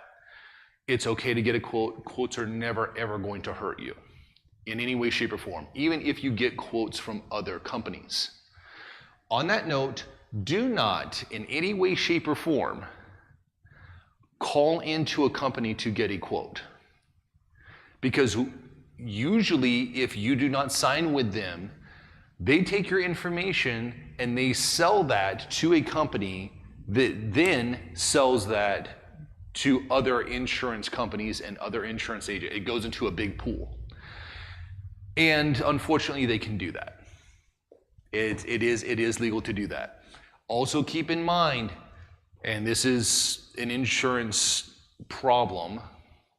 It's okay to get a quote. Quotes are never, ever going to hurt you in any way, shape, or form, even if you get quotes from other companies. On that note, do not, in any way, shape, or form, call into a company to get a quote. Because usually, if you do not sign with them, they take your information and they sell that to a company that then sells that to other insurance companies and other insurance agents. It goes into a big pool. And unfortunately, they can do that. It is legal to do that. Also keep in mind, and this is an insurance problem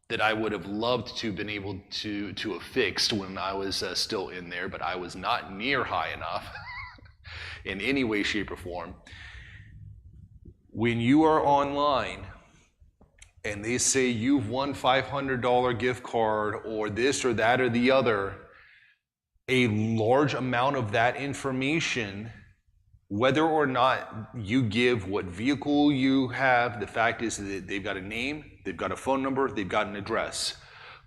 that I would have loved to have been able to have fixed when I was still in there, but I was not near high enough in any way, shape, or form. When you are online and they say you've won $500 gift card or this or that or the other, a large amount of that information, whether or not you give what vehicle you have, the fact is that they've got a name, they've got a phone number, they've got an address.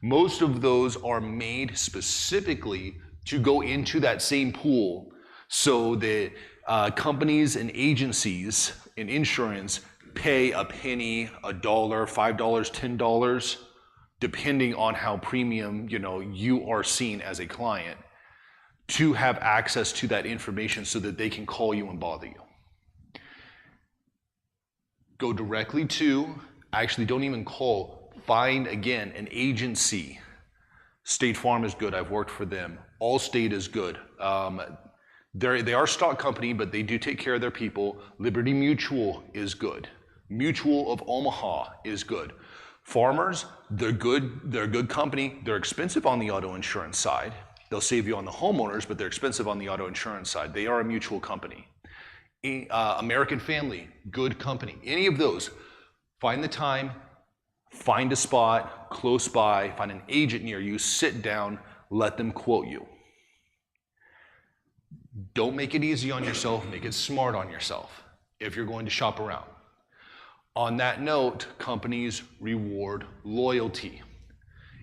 Most of those are made specifically to go into that same pool so that companies and agencies in insurance pay a penny, $1, $5, $10, depending on how premium you are seen as a client, to have access to that information so that they can call you and bother you. Go directly to, actually don't even call, find again an agency. State Farm is good, I've worked for them. Allstate is good. They are a stock company, but they do take care of their people. Liberty Mutual is good. Mutual of Omaha is good. Farmers, they're good. They're a good company. They're expensive on the auto insurance side. They'll save you on the homeowners, but they're expensive on the auto insurance side. They are a mutual company. American Family, good company. Any of those, find the time, find a spot close by, find an agent near you, sit down, let them quote you. Don't make it easy on yourself, make it smart on yourself if you're going to shop around. On that note, companies reward loyalty.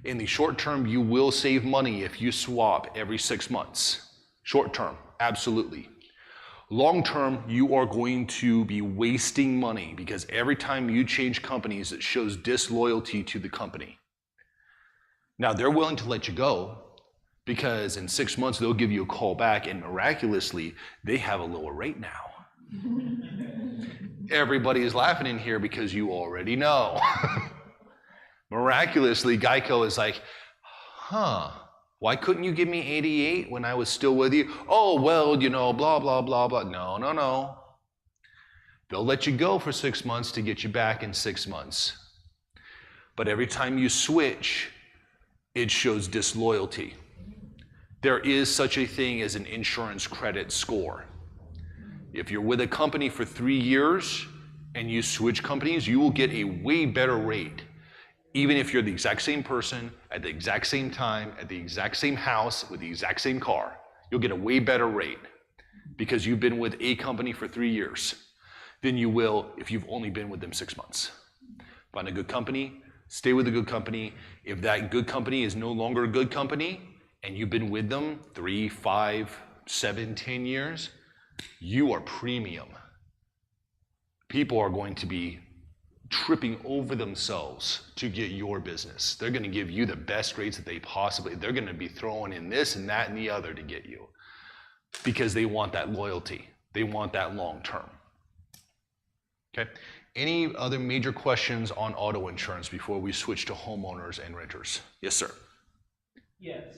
In the short term, you will save money if you swap every 6 months. Short term, absolutely. Long term, you are going to be wasting money because every time you change companies, it shows disloyalty to the company. Now, they're willing to let you go because in 6 months, they'll give you a call back and miraculously, they have a lower rate now. Everybody is laughing in here because you already know. Miraculously, Geico is like, why couldn't you give me 88 when I was still with you? Oh, well, blah, blah, blah, blah. No. They'll let you go for 6 months to get you back in 6 months. But every time you switch, it shows disloyalty. There is such a thing as an insurance credit score. If you're with a company for 3 years and you switch companies, you will get a way better rate. Even if you're the exact same person, at the exact same time, at the exact same house, with the exact same car, you'll get a way better rate because you've been with a company for 3 years than you will if you've only been with them 6 months. Find a good company, stay with a good company. If that good company is no longer a good company and you've been with them 3, 5, 7, 10 years, you are premium. People are going to be tripping over themselves to get your business. They're going to give you the best rates that they possibly, they're going to be throwing in this and that and the other to get you because they want that loyalty. They want that long term. Okay. Any other major questions on auto insurance before we switch to homeowners and renters? Yes, sir. Yes.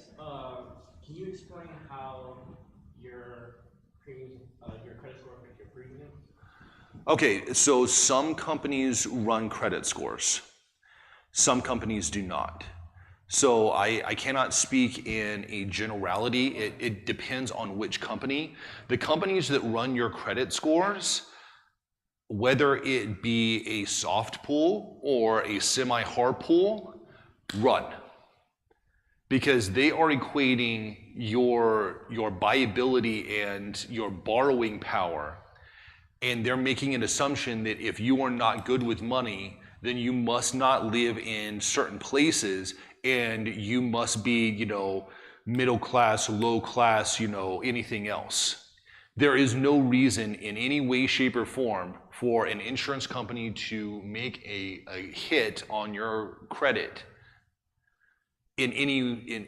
Can you explain how your credit score affects your premium? Okay, so some companies run credit scores. Some companies do not. So I cannot speak in a generality. It depends on which company. The companies that run your credit scores, whether it be a soft pull or a semi-hard pull, run. Because they are equating your buyability and your borrowing power, and they're making an assumption that if you are not good with money, then you must not live in certain places, and you must be, middle class, low class, anything else. There is no reason in any way, shape, or form for an insurance company to make a hit on your credit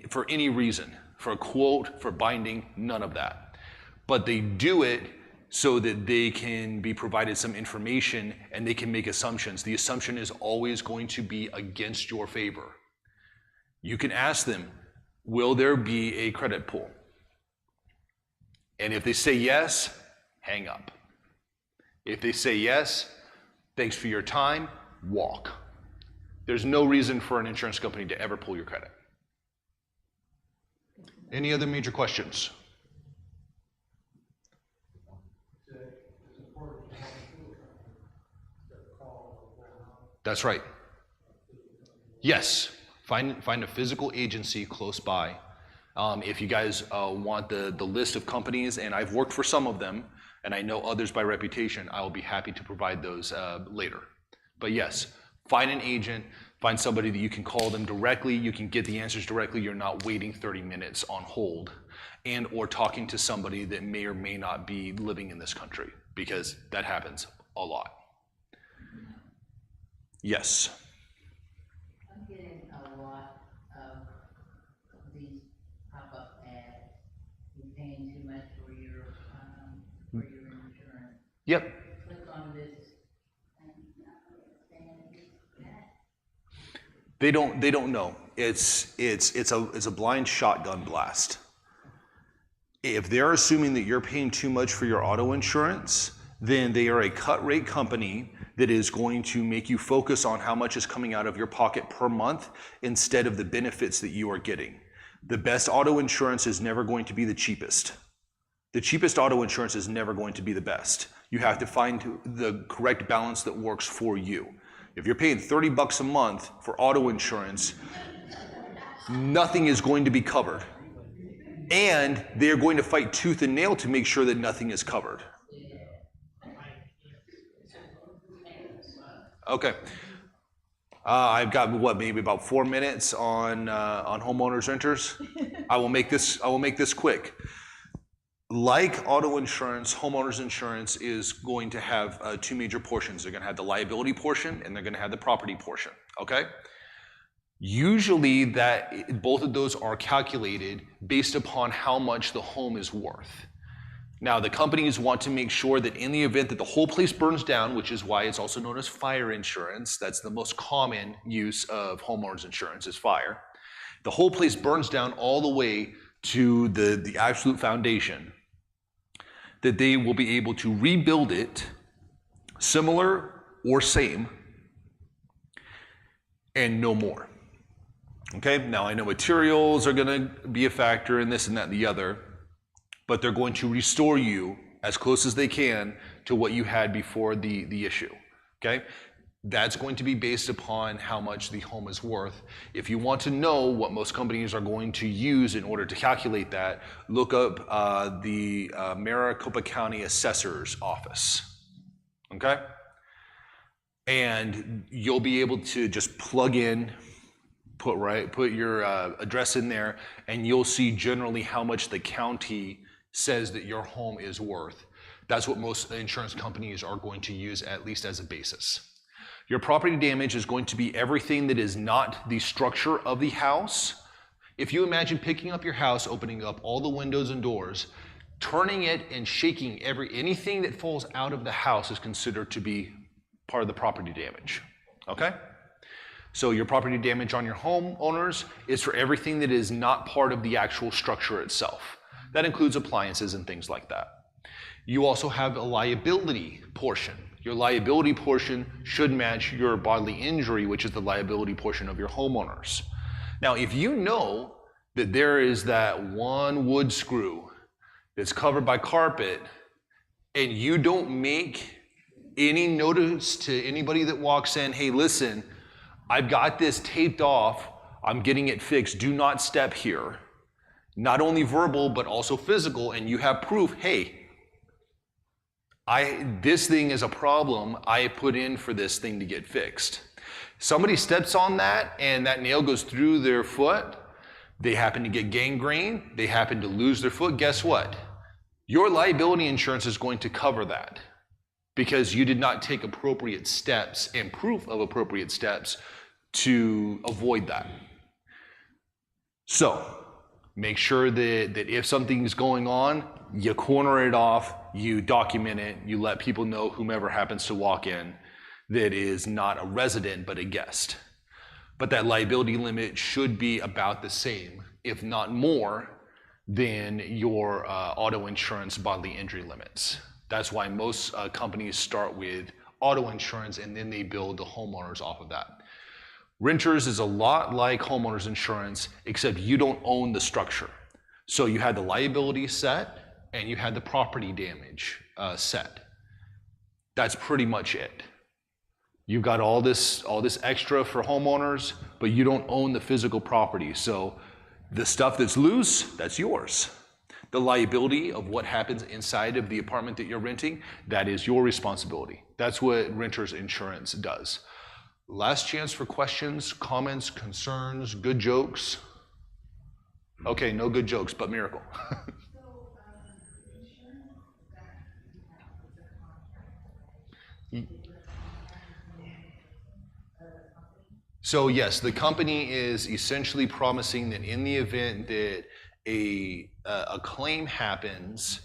for any reason, for a quote, for binding, none of that. But they do it so that they can be provided some information and they can make assumptions. The assumption is always going to be against your favor. You can ask them, will there be a credit pull? And if they say yes, hang up. If they say yes, thanks for your time, walk. There's no reason for an insurance company to ever pull your credit. Any other major questions? That's right. Yes, find a physical agency close by. If you guys want the list of companies, and I've worked for some of them, and I know others by reputation, I will be happy to provide those later. But yes, find an agent, find somebody that you can call them directly, you can get the answers directly, you're not waiting 30 minutes on hold, and or talking to somebody that may or may not be living in this country, because that happens a lot. Yes. I'm getting a lot of these pop-up ads. You're paying too much for your insurance. Yep. Click on this. And not understand that. They don't know. It's a blind shotgun blast. If they're assuming that you're paying too much for your auto insurance, then they are a cut rate company that is going to make you focus on how much is coming out of your pocket per month instead of the benefits that you are getting. The best auto insurance is never going to be the cheapest. The cheapest auto insurance is never going to be the best. You have to find the correct balance that works for you. If you're paying $30 a month for auto insurance, nothing is going to be covered. And they're going to fight tooth and nail to make sure that nothing is covered. Okay. I've got maybe about 4 minutes on homeowners renters. I will make this quick. Like auto insurance, homeowners insurance is going to have two major portions. They're going to have the liability portion and they're going to have the property portion. Okay. Usually both of those are calculated based upon how much the home is worth. Now, the companies want to make sure that in the event that the whole place burns down, which is why it's also known as fire insurance, that's the most common use of homeowners insurance is fire. The whole place burns down all the way to the absolute foundation, that they will be able to rebuild it similar or same, and no more. Okay, now I know materials are going to be a factor in this and that and the other, but they're going to restore you as close as they can to what you had before the issue. Okay, that's going to be based upon how much the home is worth. If you want to know what most companies are going to use in order to calculate that, look up the Maricopa County Assessor's Office. Okay, and you'll be able to just plug in, put your address in there, and you'll see generally how much the county says that your home is worth. That's what most insurance companies are going to use, at least as a basis. Your property damage is going to be everything that is not the structure of the house. If you imagine picking up your house, opening up all the windows and doors, turning it and shaking anything that falls out of the house is considered to be part of the property damage. Okay? So your property damage on your homeowners is for everything that is not part of the actual structure itself. That includes appliances and things like that. You also have a liability portion. Your liability portion should match your bodily injury, which is the liability portion of your homeowners. Now, if you know that there is that one wood screw that's covered by carpet, and you don't make any notice to anybody that walks in, hey, listen, I've got this taped off, I'm getting it fixed, do not step here. Not only verbal, but also physical, and you have proof, hey, this thing is a problem, I put in for this thing to get fixed. Somebody steps on that and that nail goes through their foot, they happen to get gangrene, they happen to lose their foot, guess what? Your liability insurance is going to cover that because you did not take appropriate steps and proof of appropriate steps to avoid that. So, make sure that if something's going on, you corner it off, you document it, you let people know, whomever happens to walk in, that is not a resident but a guest. But that liability limit should be about the same, if not more, than your auto insurance bodily injury limits. That's why most companies start with auto insurance and then they build the homeowners off of that. Renters is a lot like homeowners insurance, except you don't own the structure. So you had the liability set and you had the property damage set. That's pretty much it. You've got all this extra for homeowners, but you don't own the physical property. So the stuff that's loose, that's yours. The liability of what happens inside of the apartment that you're renting, that is your responsibility. That's what renters insurance does. Last chance for questions, comments, concerns, good jokes. Okay, no good jokes, but Miracle. So yes, the company is essentially promising that in the event that a claim happens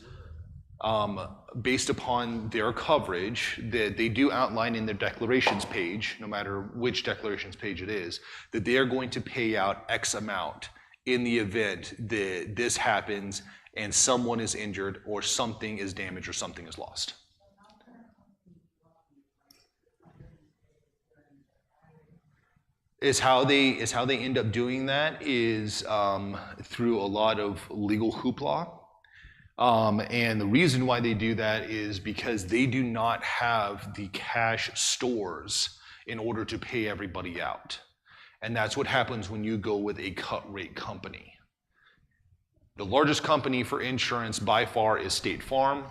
based upon their coverage, that they do outline in their declarations page, no matter which declarations page it is, that they are going to pay out X amount in the event that this happens and someone is injured or something is damaged or something is lost. Is how they end up doing that is through a lot of legal hoopla. And the reason why they do that is because they do not have the cash stores in order to pay everybody out. And that's what happens when you go with a cut rate company. The largest company for insurance by far is State Farm.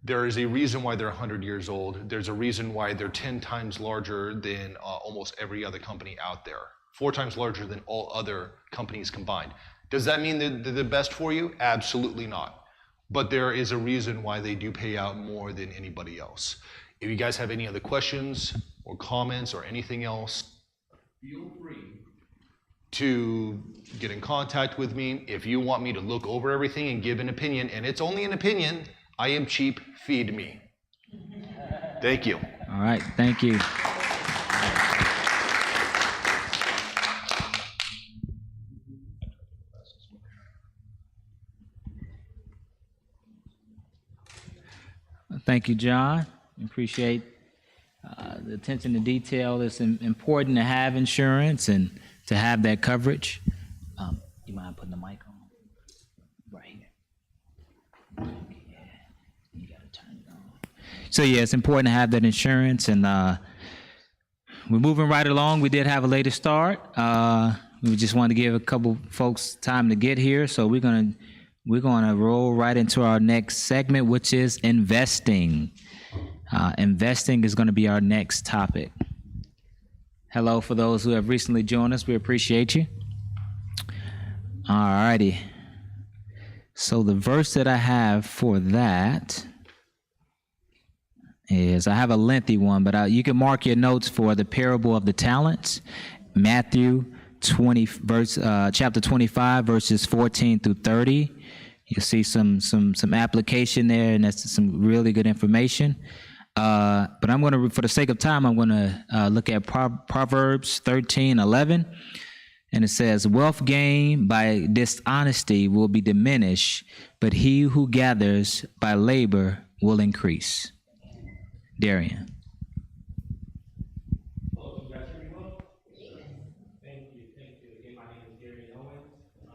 There is a reason why they're 100 years old. There's a reason why they're 10 times larger than almost every other company out there. 4 times larger than all other companies combined. Does that mean they're the best for you? Absolutely not. But there is a reason why they do pay out more than anybody else. If you guys have any other questions or comments or anything else, feel free to get in contact with me. If you want me to look over everything and give an opinion, and it's only an opinion, I am cheap, feed me. Thank you. All right, thank you. Thank you, John. Appreciate the attention to detail. It's important to have insurance and to have that coverage. You mind putting the mic on? Right here. Yeah, you gotta turn it on. So yeah, it's important to have that insurance, and we're moving right along. We did have a later start. We just wanted to give a couple folks time to get here, so we're gonna roll right into our next segment, which is investing. Investing is going to be our next topic. Hello, for those who have recently joined us, we appreciate you. All righty. So the verse that I have for that is, I have a lengthy one, but you can mark your notes for the parable of the talents, Matthew chapter 25, verses 14 through 30. You'll see some application there, and that's some really good information. But I'm going to, for the sake of time, I'm going to look at Proverbs 13:11. And it says, wealth gained by dishonesty will be diminished, but he who gathers by labor will increase. Darian. Hello, can you guys hear me well? Thank you. Again, my name is Darian Owens. I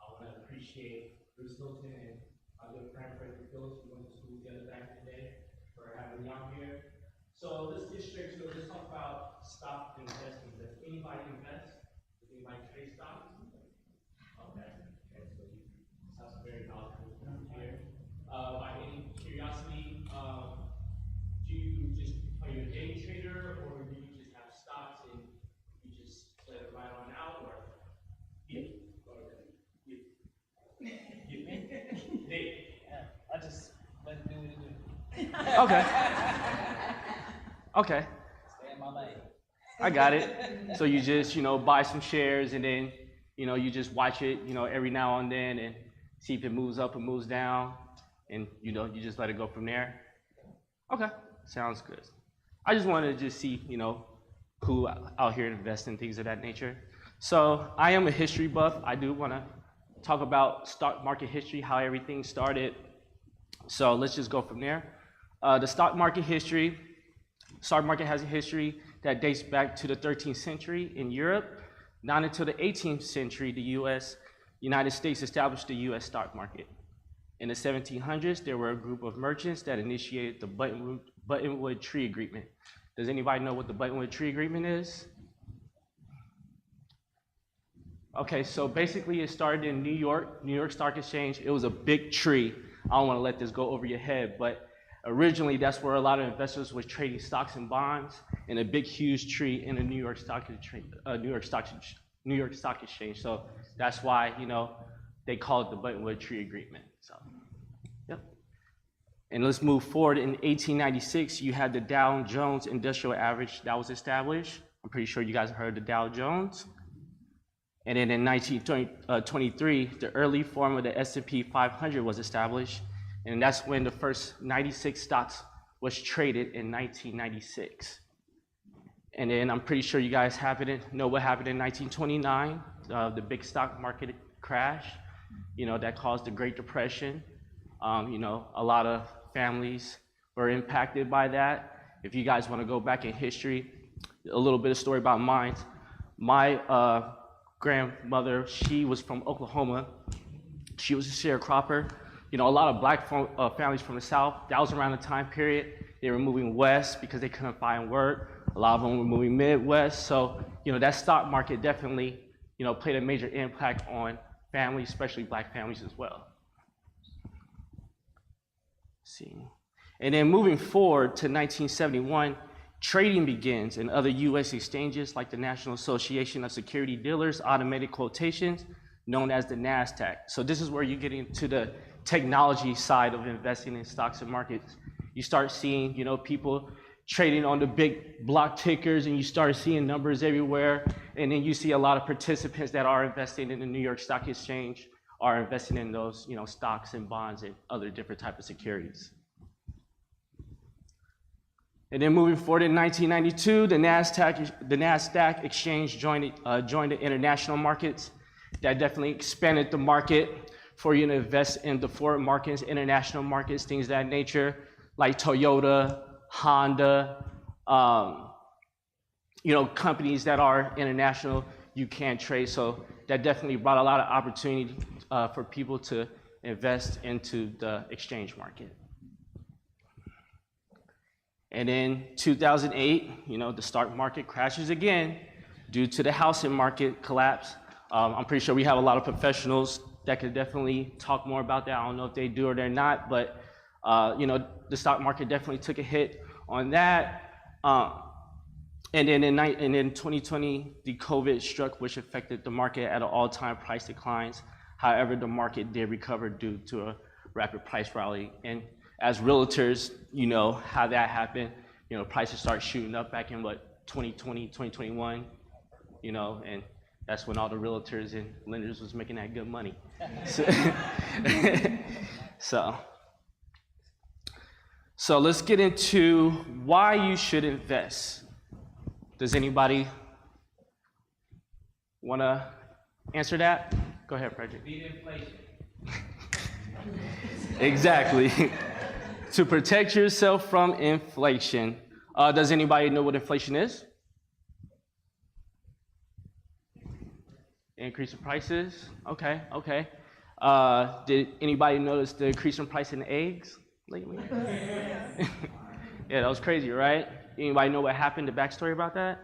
want to appreciate Bruce Hilton and my good friend Frederick Phillips. We went to school together back in the day, for having me out here. So let's get straight to it. Let's talk about stock investing. Does anybody invest? Does anybody trade stocks? Okay. So you have some very knowledgeable people here. By any curiosity, are you a day trader, or do you just have stocks and you just let it ride on out, or I just let it do what it do. Okay. Stay in my lane. I got it. So you just, buy some shares, and then, you just watch it, every now and then, and see if it moves up or moves down, and, you just let it go from there. Okay, sounds good. I just wanted to just see, who out here invest in things of that nature. So I am a history buff. I do want to talk about stock market history, how everything started. So let's just go from there. The stock market has a history that dates back to the 13th century in Europe. Not until the 18th century, the United States established the U.S. stock market. In the 1700s, there were a group of merchants that initiated the Buttonwood Tree Agreement. Does anybody know what the Buttonwood Tree Agreement is? Okay, so basically it started in New York Stock Exchange. It was a big tree. I don't want to let this go over your head, but originally that's where a lot of investors were trading stocks and bonds in a big, huge tree in the New York Stock Exchange. So that's why, they call it the Buttonwood Tree Agreement. So, yep. And let's move forward. In 1896, you had the Dow Jones Industrial Average that was established. I'm pretty sure you guys have heard of the Dow Jones. And then in 1923, the early form of the S&P 500 was established. And that's when the first 96 stocks was traded in 1996. And then I'm pretty sure you guys know what happened in 1929, the big stock market crash, that caused the Great Depression. A lot of families were impacted by that. If you guys want to go back in history, a little bit of story about mine. My grandmother, she was from Oklahoma. She was a sharecropper. A lot of black families from the South, that was around the time period. They were moving west because they couldn't find work. A lot of them were moving Midwest. So, that stock market definitely, played a major impact on families, especially black families as well. Let's see. And then moving forward to 1971, trading begins in other U.S. exchanges like the National Association of Security Dealers Automated Quotations, known as the NASDAQ. So this is where you get into the technology side of investing in stocks and markets. You start seeing, people trading on the big block tickers, and you start seeing numbers everywhere. And then you see a lot of participants that are investing in the New York Stock Exchange are investing in those, stocks and bonds and other different types of securities. And then moving forward in 1992, the NASDAQ exchange joined the international markets. That definitely expanded the market for you to invest in the foreign markets, international markets, things of that nature. like Toyota, Honda, companies that are international, you can trade. So that definitely brought a lot of opportunity for people to invest into the exchange market. And in 2008, the stock market crashes again due to the housing market collapse. I'm pretty sure we have a lot of professionals that could definitely talk more about that. I don't know if they do or they're not, but the stock market definitely took a hit on that. And then in 2020, the COVID struck, which affected the market at an all-time price declines. However, the market did recover due to a rapid price rally. And as realtors, you know how that happened. Prices start shooting up back in 2020, 2021, and that's when all the realtors and lenders was making that good money. So let's get into why you should invest. Does anybody want to answer that? Go ahead, Frederick. Beat inflation. Exactly. To protect yourself from inflation. Does anybody know what inflation is? Increase in prices? Okay. Did anybody notice the increase in price in eggs lately? Yeah, that was crazy, right? Anybody know what happened, the backstory about that?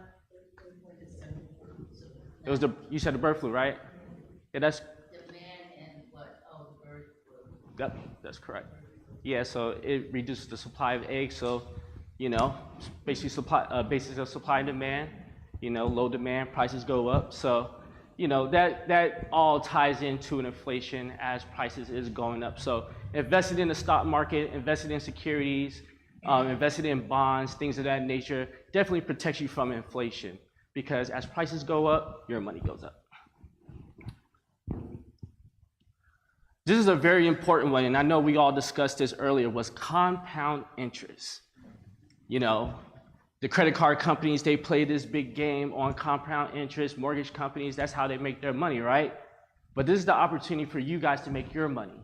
It was you said the bird flu, right? Yeah, that's... The man and what? Oh, the bird flu. Yep, that's correct. Yeah, so it reduces the supply of eggs, so, basically basis of supply and demand, low demand, prices go up, so, that all ties into an inflation as prices is going up. So invested in the stock market, invested in securities, invested in bonds, things of that nature, definitely protects you from inflation because as prices go up, your money goes up. This is a very important one, and I know we all discussed this earlier, was compound interest. The credit card companies, they play this big game on compound interest. Mortgage companies, that's how they make their money, right? But this is the opportunity for you guys to make your money.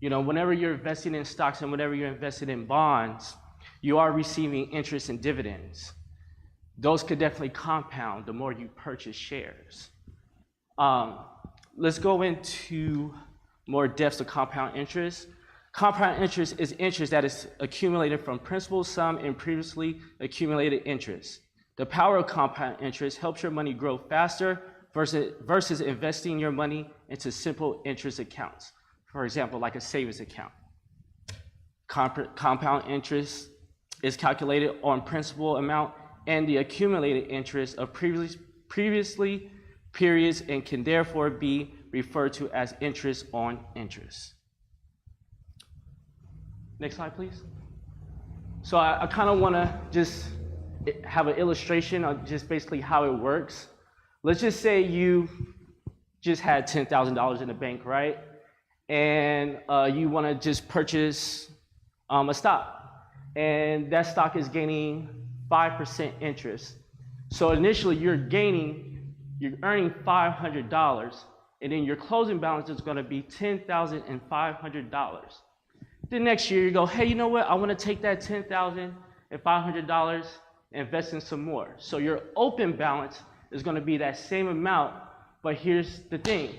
Whenever you're investing in stocks and whenever you're invested in bonds, you are receiving interest and dividends. Those could definitely compound the more you purchase shares. Let's go into more depths of compound interest. Compound interest is interest that is accumulated from principal, sum, and previously accumulated interest. The power of compound interest helps your money grow faster versus investing your money into simple interest accounts. For example, like a savings account. Compound interest is calculated on principal amount and the accumulated interest of previously periods and can therefore be referred to as interest on interest. Next slide, please. So I kind of want to just have an illustration of just basically how it works. Let's just say you just had $10,000 in the bank, right? And you want to just purchase a stock. And that stock is gaining 5% interest. So initially you're earning $500, and then your closing balance is going to be $10,500. The next year you go, hey, you know what? I want to take that $10,500 and invest in some more. So your open balance is going to be that same amount, but here's the thing.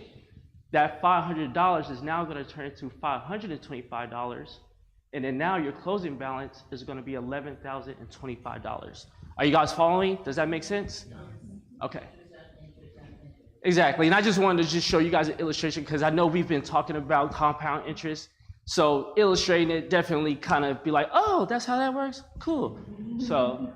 That $500 is now going to turn into $525, and then now your closing balance is going to be $11,025. Are you guys following? Does that make sense? Okay. Exactly, and I just wanted to just show you guys an illustration because I know we've been talking about compound interest. So illustrating it definitely kind of be like, oh, that's how that works? Cool. So,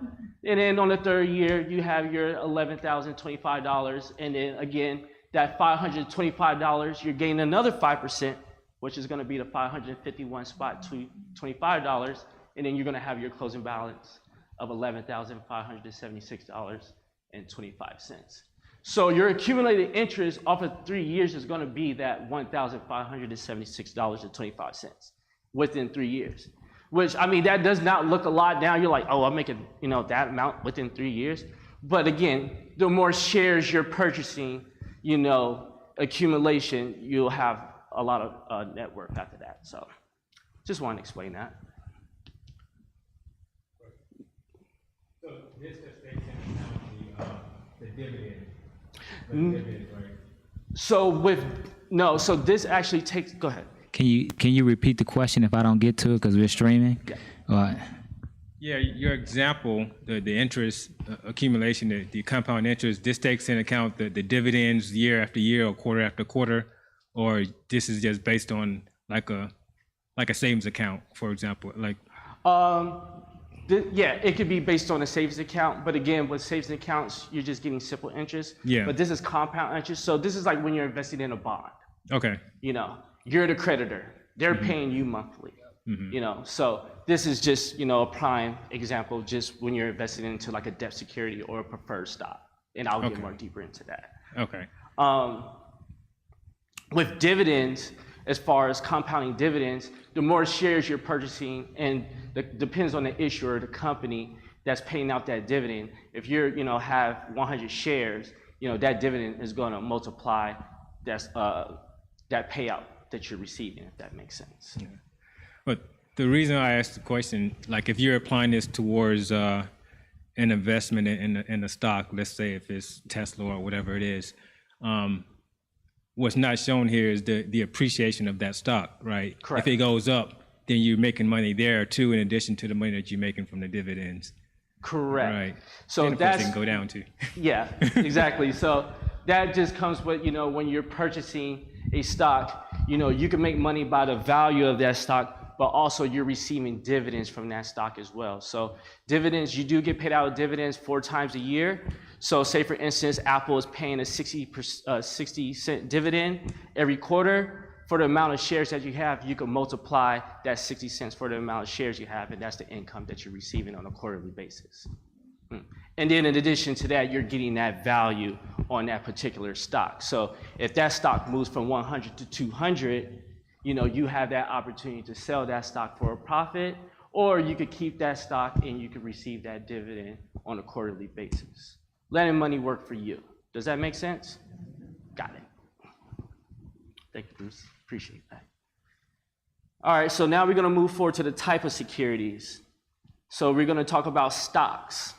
and then on the third year, you have your $11,025. And then again, that $525, you're gaining another 5%, which is going to be the $551.25. And then you're going to have your closing balance of $11,576.25. So your accumulated interest off of 3 years is going to be that $1,576.25 within 3 years. Which, I mean, that does not look a lot now. You're like, oh, I'm making, that amount within 3 years. But again, the more shares you're purchasing, accumulation, you'll have a lot of net worth after that. So just want to explain that. dividend. Dividends, right? So this actually takes, go ahead. Can you repeat the question if I don't get to it because we're streaming? Yeah. All right. Yeah, your example, the interest accumulation, the compound interest, this takes into account the dividends year after year or quarter after quarter, or this is just based on like a savings account, for example, like. Yeah, it could be based on a savings account, but again, with savings accounts, you're just getting simple interest. Yeah. But this is compound interest, so this is like when you're investing in a bond. Okay. You know, you're the creditor; they're paying you monthly. You know, so this is just a prime example, just when you're investing into like a debt security or a preferred stock, and I'll get more deeper into that. Okay. With dividends, as far as compounding dividends, the more shares you're purchasing, and depends on the issuer, the company that's paying out that dividend. If you're, have 100 shares, that dividend is going to multiply that payout that you're receiving, if that makes sense. Yeah. But the reason I asked the question, like if you're applying this towards an investment in a stock, let's say if it's Tesla or whatever it is, what's not shown here is the appreciation of that stock, right? Correct. If it goes up, then you're making money there too, in addition to the money that you're making from the dividends. Correct. Right. So and of course that's, it can go down too. Yeah, exactly. So that just comes with, when you're purchasing a stock, you can make money by the value of that stock, but also you're receiving dividends from that stock as well. So dividends, you do get paid out dividends 4 times a year. So say for instance, Apple is paying a 60-cent dividend every quarter. For the amount of shares that you have, you can multiply that 60 cents for the amount of shares you have, and that's the income that you're receiving on a quarterly basis. And then in addition to that, you're getting that value on that particular stock. So if that stock moves from 100 to 200, you have that opportunity to sell that stock for a profit, or you could keep that stock and you could receive that dividend on a quarterly basis. Letting money work for you. Does that make sense? Got it. Thank you, Bruce. Appreciate that. All right, so now we're going to move forward to the type of securities. So we're going to talk about stocks.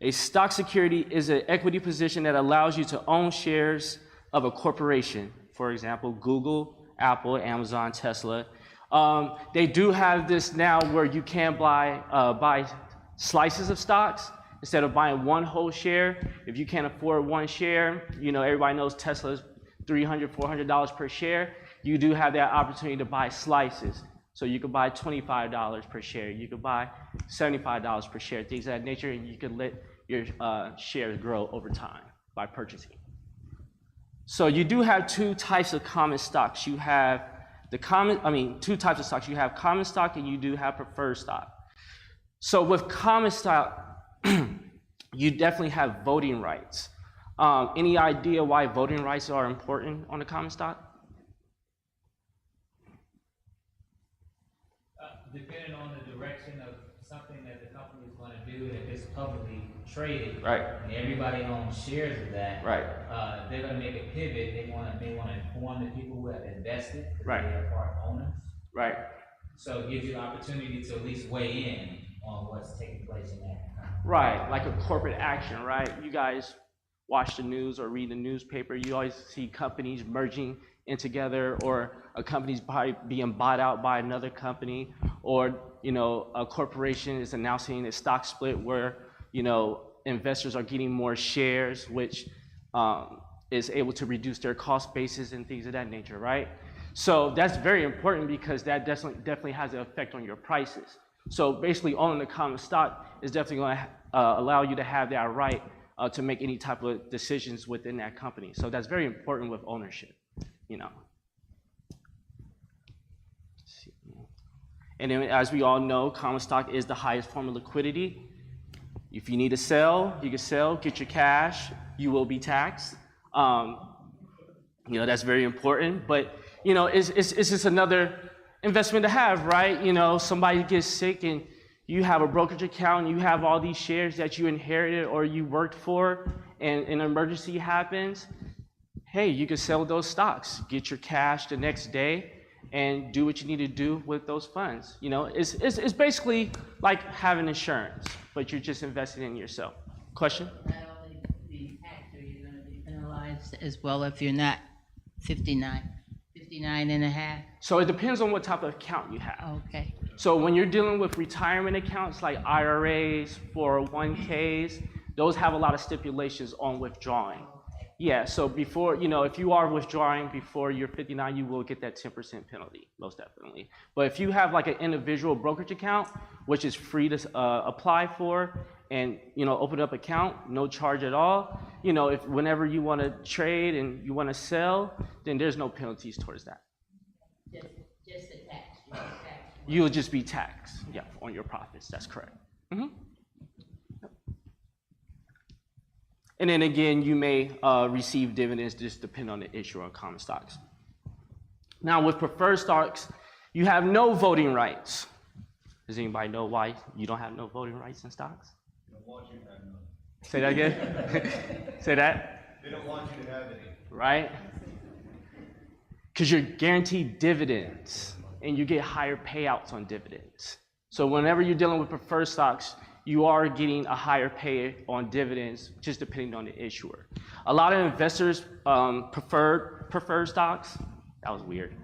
A stock security is an equity position that allows you to own shares of a corporation. For example, Google, Apple, Amazon, Tesla. They do have this now where you can buy slices of stocks instead of buying one whole share. If you can't afford one share, everybody knows Tesla's $300, $400 per share. You do have that opportunity to buy slices. So you could buy $25 per share. You could buy $75 per share, things of that nature, and you could let your shares grow over time by purchasing. So you do have 2 types of common stocks. You have 2 types of stocks. You have common stock and you do have preferred stock. So with common stock, you definitely have voting rights. Any idea why voting rights are important on the common stock? Depending on the direction of something that the company is going to do, if it's publicly traded, Right. and everybody owns shares of that, Right. They're going to make a pivot. They want to inform the people who have invested, because Right. they are part owners. Right. So it gives you the opportunity to at least weigh in on what's taking place in that. Right, like a corporate action, right? You guys watch the news or read the newspaper, you always see companies merging in together, or a company's being bought out by another company, or a corporation is announcing a stock split where investors are getting more shares, which is able to reduce their cost basis and things of that nature, right? So that's very important because that definitely has an effect on your prices. So basically owning the common stock is definitely going to allow you to have that right to make any type of decisions within that company. So that's very important with ownership, And then as we all know, common stock is the highest form of liquidity. If you need to sell, you can sell, get your cash, you will be taxed. That's very important, but it's just another investment to have, right? Somebody gets sick and you have a brokerage account and you have all these shares that you inherited or you worked for, and an emergency happens. Hey, you can sell those stocks, get your cash the next day, and do what you need to do with those funds. It's basically like having insurance, but you're just investing in yourself. Question? Not only the $100 as well if you're not 59 and a half? So it depends on what type of account you have. Okay. So when you're dealing with retirement accounts like IRAs, 401ks, those have a lot of stipulations on withdrawing. Yeah, so before, if you are withdrawing before you're 59, you will get that 10% penalty, most definitely. But if you have like an individual brokerage account, which is free to apply for, and open up account, no charge at all, if whenever you want to trade and you want to sell, then there's no penalties towards that. Just the tax. You'll just be taxed, yeah, on your profits. That's correct. And then again, you may receive dividends, just depending on the issuer on common stocks. Now, with preferred stocks, you have no voting rights. Does anybody know why you don't have no voting rights in stocks? They don't want you to have none. Say that again. Say that. They don't want you to have any. Right? Because you're guaranteed dividends, and you get higher payouts on dividends. So whenever you're dealing with preferred stocks, you are getting a higher pay on dividends, just depending on the issuer. A lot of investors prefer stocks. That was weird.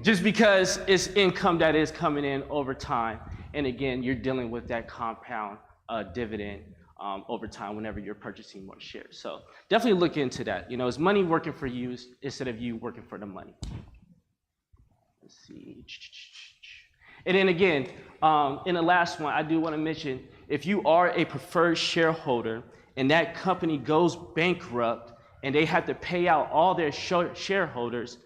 Just because it's income that is coming in over time. And again, you're dealing with that compound dividend over time whenever you're purchasing more shares. So definitely look into that. Is money working for you instead of you working for the money? Let's see. And then again, in the last one, I do want to mention, if you are a preferred shareholder and that company goes bankrupt and they have to pay out all their shareholders,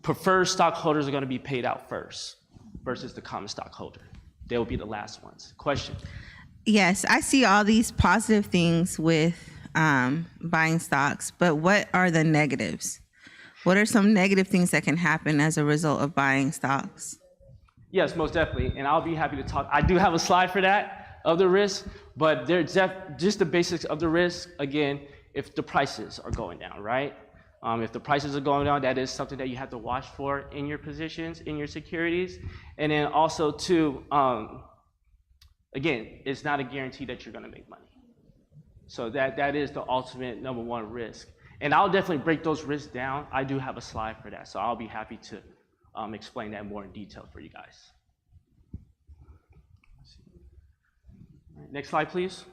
preferred stockholders are going to be paid out first versus the common stockholder. They will be the last ones. Question? Yes, I see all these positive things with buying stocks, but what are the negatives? What are some negative things that can happen as a result of buying stocks? Yes, most definitely, and I'll be happy to talk. I do have a slide for that, of the risk, but they're just the basics of the risk. Again, if the prices are going down, right? If the prices are going down, that is something that you have to watch for in your positions, in your securities. And then also too, again, it's not a guarantee that you're gonna make money. So that is the ultimate number one risk. And I'll definitely break those risks down. I do have a slide for that, so I'll be happy to explain that more in detail for you guys. All right, next slide, please.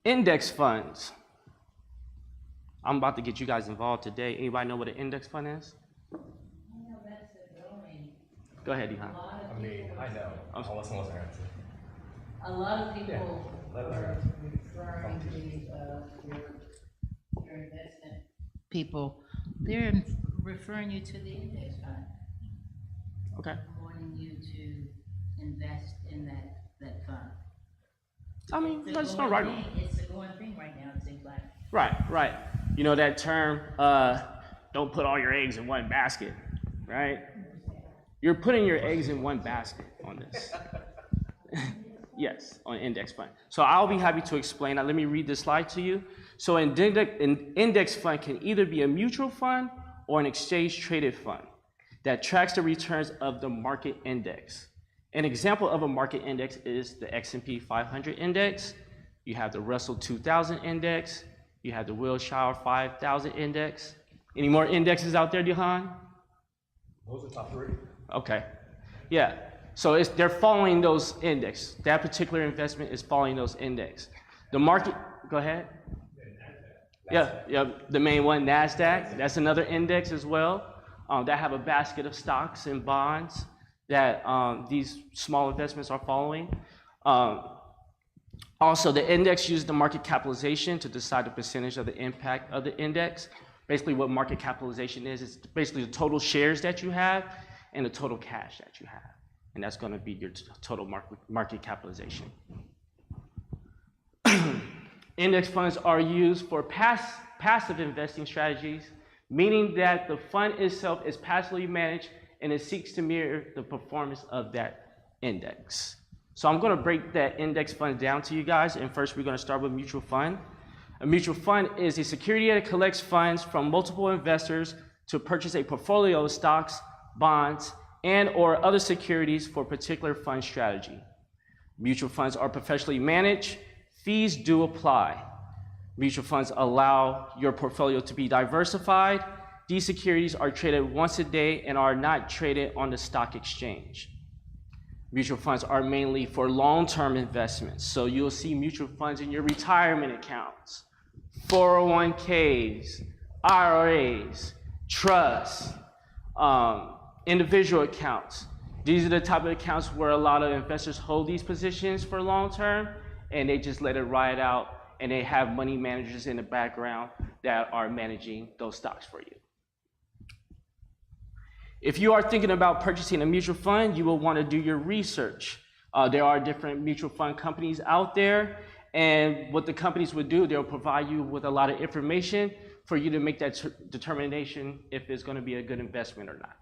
Index funds. I'm about to get you guys involved today. Anybody know what an index fund is? Go ahead, Ihan. I know. Unless someone else answers. A lot of people are referring to your investment people. They're referring you to the index fund. Okay. Wanting you to invest in that fund. I mean, that's not right. It's a going thing right now, it seems like. Right. You know that term, don't put all your eggs in one basket, right? You're putting your eggs in one basket on this. Yes, on index fund. So I'll be happy to explain that. Let me read this slide to you. So an index fund can either be a mutual fund or an exchange-traded fund that tracks the returns of the market index. An example of a market index is the S&P 500 index. You have the Russell 2000 index. You have the Wilshire 5000 index. Any more indexes out there, Dihan? Those are the top three. Okay. Yeah. So they're following those index. That particular investment is following those index. The market, go ahead. Yeah, the main one, NASDAQ. That's another index as well. That have a basket of stocks and bonds that these small investments are following. Also, the index uses the market capitalization to decide the percentage of the impact of the index. Basically, what market capitalization is, it's basically the total shares that you have and the total cash that you have. And that's going to be your total market capitalization. Index funds are used for passive investing strategies, meaning that the fund itself is passively managed and it seeks to mirror the performance of that index. So I'm going to break that index fund down to you guys, and first we're going to start with mutual fund. A mutual fund is a security that collects funds from multiple investors to purchase a portfolio of stocks, bonds, and or other securities for a particular fund strategy. Mutual funds are professionally managed. Fees do apply. Mutual funds allow your portfolio to be diversified. These securities are traded once a day and are not traded on the stock exchange. Mutual funds are mainly for long-term investments. So you'll see mutual funds in your retirement accounts, 401ks, IRAs, trusts, individual accounts. These are the type of accounts where a lot of investors hold these positions for long-term, and they just let it ride out, and they have money managers in the background that are managing those stocks for you. If you are thinking about purchasing a mutual fund, you will want to do your research. There are different mutual fund companies out there, and what the companies would do, they'll provide you with a lot of information for you to make that determination if it's going to be a good investment or not.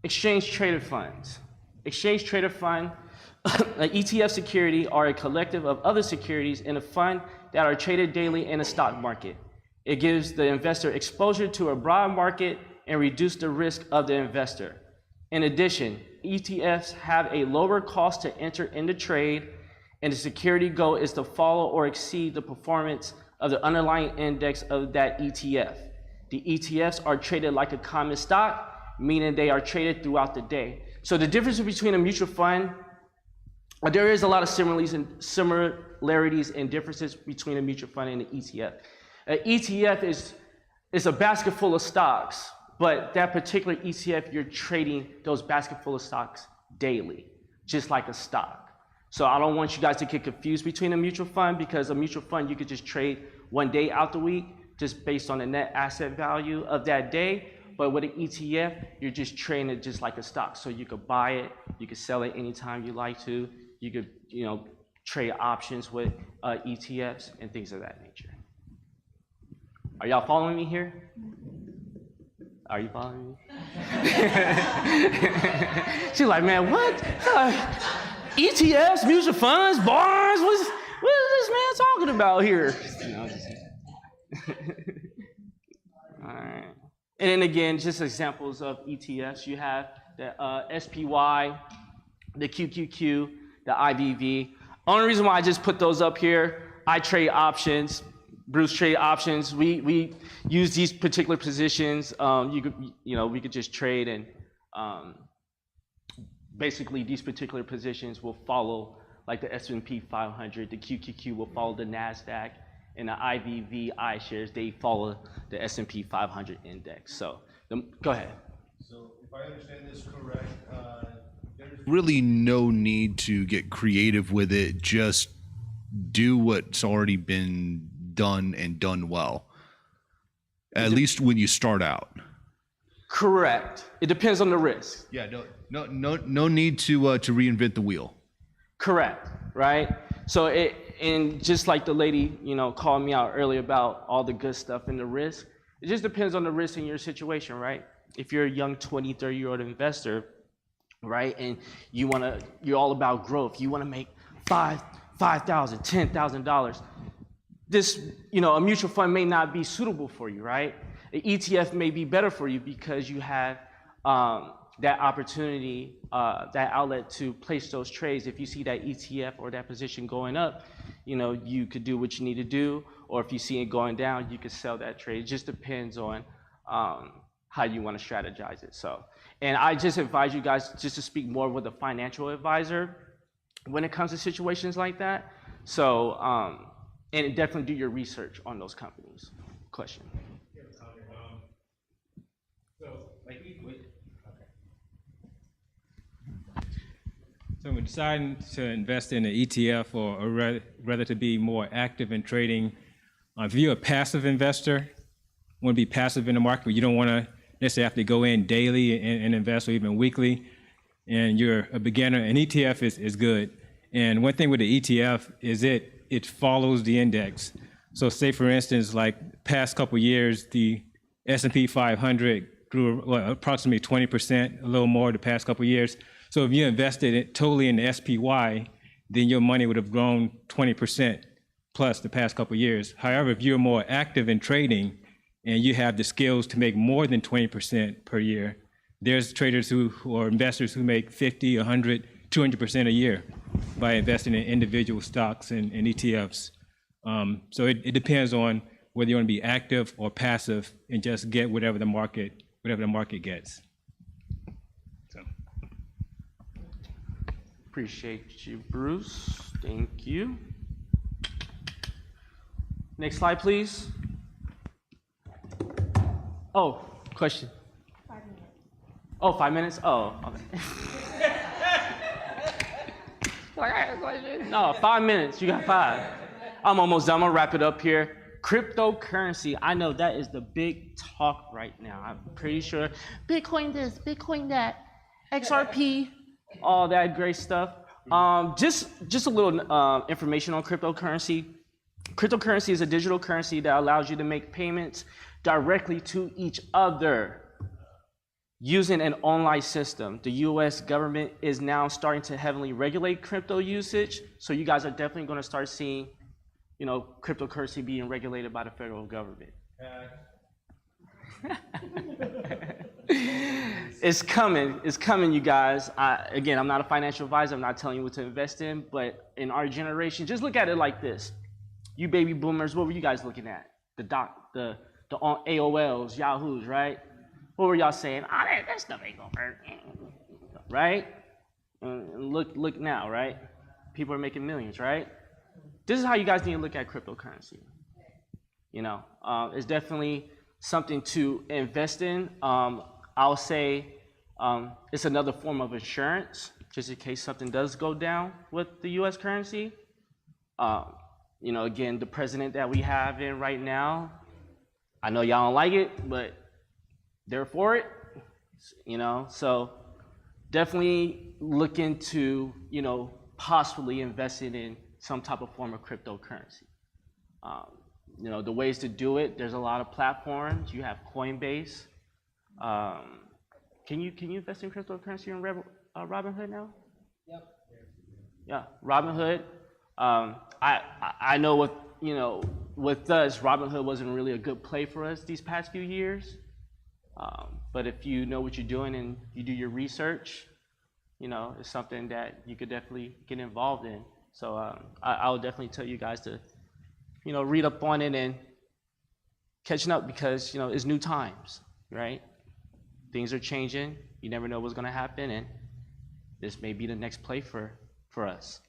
Exchange traded funds. Exchange traded fund, an ETF security are a collective of other securities in a fund that are traded daily in a stock market. It gives the investor exposure to a broad market and reduce the risk of the investor. In addition, ETFs have a lower cost to enter into trade, and the security goal is to follow or exceed the performance of the underlying index of that ETF. The ETFs are traded like a common stock, meaning they are traded throughout the day. So the difference between a mutual fund, there is a lot of similarities and differences between a mutual fund and an ETF. An ETF is a basket full of stocks, but that particular ETF, you're trading those basket full of stocks daily, just like a stock. So I don't want you guys to get confused between a mutual fund, because a mutual fund, you could just trade one day out the week, just based on the net asset value of that day. But with an ETF, you're just trading it just like a stock. So you could buy it, you could sell it anytime you like to. You could, trade options with ETFs and things of that nature. Are y'all following me here? Are you following me? She's like, man, what? ETFs, mutual funds, bonds? What is this man talking about here? All right. And then again, just examples of ETFs. You have the SPY, the QQQ, the IVV. Only reason why I just put those up here, I trade options. Bruce trade options. We use these particular positions. We could just trade, and basically these particular positions will follow like the S&P 500. The QQQ will follow the NASDAQ, and the IVV iShares, they follow the S&P 500 index. So go ahead. So if I understand this correct, there's really no need to get creative with it. Just do what's already been done and done well, at least when you start out. Correct. It depends on the risk. Yeah, no need to reinvent the wheel. Correct, right? So and just like the lady, called me out earlier about all the good stuff and the risk, it just depends on the risk in your situation, right? If you're a young 20, 30-year-old investor, right, and you're all about growth, you want to make $5,000, $10,000. This, a mutual fund may not be suitable for you, right? An ETF may be better for you because you have that opportunity, that outlet to place those trades. If you see that ETF or that position going up, you could do what you need to do, or if you see it going down, you could sell that trade. It just depends on how you want to strategize it. So, and I just advise you guys just to speak more with a financial advisor when it comes to situations like that. So, and definitely do your research on those companies. Question. So when deciding to invest in an ETF or rather to be more active in trading, if you're a passive investor, want to be passive in the market, but you don't want to necessarily have to go in daily and invest, or even weekly, and you're a beginner, an ETF is good. And one thing with the ETF is it follows the index. So say, for instance, like past couple years, the S&P 500 grew approximately 20%, a little more the past couple years. So if you invested it totally in the SPY, then your money would have grown 20% plus the past couple years. However, if you're more active in trading and you have the skills to make more than 20% per year, there's traders or investors who make 50, 100, 200% a year. by investing in individual stocks and ETFs. So it depends on whether you want to be active or passive and just get whatever the market gets. So. Appreciate you, Bruce. Thank you. Next slide, please. Oh, question. 5 minutes. Oh, 5 minutes? Oh, okay. No, 5 minutes. You got 5. I'm almost done. I'm gonna wrap it up here. Cryptocurrency. I know that is the big talk right now. I'm pretty sure Bitcoin this, Bitcoin that, XRP, all that great stuff. Just a little information on cryptocurrency. Cryptocurrency is a digital currency that allows you to make payments directly to each other using an online system. The US government is now starting to heavily regulate crypto usage, so you guys are definitely going to start seeing, you know, cryptocurrency being regulated by the federal government. It's coming, you guys. Again, I'm not a financial advisor. I'm not telling you what to invest in, but in our generation, just look at it like this. You baby boomers, what were you guys looking at? The AOLs, Yahoos, right? What were y'all saying? Oh, that stuff ain't gonna work, right? And look now, right? People are making millions, right? This is how you guys need to look at cryptocurrency. You know, it's definitely something to invest in. I'll say it's another form of insurance, just in case something does go down with the U.S. currency. You know, again, the president that we have in right now, I know y'all don't like it, but they're for it, you know. So definitely look into, you know, possibly investing in some type of form of cryptocurrency. You know, the ways to do it, there's a lot of platforms. You have Coinbase. Can you invest in cryptocurrency on Robinhood now? Yep. Yeah, Robinhood. I know with us, Robinhood wasn't really a good play for us these past few years. But if you know what you're doing and you do your research, you know, it's something that you could definitely get involved in. So I would definitely tell you guys to, you know, read up on it and catching up, because, you know, it's new times, right? Things are changing. You never know what's going to happen, and this may be the next play for us.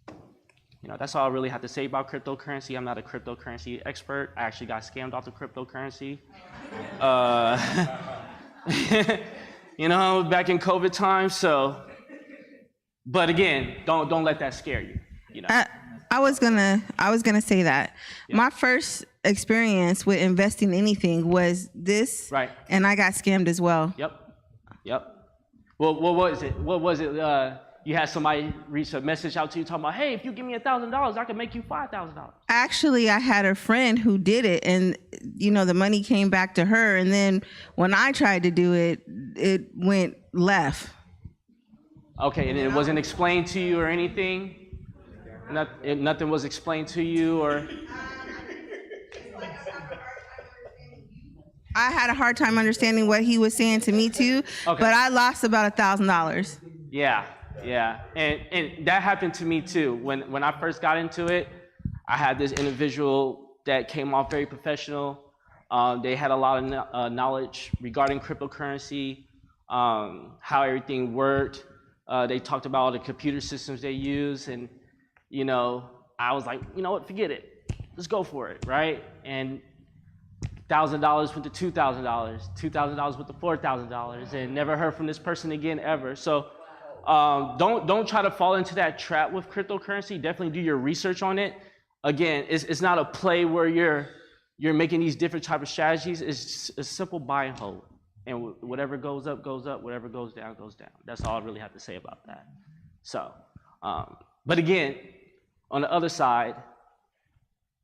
You know, that's all I really have to say about cryptocurrency. I'm not a cryptocurrency expert. I actually got scammed off the cryptocurrency. You know, back in COVID times. So, but again, don't let that scare you. You know. I was gonna say that. Yeah. My first experience with investing anything was this, right? And I got scammed as well. Yep. Well, what was it? You had somebody reach a message out to you talking about, hey, if you give me $1,000, I can make you $5,000. Actually, I had a friend who did it, and you know, the money came back to her. And then when I tried to do it, it went left. Okay, and it wasn't explained to you or anything? Nothing was explained to you, or? I had a hard time understanding what he was saying to me too, okay. But I lost about $1,000. Yeah, and that happened to me too. When I first got into it, I had this individual that came off very professional. They had a lot of knowledge regarding cryptocurrency, how everything worked. They talked about all the computer systems they use, and you know, I was like, you know what, forget it. Let's go for it, right? And $1,000 went to $2,000, $2,000 went to $4,000, and never heard from this person again ever. So don't try to fall into that trap with cryptocurrency. Definitely do your research on it. Again, it's not a play where you're making these different type of strategies. It's a simple buy and hold, and whatever goes up goes up, whatever goes down goes down. That's all I really have to say about that. So, but again, on the other side,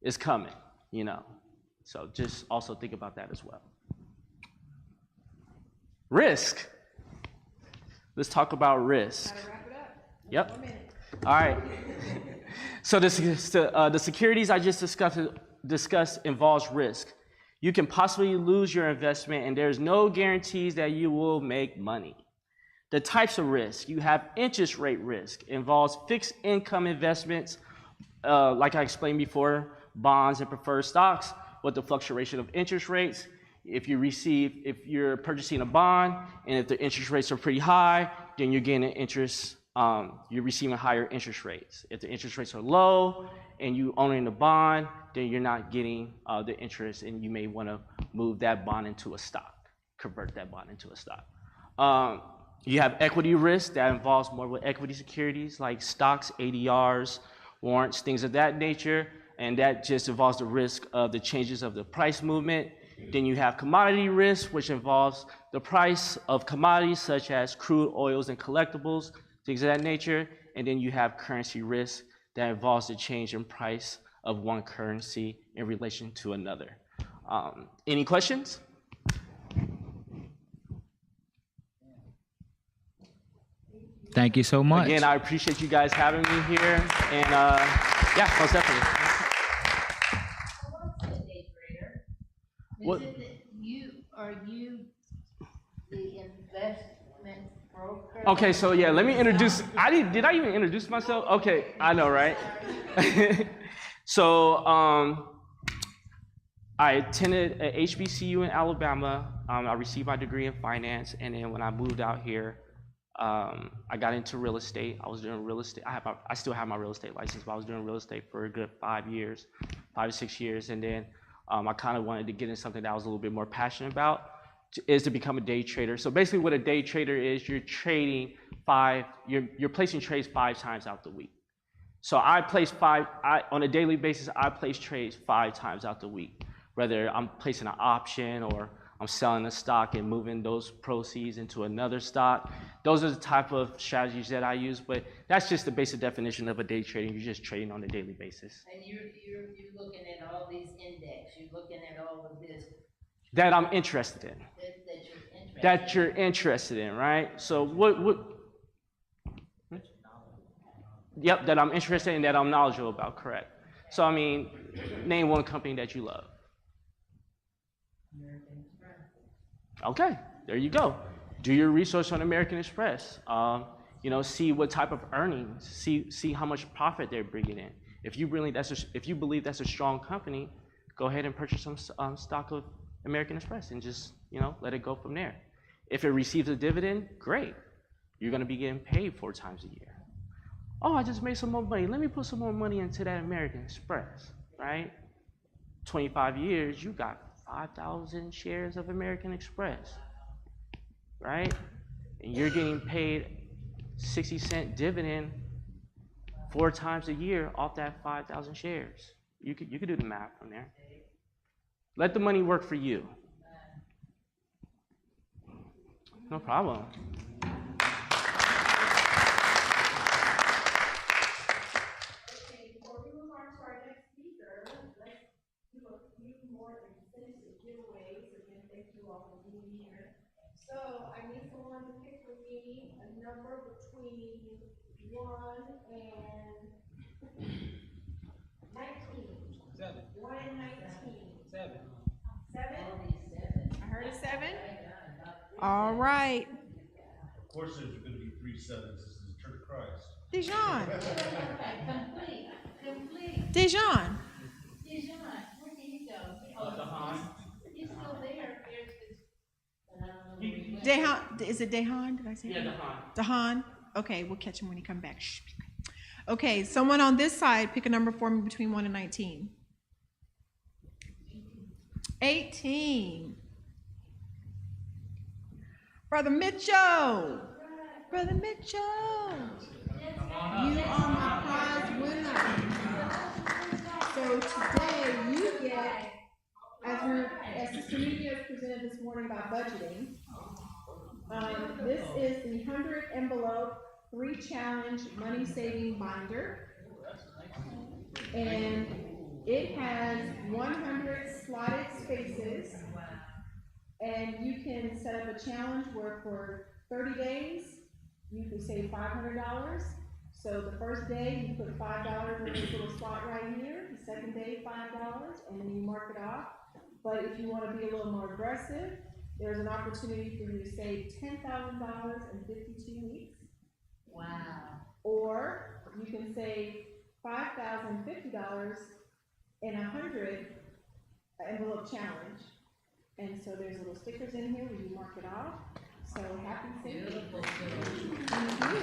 it's coming, you know. So just also think about that as well. Risk. Let's talk about risk. Gotta wrap it up. Yep. 1 minute. All right. So the securities I just discussed involves risk. You can possibly lose your investment, and there's no guarantees that you will make money. The types of risk, you have interest rate risk, involves fixed income investments, like I explained before, bonds and preferred stocks with the fluctuation of interest rates. If you're purchasing a bond and if the interest rates are pretty high, then you're getting you're receiving higher interest rates. If the interest rates are low and you owning the bond, then you're not getting the interest, and you may want to move that bond into a stock, convert that bond into a stock. You have equity risk that involves more with equity securities like stocks, ADRs, warrants, things of that nature, and that just involves the risk of the changes of the price movement. Then you have commodity risk, which involves the price of commodities such as crude oils and collectibles, things of that nature. And then you have currency risk that involves the change in price of one currency in relation to another. Any questions? Thank you so much. Again, I appreciate you guys having me here, and yeah, most definitely. What's a day trader? What- Is it that are you the investment broker? Okay, so yeah, let me introduce. Did I even introduce myself? Okay, I know, right? So I attended a HBCU in Alabama. I received my degree in finance, and then when I moved out here, I got into real estate. I was doing real estate. I still have my real estate license, but I was doing real estate for a good 5 to 6 years, and then I kind of wanted to get into something that I was a little bit more passionate about, is to become a day trader. So basically, what a day trader is, you're trading you're placing trades 5 times out the week. So on a daily basis, I place trades 5 times out the week, whether I'm placing an option or I'm selling a stock and moving those proceeds into another stock. Those are the type of strategies that I use, but that's just the basic definition of a day trading. You're just trading on a daily basis. And you're looking at all these index, you're looking at all of this That I'm interested in. that you're interested That you're interested in, right? So what? Yep, that I'm interested in, that I'm knowledgeable about, correct. So I mean, name one company that you love. Okay, there you go. Do your research on American Express. See what type of earnings, see how much profit they're bringing in. If you believe that's a strong company, go ahead and purchase some stock of American Express and just let it go from there. If it receives a dividend, great. You're going to be getting paid 4 times a year. Oh, I just made some more money. Let me put some more money into that American Express, right? 25 years, you got 5,000 shares of American Express, right? And you're getting paid 60-cent dividend 4 times a year off that 5,000 shares. You could do the math from there. Let the money work for you. No problem. So I need someone to pick for me a number between 1 and 19. 7. 1 and 19. 7. 7? I heard a 7. All right. Of course, there's going to be 3 7s. This is the Church of Christ. Dijon. complete. Dijon. Dijon, where did he go? He's still there. Dehan, is it Dehan? Did I say Yeah, that? Dehan. Okay, we'll catch him when he comes back. Shh. Okay, someone on this side, pick a number for me between 1 and 19. 18. Brother Mitchell. Brother Mitchell. You are my prize winner. So today you get, as Sister Media presented this morning about budgeting, this is the 100 envelope 3 challenge money saving binder. And it has 100 slotted spaces. And you can set up a challenge where for 30 days, you can save $500. So the first day, you put $5 in this little slot right here. The second day, $5, and then you mark it off. But if you want to be a little more aggressive, there's an opportunity for you to save $10,000 in 52 weeks. Wow. Or you can save $5,050 in 100 envelope challenge. And so there's little stickers in here where you mark it off. So happy saving. Thank you.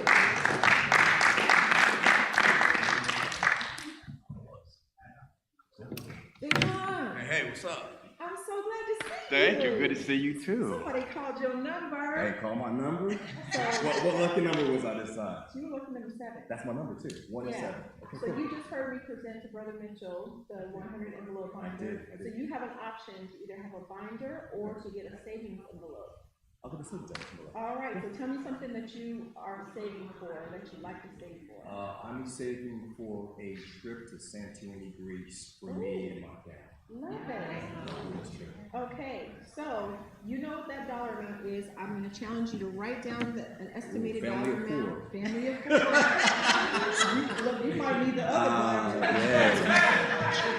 Hey, what's up? I'm so glad to see you. Thank you. Good to see you too. Somebody called your number. Hey, call my number. So What lucky number was I this time? you were looking number 7. That's my number too. 1 and Yeah. 7. Okay, So cool. you just heard me present to Brother Mitchell the 100 envelope binder. I did. So you have an option to either have a binder or to get a savings envelope. I'll get the savings envelope. All right, so tell me something that you are saving for, that you like to save for. I'm saving for a trip to Santorini, Greece for me and my family. Love it. Okay, so you know what that dollar amount is. I'm gonna challenge you to write down an estimated Family dollar of amount. 4. Family of 4. Look, you might need the other one.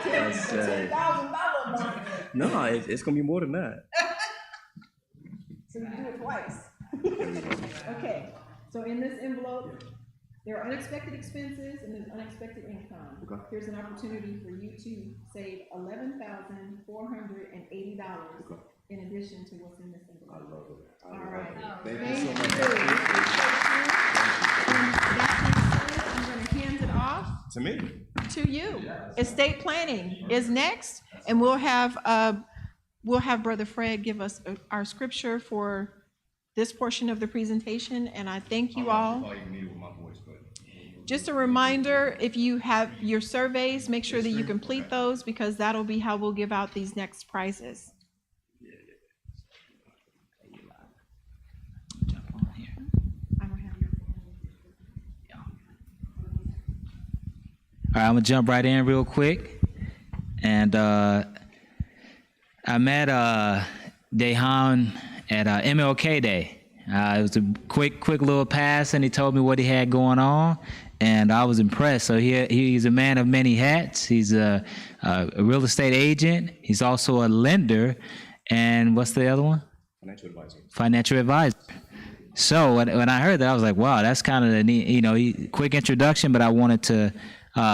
$10,000 amount. No, it's gonna be more than that. So you do it twice. Okay, so in this envelope, there are unexpected expenses and there's unexpected income. Okay. Here's an opportunity for you to save $11,480 in addition to what's in this I envelope. love it. All right. Thank you so much. I'm gonna hand it off To me. to you. Estate planning is next, and we'll have Brother Fred give us our scripture for this portion of the presentation, and I thank you all. All you can need with my voice, but. Just a reminder, if you have your surveys, make sure that you complete those, because that'll be how we'll give out these next prizes. Jump on here. I don't have your. All right, I'm gonna jump right in real quick. And I met Dehan at MLK Day. It was a quick little pass, and he told me what he had going on, and I was impressed. So he's a man of many hats. He's a real estate agent. He's also a lender, and what's the other one? Financial advisor. Financial advisor. So when I heard that, I was like, wow, that's kind of a neat, quick introduction, but I wanted to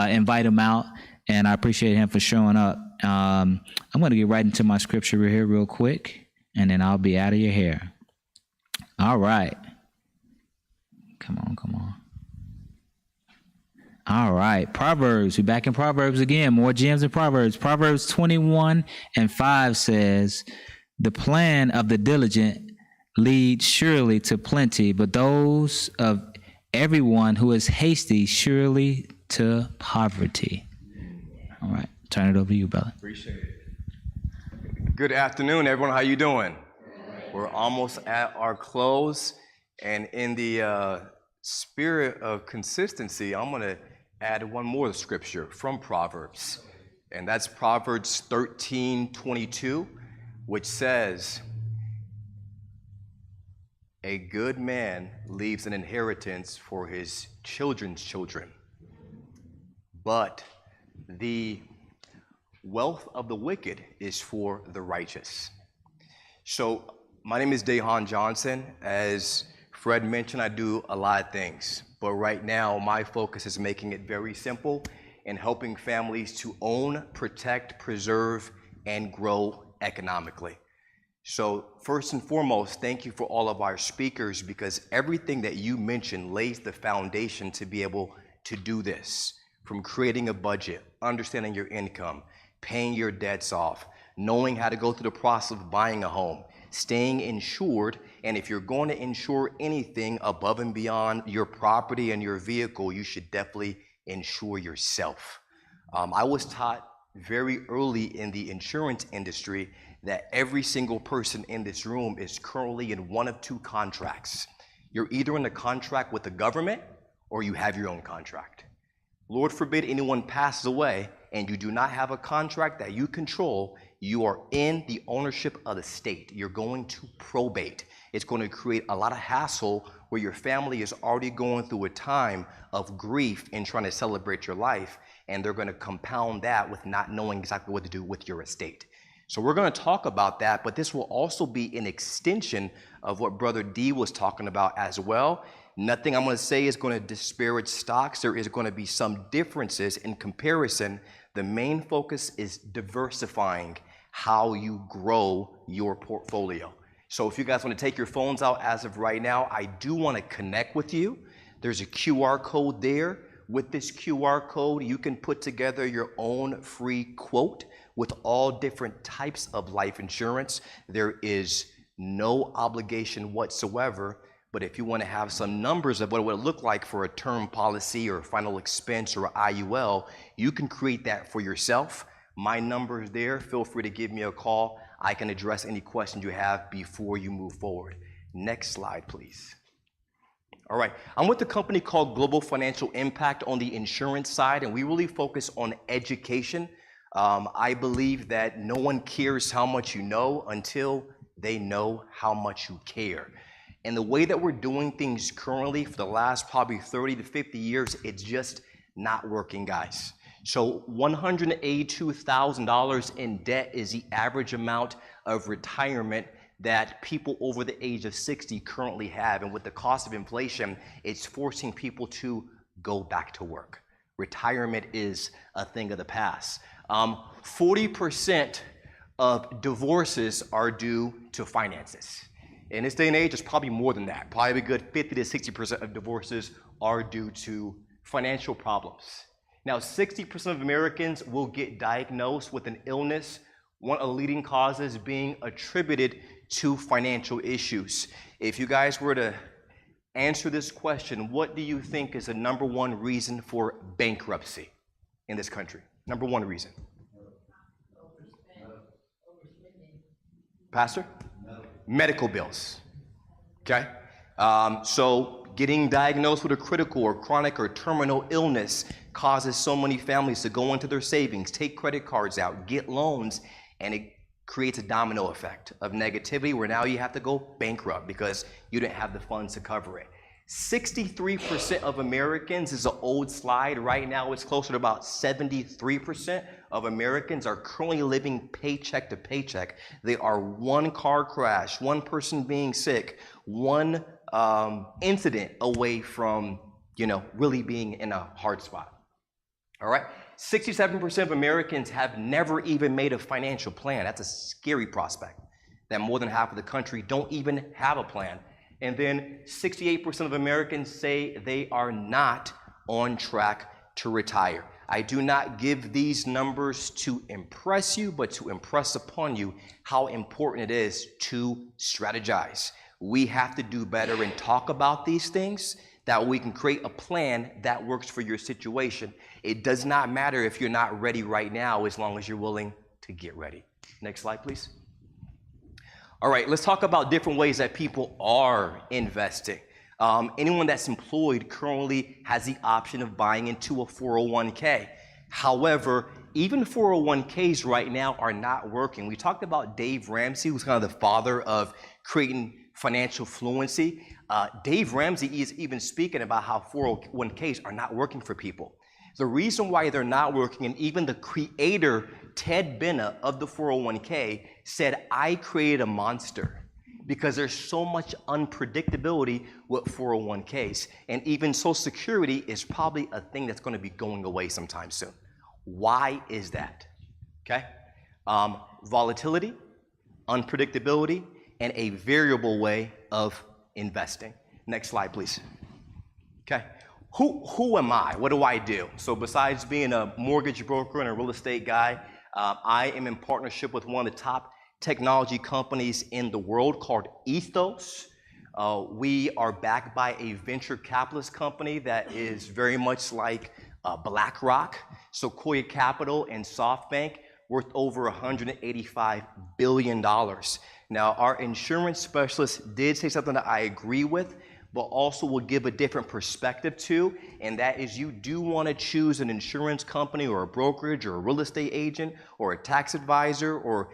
invite him out, and I appreciate him for showing up. I'm going to get right into my scripture here real quick, and then I'll be out of your hair. All right. Come on. All right. Proverbs. We're back in Proverbs again. More gems in Proverbs. Proverbs 21:5 says, "The plan of the diligent leads surely to plenty, but those of everyone who is hasty surely to poverty." All right. Turn it over to you, brother. Appreciate it. Good afternoon, everyone. How you doing? We're almost at our close, and in the spirit of consistency, I'm going to add one more scripture from Proverbs, and that's Proverbs 13:22, which says, "A good man leaves an inheritance for his children's children, but the wealth of the wicked is for the righteous." So, my name is Dehan Johnson. As Fred mentioned, I do a lot of things, but right now my focus is making it very simple and helping families to own, protect, preserve, and grow economically. So first and foremost, thank you for all of our speakers, because everything that you mentioned lays the foundation to be able to do this. From creating a budget, understanding your income, paying your debts off, knowing how to go through the process of buying a home, staying insured, and if you're going to insure anything above and beyond your property and your vehicle, you should definitely insure yourself. I was taught very early in the insurance industry that every single person in this room is currently in one of two contracts. You're either in a contract with the government or you have your own contract. Lord forbid anyone passes away and you do not have a contract that you control, you are in the ownership of the state. You're going to probate. It's going to create a lot of hassle where your family is already going through a time of grief and trying to celebrate your life, and they're going to compound that with not knowing exactly what to do with your estate. So we're going to talk about that, but this will also be an extension of what Brother D was talking about as well. Nothing I'm going to say is going to disparage stocks. There is going to be some differences in comparison. The main focus is diversifying how you grow your portfolio. So if you guys want to take your phones out as of right now, I do want to connect with you. There's a QR code there. With this QR code, you can put together your own free quote with all different types of life insurance. There is no obligation whatsoever, but if you want to have some numbers of what it would look like for a term policy or final expense or IUL, you can create that for yourself. My number is there. Feel free to give me a call. I can address any questions you have before you move forward. Next slide, please. All right, I'm with a company called Global Financial Impact on the insurance side, and we really focus on education. I believe that no one cares how much you know until they know how much you care. And the way that we're doing things currently for the last probably 30 to 50 years, it's just not working, guys. So $182,000 in debt is the average amount of retirement that people over the age of 60 currently have. And with the cost of inflation, it's forcing people to go back to work. Retirement is a thing of the past. 40% of divorces are due to finances. In this day and age, it's probably more than that. Probably a good 50 to 60% of divorces are due to financial problems. Now, 60% of Americans will get diagnosed with an illness, one of the leading causes being attributed to financial issues. If you guys were to answer this question, what do you think is the number one reason for bankruptcy in this country? Number one reason. Pastor? Medical bills. Okay? So getting diagnosed with a critical or chronic or terminal illness causes so many families to go into their savings, take credit cards out, get loans, and it creates a domino effect of negativity where now you have to go bankrupt because you didn't have the funds to cover it. 63% of Americans is an old slide. Right now, it's closer to about 73% of Americans are currently living paycheck to paycheck. They are one car crash, one person being sick, one incident away from, really being in a hard spot. All right? 67% of Americans have never even made a financial plan. That's a scary prospect, that more than half of the country don't even have a plan. And then 68% of Americans say they are not on track to retire. I do not give these numbers to impress you, but to impress upon you how important it is to strategize. We have to do better and talk about these things, that we can create a plan that works for your situation. It does not matter if you're not ready right now, as long as you're willing to get ready. Next slide, please. All right, let's talk about different ways that people are investing. Anyone that's employed currently has the option of buying into a 401k. However, even 401ks right now are not working. We talked about Dave Ramsey, who's kind of the father of creating financial fluency. Dave Ramsey is even speaking about how 401ks are not working for people. The reason why they're not working, and even the creator, Ted Benna of the 401k, said, I created a monster because there's so much unpredictability with 401ks. And even Social Security is probably a thing that's going to be going away sometime soon. Why is that? Okay? Volatility, unpredictability, and a variable way of investing. Next slide, please. Okay. Who am I? What do I do? So besides being a mortgage broker and a real estate guy, I am in partnership with one of the top technology companies in the world called Ethos. We are backed by a venture capitalist company that is very much like BlackRock, Sequoia Capital, and SoftBank, worth over $185 billion. Now, our insurance specialist did say something that I agree with, but also will give a different perspective to, and that is you do want to choose an insurance company or a brokerage or a real estate agent or a tax advisor or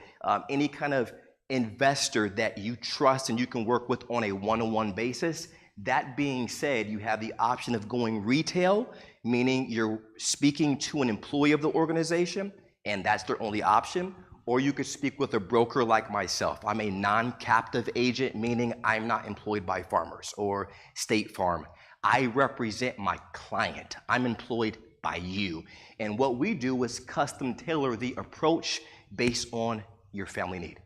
any kind of investor that you trust and you can work with on a one-on-one basis. That being said, you have the option of going retail, meaning you're speaking to an employee of the organization, and that's their only option, or you could speak with a broker like myself. I'm a non-captive agent, meaning I'm not employed by Farmers or State Farm. I represent my client. I'm employed by you. And what we do is custom tailor the approach based on your family need,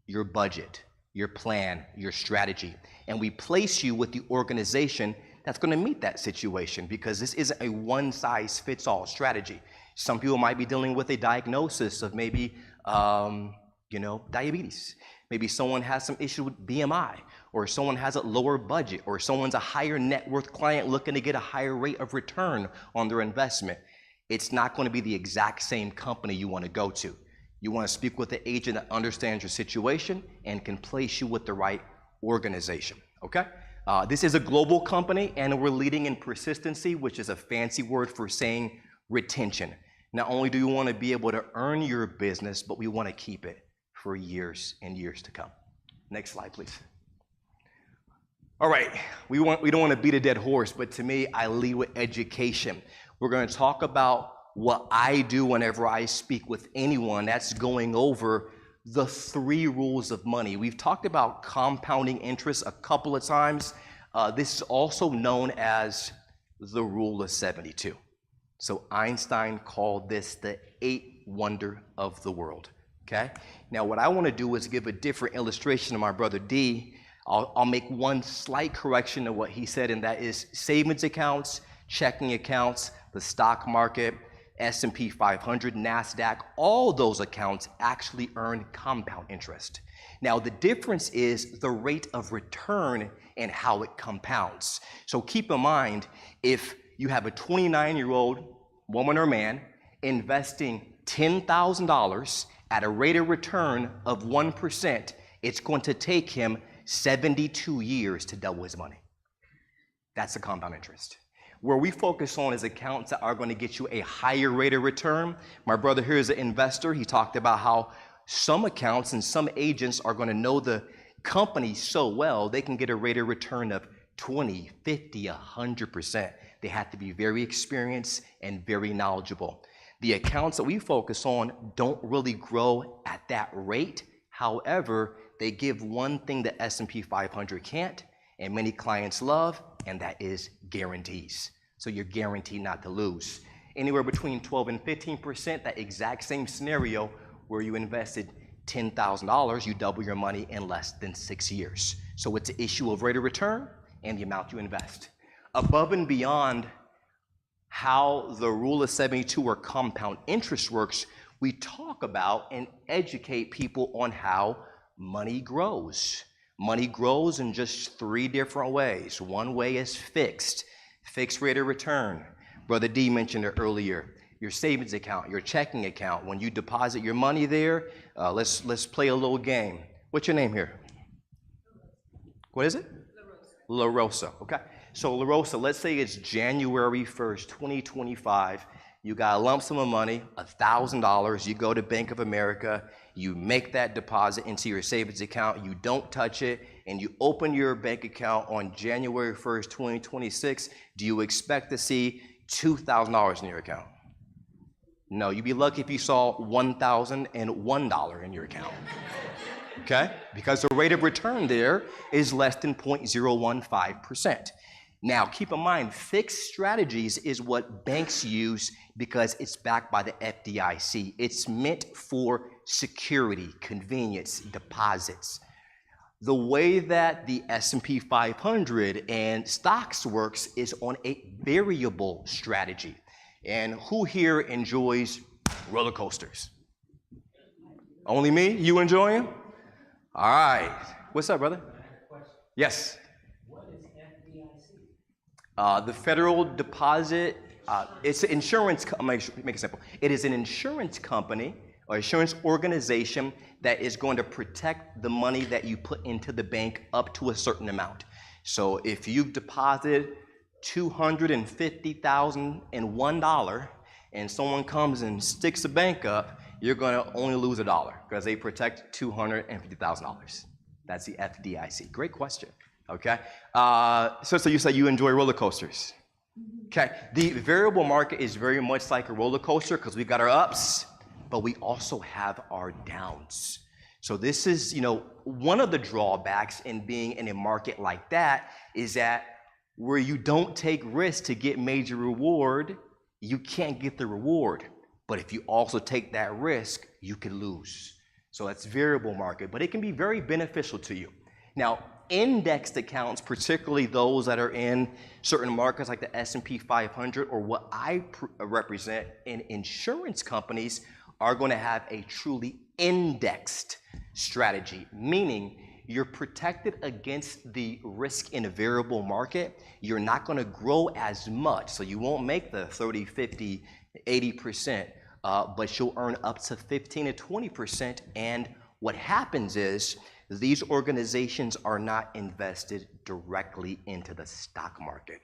your budget, your plan, your strategy. And we place you with the organization that's going to meet that situation, because this isn't a one-size-fits-all strategy. Some people might be dealing with a diagnosis of maybe, diabetes. Maybe someone has some issue with BMI, or someone has a lower budget, or someone's a higher net worth client looking to get a higher rate of return on their investment. It's not going to be the exact same company you want to go to. You want to speak with the agent that understands your situation and can place you with the right organization, okay? This is a global company, and we're leading in persistency, which is a fancy word for saying retention. Not only do you want to be able to earn your business, but we want to keep it for years and years to come. Next slide, please. All right, we don't want to beat a dead horse, but to me, I lead with education. We're going to talk about what I do whenever I speak with anyone. That's going over the 3 rules of money. We've talked about compounding interest a couple of times. This is also known as the rule of 72. So Einstein called this the 8th wonder of the world, okay? Now what I want to do is give a different illustration to my brother D. I'll make one slight correction to what he said, and that is savings accounts, checking accounts, the stock market, S&P 500, NASDAQ, all those accounts actually earn compound interest. Now, the difference is the rate of return and how it compounds. So keep in mind, if you have a 29-year-old woman or man investing $10,000 at a rate of return of 1%, it's going to take him 72 years to double his money. That's the compound interest. Where we focus on is accounts that are going to get you a higher rate of return. My brother here is an investor. He talked about how some accounts and some agents are going to know the company so well, they can get a rate of return of 20, 50, 100%. They have to be very experienced and very knowledgeable. The accounts that we focus on don't really grow at that rate. However, they give one thing that S&P 500 can't, and many clients love, and that is guarantees. So you're guaranteed not to lose. Anywhere between 12 and 15%, that exact same scenario where you invested $10,000, you double your money in less than 6 years. So it's an issue of rate of return and the amount you invest. Above and beyond how the rule of 72 or compound interest works, we talk about and educate people on how money grows. Money grows in just 3 different ways. One way is fixed rate of return. Brother D mentioned it earlier. Your savings account, your checking account, when you deposit your money there, let's play a little game. What's your name here? What is it? La Rosa. Okay. So La Rosa, let's say it's January 1st, 2025. You got a lump sum of money, $1,000. You go to Bank of America, you make that deposit into your savings account, you don't touch it, and you open your bank account on January 1st, 2026. Do you expect to see $2,000 in your account? No, you'd be lucky if you saw $1,001 in your account. Okay? Because the rate of return there is less than 0.015%. Now, keep in mind, fixed strategies is what banks use because it's backed by the FDIC. It's meant for security, convenience, deposits. The way that the S&P 500 and stocks works is on a variable strategy. And who here enjoys roller coasters? Only me? You enjoy them? All right. What's up, brother? Yes. The Federal Deposit, it's an insurance, make it simple. It is an insurance company or insurance organization that is going to protect the money that you put into the bank up to a certain amount. So if you've deposited $250,001 and someone comes and sticks the bank up, you're going to only lose $1 because they protect $250,000. That's the FDIC. Great question. Okay, so you say you enjoy roller coasters. Okay, the variable market is very much like a roller coaster because we got our ups but we also have our downs. So this is, one of the drawbacks in being in a market like that is that where you don't take risks to get major reward, you can't get the reward. But if you also take that risk, you can lose. So that's variable market, but it can be very beneficial to you. Now, indexed accounts, particularly those that are in certain markets like the S&P 500 or what I represent in insurance companies, are going to have a truly indexed strategy, meaning you're protected against the risk in a variable market. You're not going to grow as much, so you won't make the 30, 50, 80%, but you'll earn up to 15 to 20%. And what happens is these organizations are not invested directly into the stock market.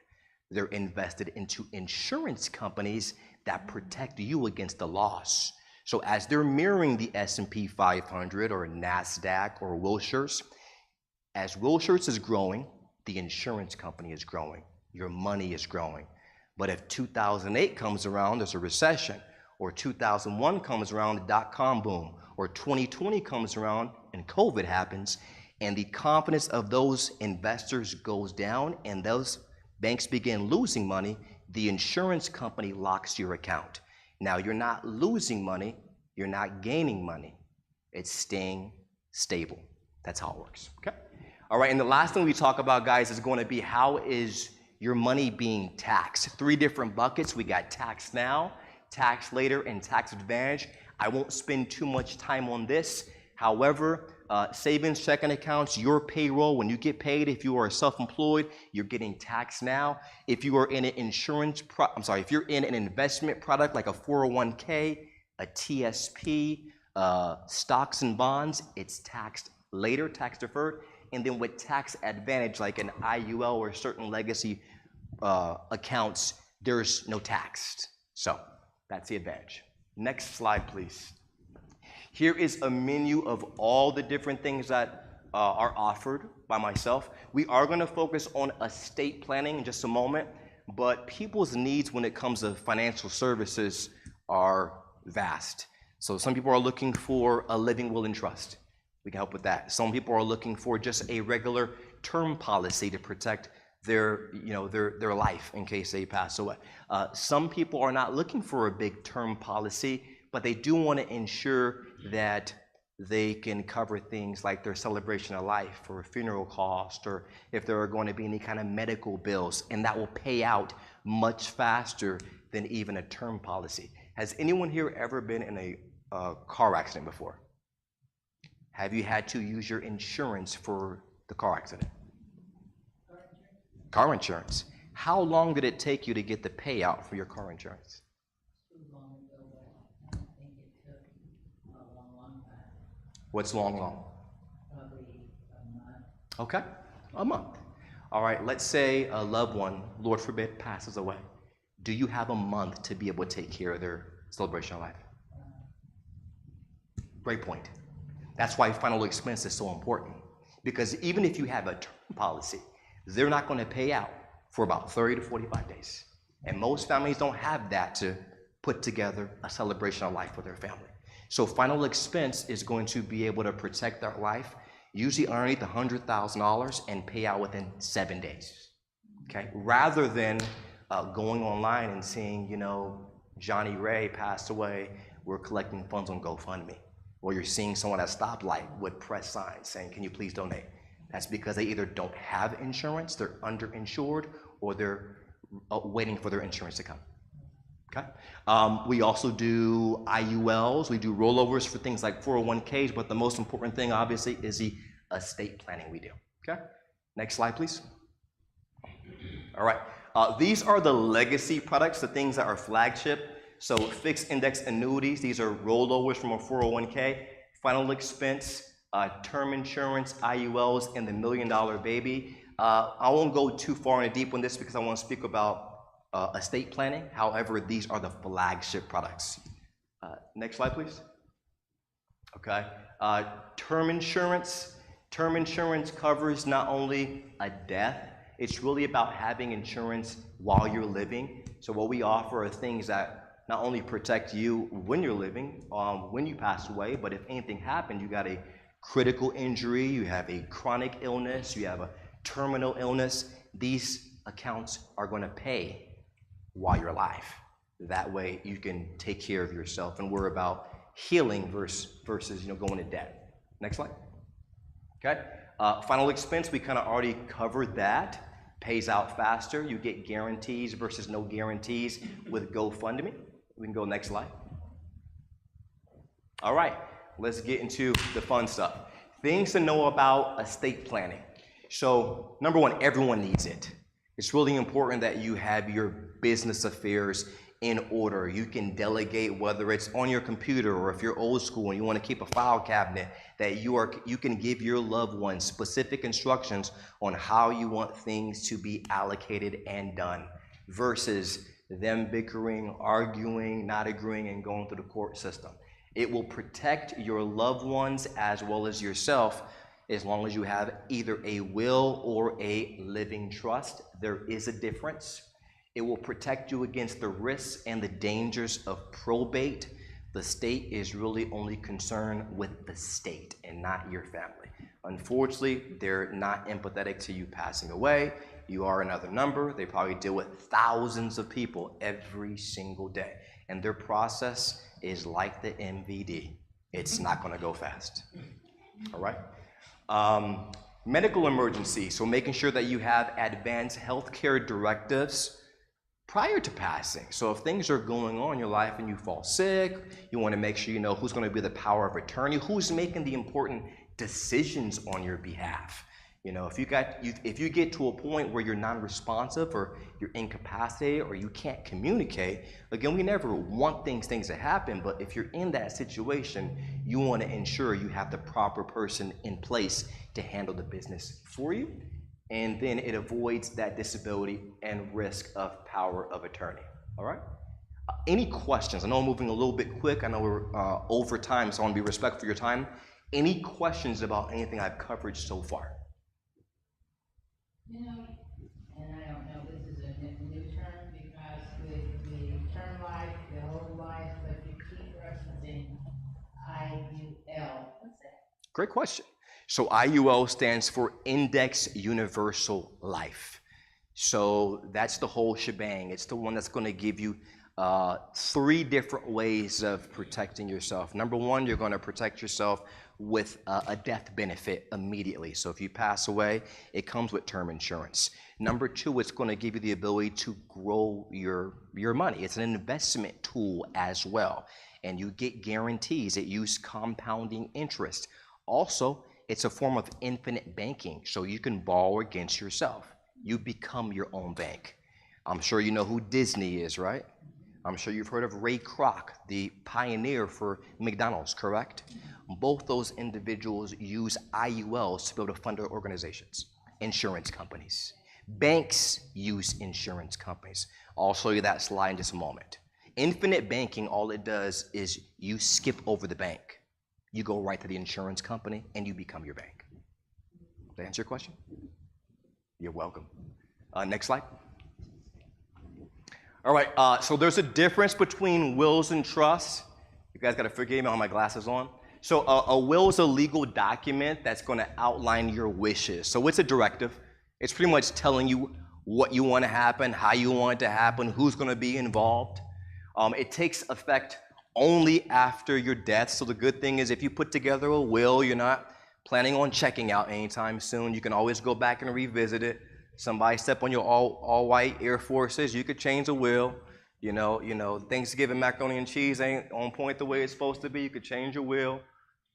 They're invested into insurance companies that protect you against the loss. So as they're mirroring the S&P 500 or NASDAQ or Wilshires, as Wilshires is growing, the insurance company is growing. Your money is growing. But if 2008 comes around, there's a recession, or 2001 comes around, the dot-com boom, or 2020 comes around and COVID happens, and the confidence of those investors goes down and those banks begin losing money, the insurance company locks your account. Now, you're not losing money, you're not gaining money. It's staying stable. That's how it works, okay? All right, and the last thing we talk about, guys, is going to be how is your money being taxed? 3 different buckets. We got tax now, tax later, and tax advantage. I won't spend too much time on this. However, savings checking accounts, your payroll, when you get paid, if you are self-employed, you're getting taxed now. If you are in an if you're in an investment product like a 401k, a TSP, stocks and bonds, it's taxed later, tax deferred. And then with tax advantage, like an IUL or certain legacy accounts, there's no tax. So that's the advantage. Next slide, please. Here is a menu of all the different things that are offered by myself. We are going to focus on estate planning in just a moment, but people's needs when it comes to financial services are vast. So some people are looking for a living will and trust. We can help with that. Some people are looking for just a regular term policy to protect their life in case they pass away. Some people are not looking for a big term policy, but they do want to ensure that they can cover things like their celebration of life or funeral cost, or if there are going to be any kind of medical bills, and that will pay out much faster than even a term policy. Has anyone here ever been in a car accident before? Have you had to use your insurance for the car accident? Car insurance. How long did it take you to get the payout for your car insurance? What's long? Probably a month. Okay, a month. All right, let's say a loved one, Lord forbid, passes away. Do you have a month to be able to take care of their celebration of life? Great point. That's why final expense is so important. Because even if you have a term policy, they're not going to pay out for about 30 to 45 days. And most families don't have that to put together a celebration of life for their family. So final expense is going to be able to protect their life, usually underneath $100,000 and pay out within 7 days. Okay, rather than going online and seeing, Johnny Ray passed away, we're collecting funds on GoFundMe. Or you're seeing someone at a stoplight with press signs saying, can you please donate? That's because they either don't have insurance, they're underinsured, or they're waiting for their insurance to come. Okay. We also do IULs, we do rollovers for things like 401ks, but the most important thing, obviously, is the estate planning we do. Okay. Next slide, please. All right. These are the legacy products, the things that are flagship. So fixed index annuities, these are rollovers from a 401k, final expense, term insurance, IULs, and the $1 Million Baby. I won't go too far in deep on this because I want to speak about estate planning. However, these are the flagship products. Next slide, please. Okay. Term insurance. Term insurance covers not only a death, it's really about having insurance while you're living. So what we offer are things that not only protect you when you're living, when you pass away, but if anything happened, you got a critical injury, you have a chronic illness, you have a terminal illness, these accounts are going to pay while you're alive. That way you can take care of yourself, and we're about healing versus going to debt. Next slide. Okay. Final expense, we kind of already covered that. Pays out faster. You get guarantees versus no guarantees with GoFundMe. We can go next slide. All right, let's get into the fun stuff. Things to know about estate planning. So, number one, everyone needs it. It's really important that you have your business affairs in order. You can delegate, whether it's on your computer or if you're old school and you want to keep a file cabinet, that you can give your loved ones specific instructions on how you want things to be allocated and done, versus them bickering, arguing, not agreeing, and going through the court system. It will protect your loved ones as well as yourself as long as you have either a will or a living trust. There is a difference. It will protect you against the risks and the dangers of probate. The state is really only concerned with the state and not your family. Unfortunately, they're not empathetic to you passing away. You are another number. They probably deal with thousands of people every single day. And their process is like the MVD. It's not going to go fast. All right? Medical emergency. So making sure that you have advanced healthcare directives prior to passing. So if things are going on in your life and you fall sick, you want to make sure you know who's going to be the power of attorney, who's making the important decisions on your behalf. If you get to a point where you're non-responsive or you're incapacitated or you can't communicate, again, we never want things to happen, but if you're in that situation, you want to ensure you have the proper person in place to handle the business for you. And then it avoids that disability and risk of power of attorney. All right? Any questions? I know I'm moving a little bit quick. I know we're over time, so I want to be respectful of your time. Any questions about anything I've covered so far? And I don't know, this is a new term, because with the term life, the whole life, but you keep referencing IUL. What's that? Great question. So IUL stands for Index Universal Life. So that's the whole shebang. It's the one that's going to give you 3 different ways of protecting yourself. Number one, you're going to protect yourself with a death benefit immediately. So if you pass away, it comes with term insurance. Number 2, it's going to give you the ability to grow your money. It's an investment tool as well. And you get guarantees. It uses compounding interest. Also, it's a form of infinite banking, so you can borrow against yourself. You become your own bank. I'm sure you know who Disney is, right? I'm sure you've heard of Ray Kroc, the pioneer for McDonald's, correct? Both those individuals use IULs to be able to fund their organizations, insurance companies. Banks use insurance companies. I'll show you that slide in just a moment. Infinite banking, all it does is you skip over the bank. You go right to the insurance company and you become your bank. Did that answer your question? You're welcome. Next slide. All right, so there's a difference between wills and trusts. You guys got to forgive me, I have my glasses on. So a will is a legal document that's going to outline your wishes. So it's a directive. It's pretty much telling you what you want to happen, how you want it to happen, who's going to be involved. It takes effect only after your death. So the good thing is, if you put together a will, you're not planning on checking out anytime soon. You can always go back and revisit it. Somebody step on your all white Air Forces, you could change the will. You know, Thanksgiving macaroni and cheese ain't on point the way it's supposed to be. You could change your will.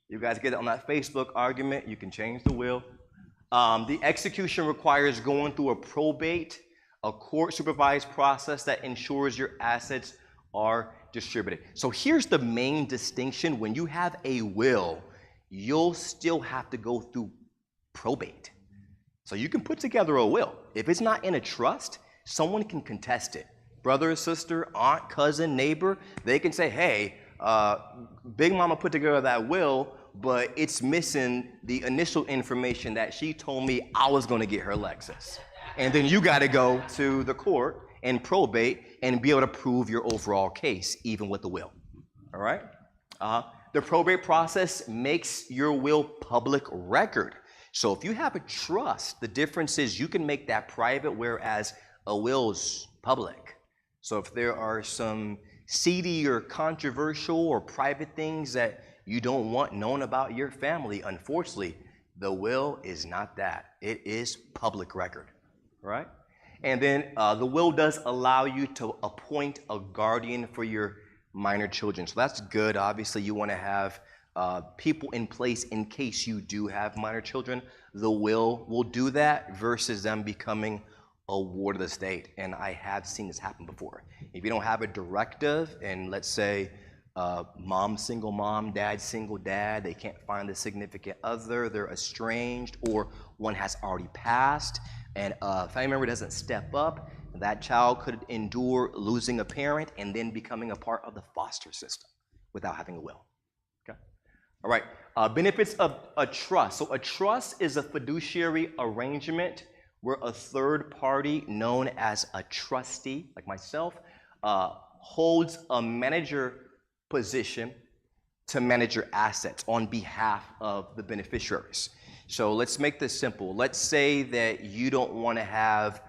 You guys get on that Facebook argument, you can change the will. The execution requires going through a probate, a court-supervised process that ensures your assets are distributed. So here's the main distinction. When you have a will, you'll still have to go through probate. So you can put together a will. If it's not in a trust, someone can contest it. Brother, sister, aunt, cousin, neighbor, they can say, hey, Big Mama put together that will, but it's missing the initial information that she told me I was going to get her Lexus. And then you got to go to the court and probate and be able to prove your overall case, even with the will. All right? The probate process makes your will public record. So if you have a trust, the difference is you can make that private, whereas a will's public. So if there are some seedy or controversial or private things that you don't want known about your family, unfortunately, the will is not that. It is public record, right? And then the will does allow you to appoint a guardian for your minor children. So that's good. Obviously, you want to have people in place in case you do have minor children. The will do that versus them becoming a ward of the state. And I have seen this happen before. If you don't have a directive, and let's say mom's single mom, dad's single dad, they can't find a significant other, they're estranged, or one has already passed, and a family member doesn't step up, that child could endure losing a parent and then becoming a part of the foster system without having a will. Okay? All right. Benefits of a trust. So a trust is a fiduciary arrangement where a third party known as a trustee, like myself, holds a manager position to manage your assets on behalf of the beneficiaries. So let's make this simple. Let's say that you don't want to have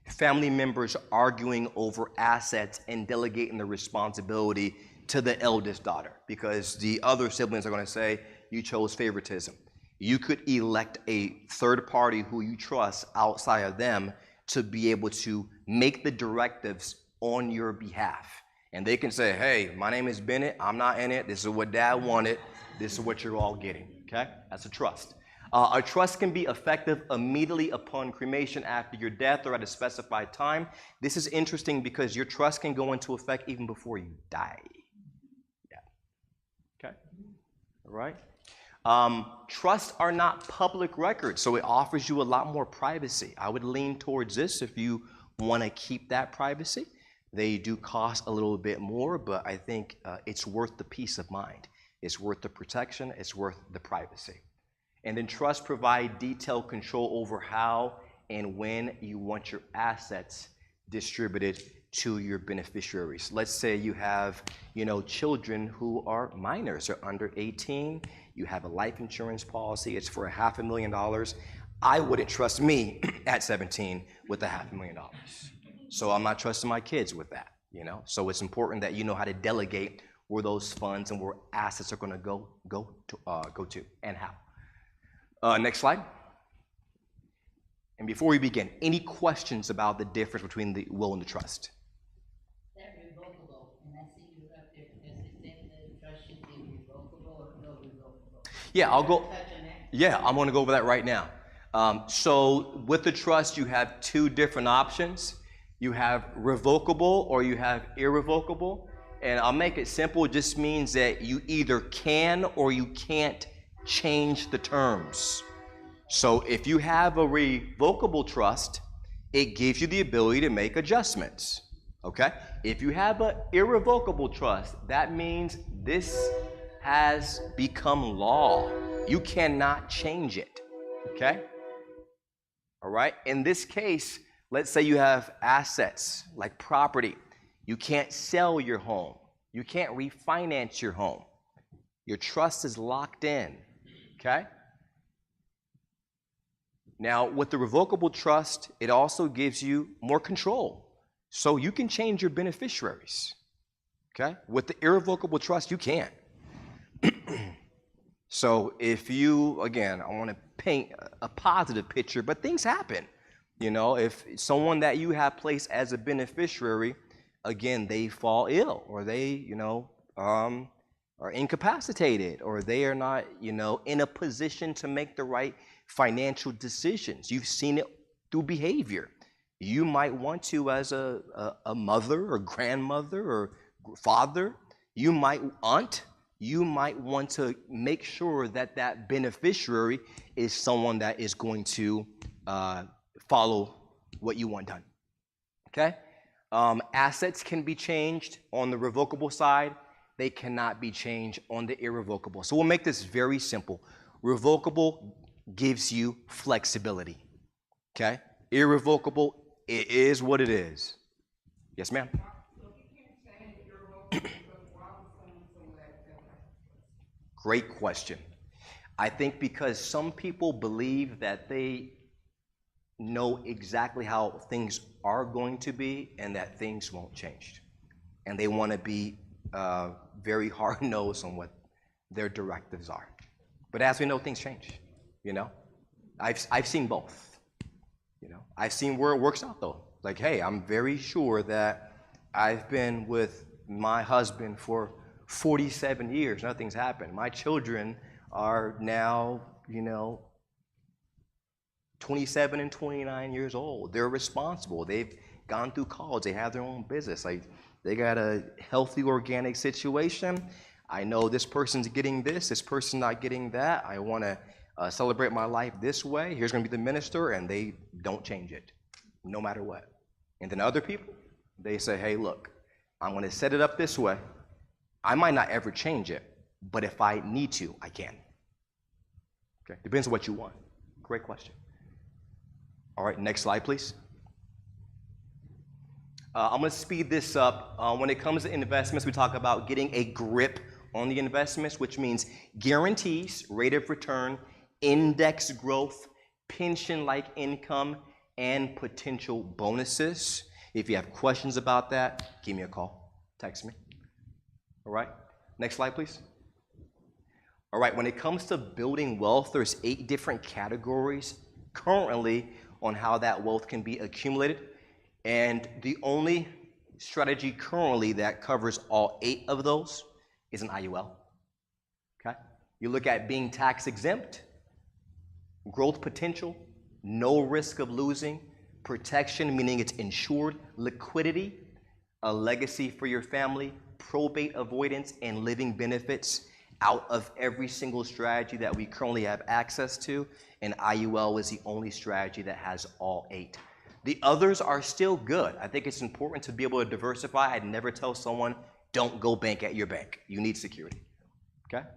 family members arguing over assets and delegating the responsibility to the eldest daughter because the other siblings are going to say you chose favoritism. You could elect a third party who you trust outside of them to be able to make the directives on your behalf. And they can say, hey, my name is Bennett, I'm not in it, this is what dad wanted, this is what you're all getting, okay? That's a trust. A trust can be effective immediately upon cremation after your death or at a specified time. This is interesting because your trust can go into effect even before you die. Yeah. Okay. All right. Trusts are not public records, so it offers you a lot more privacy. I would lean towards this if you want to keep that privacy. They do cost a little bit more, but I think it's worth the peace of mind. It's worth the protection. It's worth the privacy. And then trusts provide detailed control over how and when you want your assets distributed to your beneficiaries. Let's say you have, children who are minors or under 18. You have a life insurance policy. It's for $500,000. I wouldn't trust me at 17 with $500,000. So I'm not trusting my kids with that, So it's important that you know how to delegate where those funds and where assets are going to go to and how. Next slide. And before we begin, any questions about the difference between the will and the trust? That revocable, and I see you up there, does it say the trust should be revocable or no revocable? Yeah, I'll go. Touch on that? Yeah, I'm going to go over that right now. So with the trust, you have two different options. You have revocable or you have irrevocable. And I'll make it simple. It just means that you either can or you can't change the terms. So if you have a revocable trust, it gives you the ability to make adjustments. Okay? If you have an irrevocable trust, that means this has become law. You cannot change it. Okay? All right? In this case, let's say you have assets like property. You can't sell your home. You can't refinance your home. Your trust is locked in. Okay? Now, with the revocable trust, it also gives you more control. So you can change your beneficiaries. Okay? With the irrevocable trust, you can't. So if you, again, I want to paint a positive picture, but things happen. If someone that you have placed as a beneficiary, again, they fall ill or they, are incapacitated or they are not, in a position to make the right financial decisions. You've seen it through behavior. You might want to, as a mother or grandmother or father, you might want to make sure that that beneficiary is someone that is going to follow what you want done. Okay? Assets can be changed on the revocable side. They cannot be changed on the irrevocable. So we'll make this very simple. Revocable gives you flexibility. Okay? Irrevocable it is what it is. Yes, ma'am. Great question. I think because some people believe that they know exactly how things are going to be and that things won't change. And they want to be very hard-nosed on what their directives are. But as we know, things change, you know? I've seen both, you know? I've seen where it works out, though. Like, hey, I'm very sure that I've been with my husband for 47 years, nothing's happened. My children are now, you know, 27 and 29 years old. They're responsible. They've gone through college. They have their own business. Like, they got a healthy, organic situation. I know this person's getting this person's not getting that. I want to celebrate my life this way. Here's going to be the minister, and they don't change it, no matter what. And then other people, they say, hey, look, I'm going to set it up this way. I might not ever change it, but if I need to, I can. Okay, depends on what you want. Great question. All right, next slide, please. I'm going to speed this up. When it comes to investments, we talk about getting a grip on the investments, which means guarantees, rate of return, index growth, pension-like income, and potential bonuses. If you have questions about that, give me a call, text me. All right, next slide, please. All right, when it comes to building wealth, there's 8 different categories currently on how that wealth can be accumulated. And the only strategy currently that covers all 8 of those is an IUL, okay? You look at being tax exempt, growth potential, no risk of losing, protection, meaning it's insured, liquidity, a legacy for your family, probate avoidance, and living benefits out of every single strategy that we currently have access to, and IUL is the only strategy that has all 8. The others are still good. I think it's important to be able to diversify. I'd never tell someone, don't go bank at your bank. You need security, okay?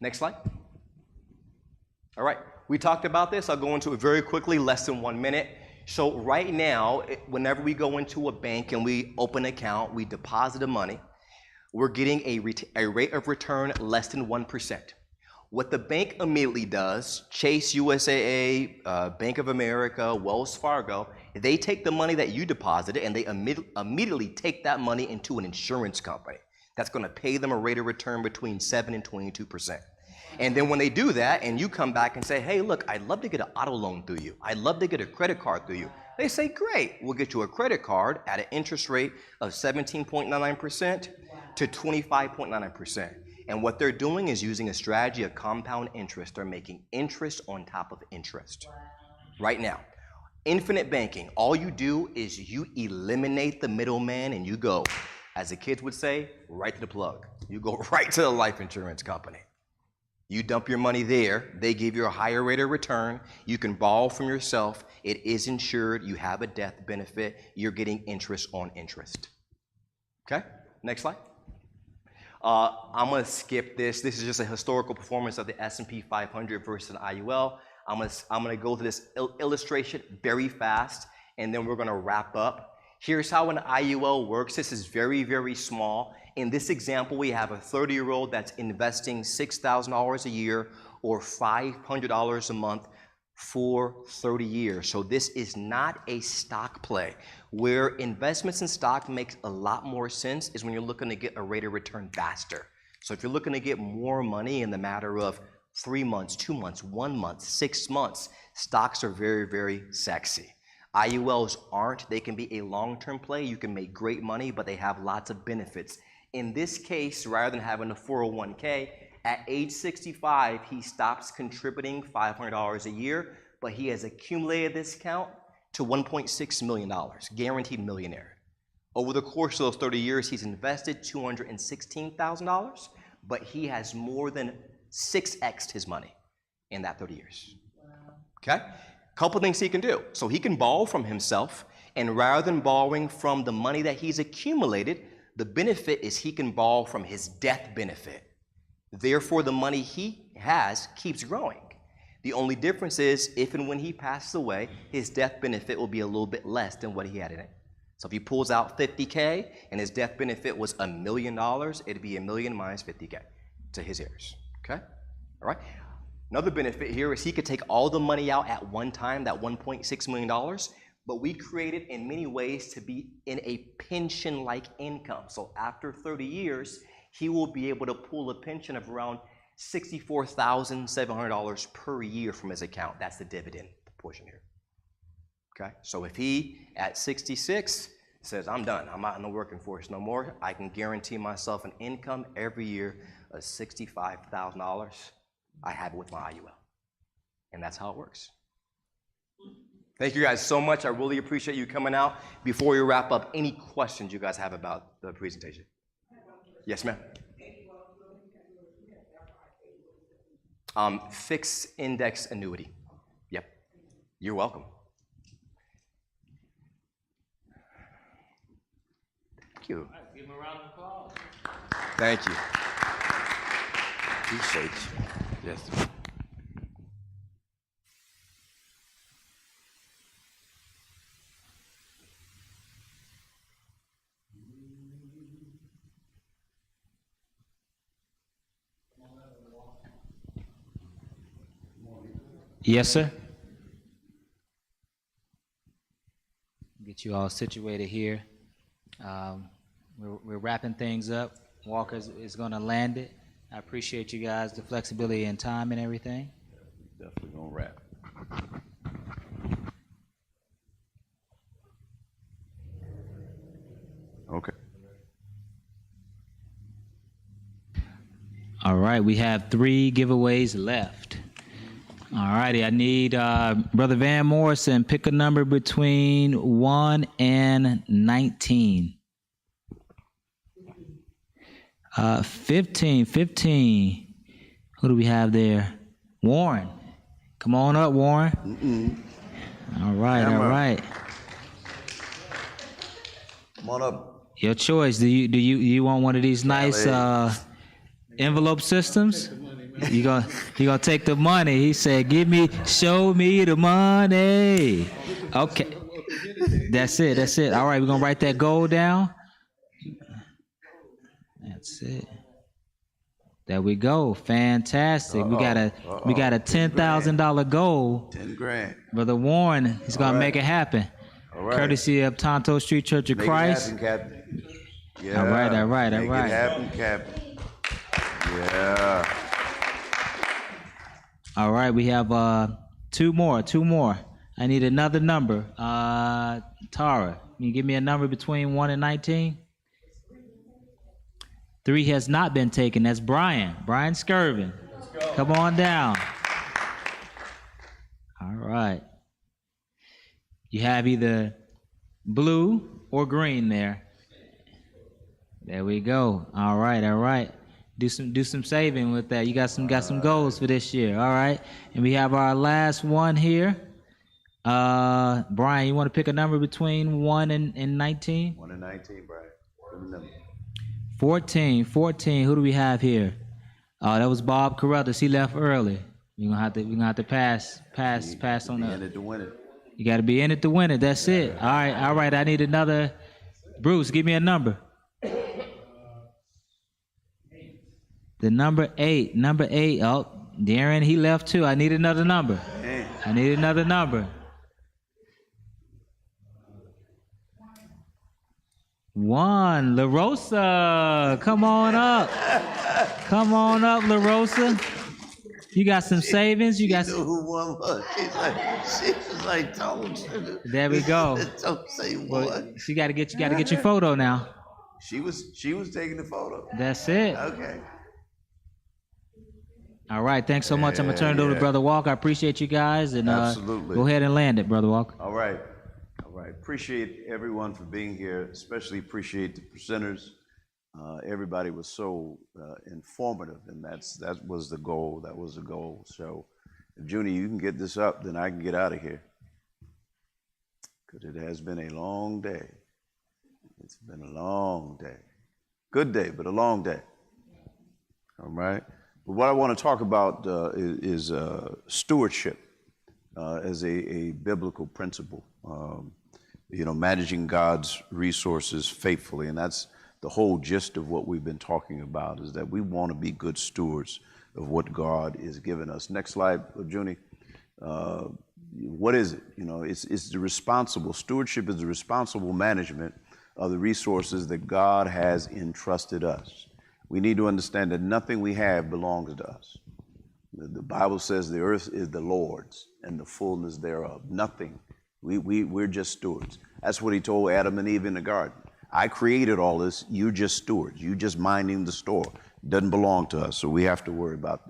Next slide. All right, we talked about this. I'll go into it very quickly, less than 1 minute. So right now, whenever we go into a bank and we open an account, we deposit the money, we're getting a rate of return less than 1%. What the bank immediately does, Chase, USAA, Bank of America, Wells Fargo, they take the money that you deposited and they immediately take that money into an insurance company that's going to pay them a rate of return between 7 and 22%. And then when they do that and you come back and say, hey, look, I'd love to get an auto loan through you. I'd love to get a credit card through you. They say, great, we'll get you a credit card at an interest rate of 17.99% to 25.99%. And what they're doing is using a strategy of compound interest. They're making interest on top of interest. Right now, infinite banking, all you do is you eliminate the middleman and you go, as the kids would say, right to the plug. You go right to the life insurance company. You dump your money there, they give you a higher rate of return, you can borrow from yourself, it is insured, you have a death benefit, you're getting interest on interest. Okay, next slide. I'm gonna skip this. This is just a historical performance of the S&P 500 versus an IUL. I'm gonna go through this illustration very fast, and then we're gonna wrap up. Here's how an IUL works. This is very, very small. In this example, we have a 30-year-old that's investing $6,000 a year or $500 a month for 30 years. So this is not a stock play. Where investments in stock makes a lot more sense is when you're looking to get a rate of return faster. So if you're looking to get more money in the matter of 3 months, 2 months, 1 month, 6 months, stocks are very, very sexy. IULs aren't. They can be a long-term play. You can make great money, but they have lots of benefits. In this case, rather than having a 401k, at age 65, he stops contributing $500 a year, but he has accumulated this account to $1.6 million, guaranteed millionaire. Over the course of those 30 years, he's invested $216,000, but he has more than 6x'd his money in that 30 years. Okay? Couple things he can do. So he can borrow from himself, and rather than borrowing from the money that he's accumulated, the benefit is he can borrow from his death benefit. Therefore, the money he has keeps growing. The only difference is if and when he passes away, his death benefit will be a little bit less than what he had in it. So if he pulls out $50K and his death benefit was $1 million, it'd be $1 million minus $50K to his heirs, okay? All right? Another benefit here is he could take all the money out at one time, that $1.6 million, but we created in many ways to be in a pension-like income. So after 30 years, he will be able to pull a pension of around $64,700 per year from his account. That's the dividend portion here. Okay, so if he, at 66, says, I'm done, I'm not in the working force no more, I can guarantee myself an income every year of $65,000. I have it with my IUL. And that's how it works. Thank you guys so much. I really appreciate you coming out. Before we wrap up, any questions you guys have about the presentation? Yes, ma'am. Fixed index annuity. Yep. You're welcome. Thank you. Give him a round of applause. Thank you. Appreciate you. Yes. Yes, sir. Get you all situated here. We're wrapping things up. Walker is going to land it. I appreciate you guys, the flexibility and time and everything. Definitely gonna wrap. Okay. All right, we have 3 giveaways left. All righty, I need Brother Van Morrison, pick a number between 1 and 19. 15. Who do we have there? Warren. Come on up, Warren. All right, all right. Come on up. Your choice. Do you want one of these nice envelope systems? You gonna take the money? He said, show me the money." Okay, that's it. That's it. All right, we're gonna write that goal down. That's it. There we go. Fantastic. We got a $10,000 goal. 10 grand. Brother Warren, he's gonna make it happen. All right. Courtesy of Tonto Street Church of Christ. Make it happen, Captain. Yeah. All right. Make it happen, Captain. Yeah. All right, we have two more. I need another number. Tara, can you give me a number between 1 and 19? 3 has not been taken. That's Brian Skirvin. Come on down. All right. You have either blue or green there. There we go. All right. Do some saving with that. You got some goals for this year. All right. And we have our last one here. Brian, you want to pick a number between 1 and 19? 1 and 19, Brian. Give me the number. 14. Who do we have here? Oh, that was Bob Carruthers. He left early. We're gonna have to pass on Be that. in it to win it. You got to be in it to win it. That's it. All right. I need another. Bruce, give me a number. The number 8. Oh, Darren, he left too. I need another number. I need another number. 1. La Rosa. Come on up. La Rosa. You got some savings. You got Knew who one was. She was like, don't. There we go. Don't say Well, one. you got to get your photo now. She was taking the photo. That's it. Okay. All right. Thanks so much. I'm gonna turn it over to Brother Walker. I appreciate you guys, and Absolutely. go ahead and land it, Brother Walker. All right. Appreciate everyone for being here. Especially appreciate the presenters. Everybody was so informative, and that was the goal. So, if Junie, you can get this up, then I can get out of here. Because it has been a long day. It's been a long day. Good day, but a long day. All right. What I want to talk about is stewardship as a biblical principle. Managing God's resources faithfully, and that's the whole gist of what we've been talking about. Is that we want to be good stewards of what God is giving us. Next slide, Junie. What is it? It's the responsible stewardship is the responsible management of the resources that God has entrusted us. We need to understand that nothing we have belongs to us. The Bible says the earth is the Lord's and the fullness thereof. Nothing. We're just stewards. That's what he told Adam and Eve in the garden. I created all this. You're just stewards. You just minding the store. It doesn't belong to us. So we have to worry about,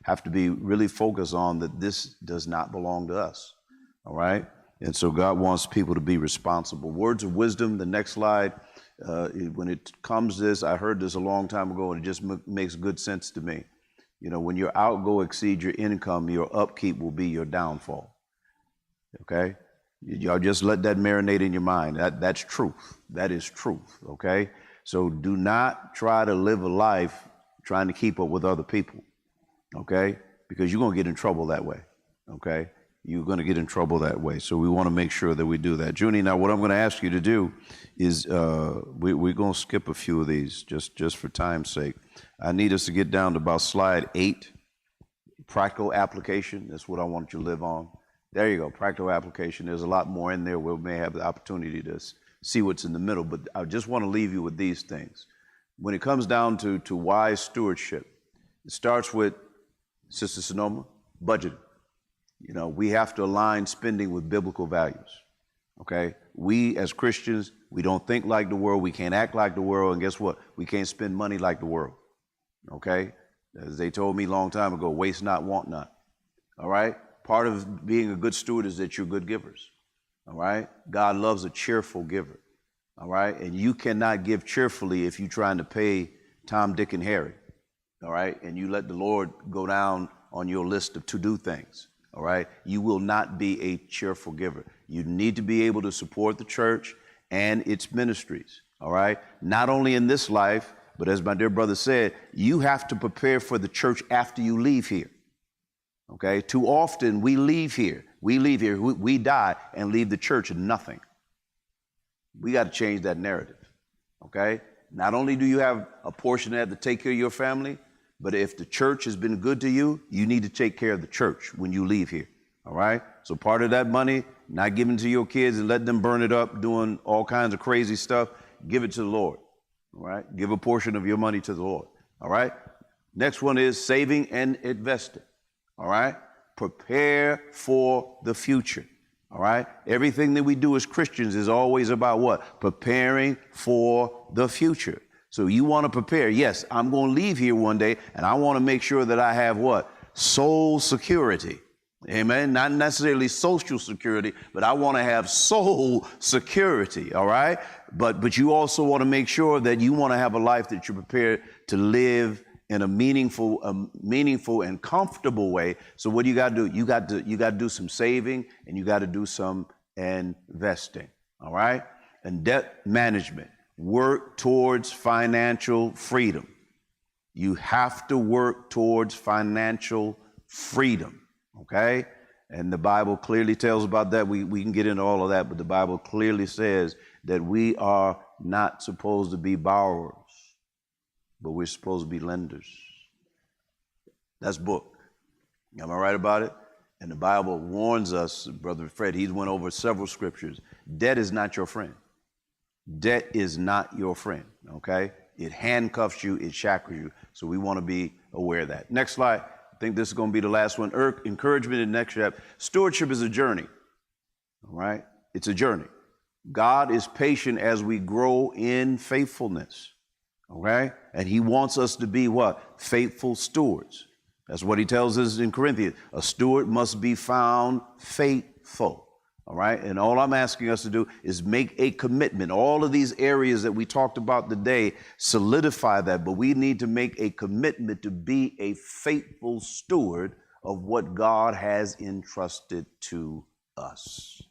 have to be really focused on that this does not belong to us. All right? And so God wants people to be responsible. Words of wisdom, the next slide. When it comes to this, I heard this a long time ago, and it just makes good sense to me. When your outgo exceeds your income, your upkeep will be your downfall. Okay? Y'all just let that marinate in your mind. That's truth. That is truth. Okay? So do not try to live a life trying to keep up with other people. Okay? Because you're going to get in trouble that way. Okay? You're going to get in trouble that way. So we want to make sure that we do that. Junie, now what I'm going to ask you to do is we're going to skip a few of these just for time's sake. I need us to get down to about slide 8, practical application. That's what I want you to live on. There you go, practical application. There's a lot more in there. We may have the opportunity to see what's in the middle, but I just want to leave you with these things. When it comes down to wise stewardship, it starts with, Sister Sonoma, budgeting. We have to align spending with biblical values, okay? We, as Christians, we don't think like the world, we can't act like the world, and guess what? We can't spend money like the world, okay? As they told me a long time ago, waste not, want not, all right? Part of being a good steward is that you're good givers, all right? God loves a cheerful giver, all right? And you cannot give cheerfully if you're trying to pay Tom, Dick, and Harry, all right? And you let the Lord go down on your list of to-do things. All right. You will not be a cheerful giver. You need to be able to support the church and its ministries. All right. Not only in this life, but as my dear brother said, you have to prepare for the church after you leave here. Okay. Too often we leave here. We die and leave the church and nothing. We got to change that narrative. Okay. Not only do you have a portion of that to take care of your family, but if the church has been good to you, you need to take care of the church when you leave here, all right? So part of that money, not giving to your kids and letting them burn it up, doing all kinds of crazy stuff, give it to the Lord, all right? Give a portion of your money to the Lord, all right? Next one is saving and investing, all right? Prepare for the future, all right? Everything that we do as Christians is always about what? Preparing for the future. So you want to prepare. Yes, I'm going to leave here one day, and I want to make sure that I have what? Soul security. Amen. Not necessarily social security, but I want to have soul security. All right. But you also want to make sure that you want to have a life that you're prepared to live in a meaningful and comfortable way. So what do you got to do? You got to do some saving, and you got to do some investing. All right. And debt management. Work towards financial freedom. You have to work towards financial freedom, okay? And the Bible clearly tells about that. We can get into all of that, but the Bible clearly says that we are not supposed to be borrowers, but we're supposed to be lenders. That's book. Am I right about it? And the Bible warns us, Brother Fred, he's went over several scriptures. Debt is not your friend. Debt is not your friend, okay? It handcuffs you, it shackles you. So we want to be aware of that. Next slide. I think this is going to be the last one. Encouragement in the next step. Stewardship is a journey, all right? It's a journey. God is patient as we grow in faithfulness, okay? And he wants us to be what? Faithful stewards. That's what he tells us in Corinthians. A steward must be found faithful. All right. And all I'm asking us to do is make a commitment. All of these areas that we talked about today, solidify that. But we need to make a commitment to be a faithful steward of what God has entrusted to us.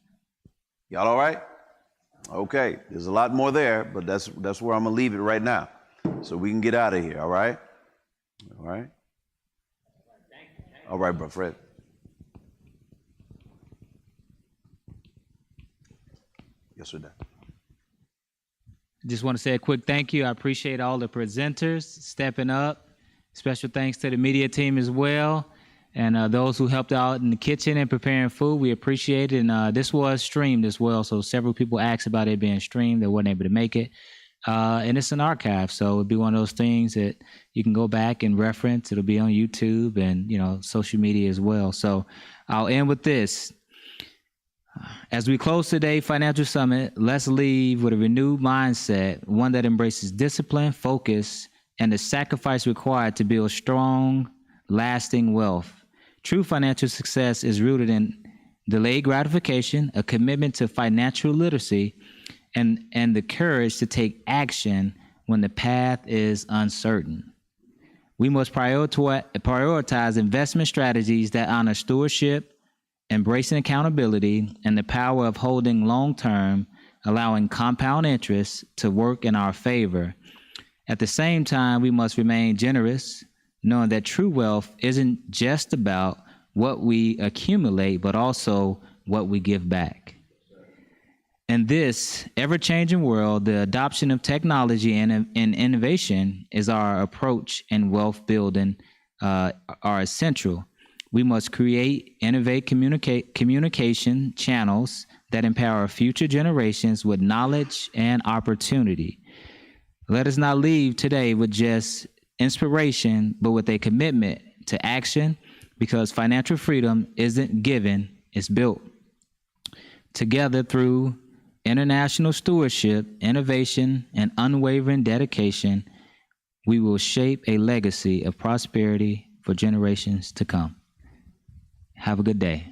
Y'all all right? Okay. There's a lot more there, but that's where I'm going to leave it right now. So we can get out of here. All right. All right. All right, bro, Fred. Yes, sir. Just want to say a quick thank you. I appreciate all the presenters stepping up. Special thanks to the media team as well. And those who helped out in the kitchen and preparing food, we appreciate it. And this was streamed as well. So several people asked about it being streamed. They weren't able to make it. And it's an archive. So it'll be one of those things that you can go back and reference. It'll be on YouTube and, you know, social media as well. So I'll end with this. As we close today's Financial Summit, let's leave with a renewed mindset, one that embraces discipline, focus, and the sacrifice required to build strong, lasting wealth. True financial success is rooted in delayed gratification, a commitment to financial literacy, and the courage to take action when the path is uncertain. We must prioritize investment strategies that honor stewardship, embracing accountability, and the power of holding long-term, allowing compound interest to work in our favor. At the same time, we must remain generous, knowing that true wealth isn't just about what we accumulate, but also what we give back. In this ever-changing world, the adoption of technology and innovation is our approach and wealth building are essential. We must create, innovate, communication channels that empower future generations with knowledge and opportunity. Let us not leave today with just inspiration, but with a commitment to action, because financial freedom isn't given, it's built. Together through international stewardship, innovation, and unwavering dedication, we will shape a legacy of prosperity for generations to come. Have a good day.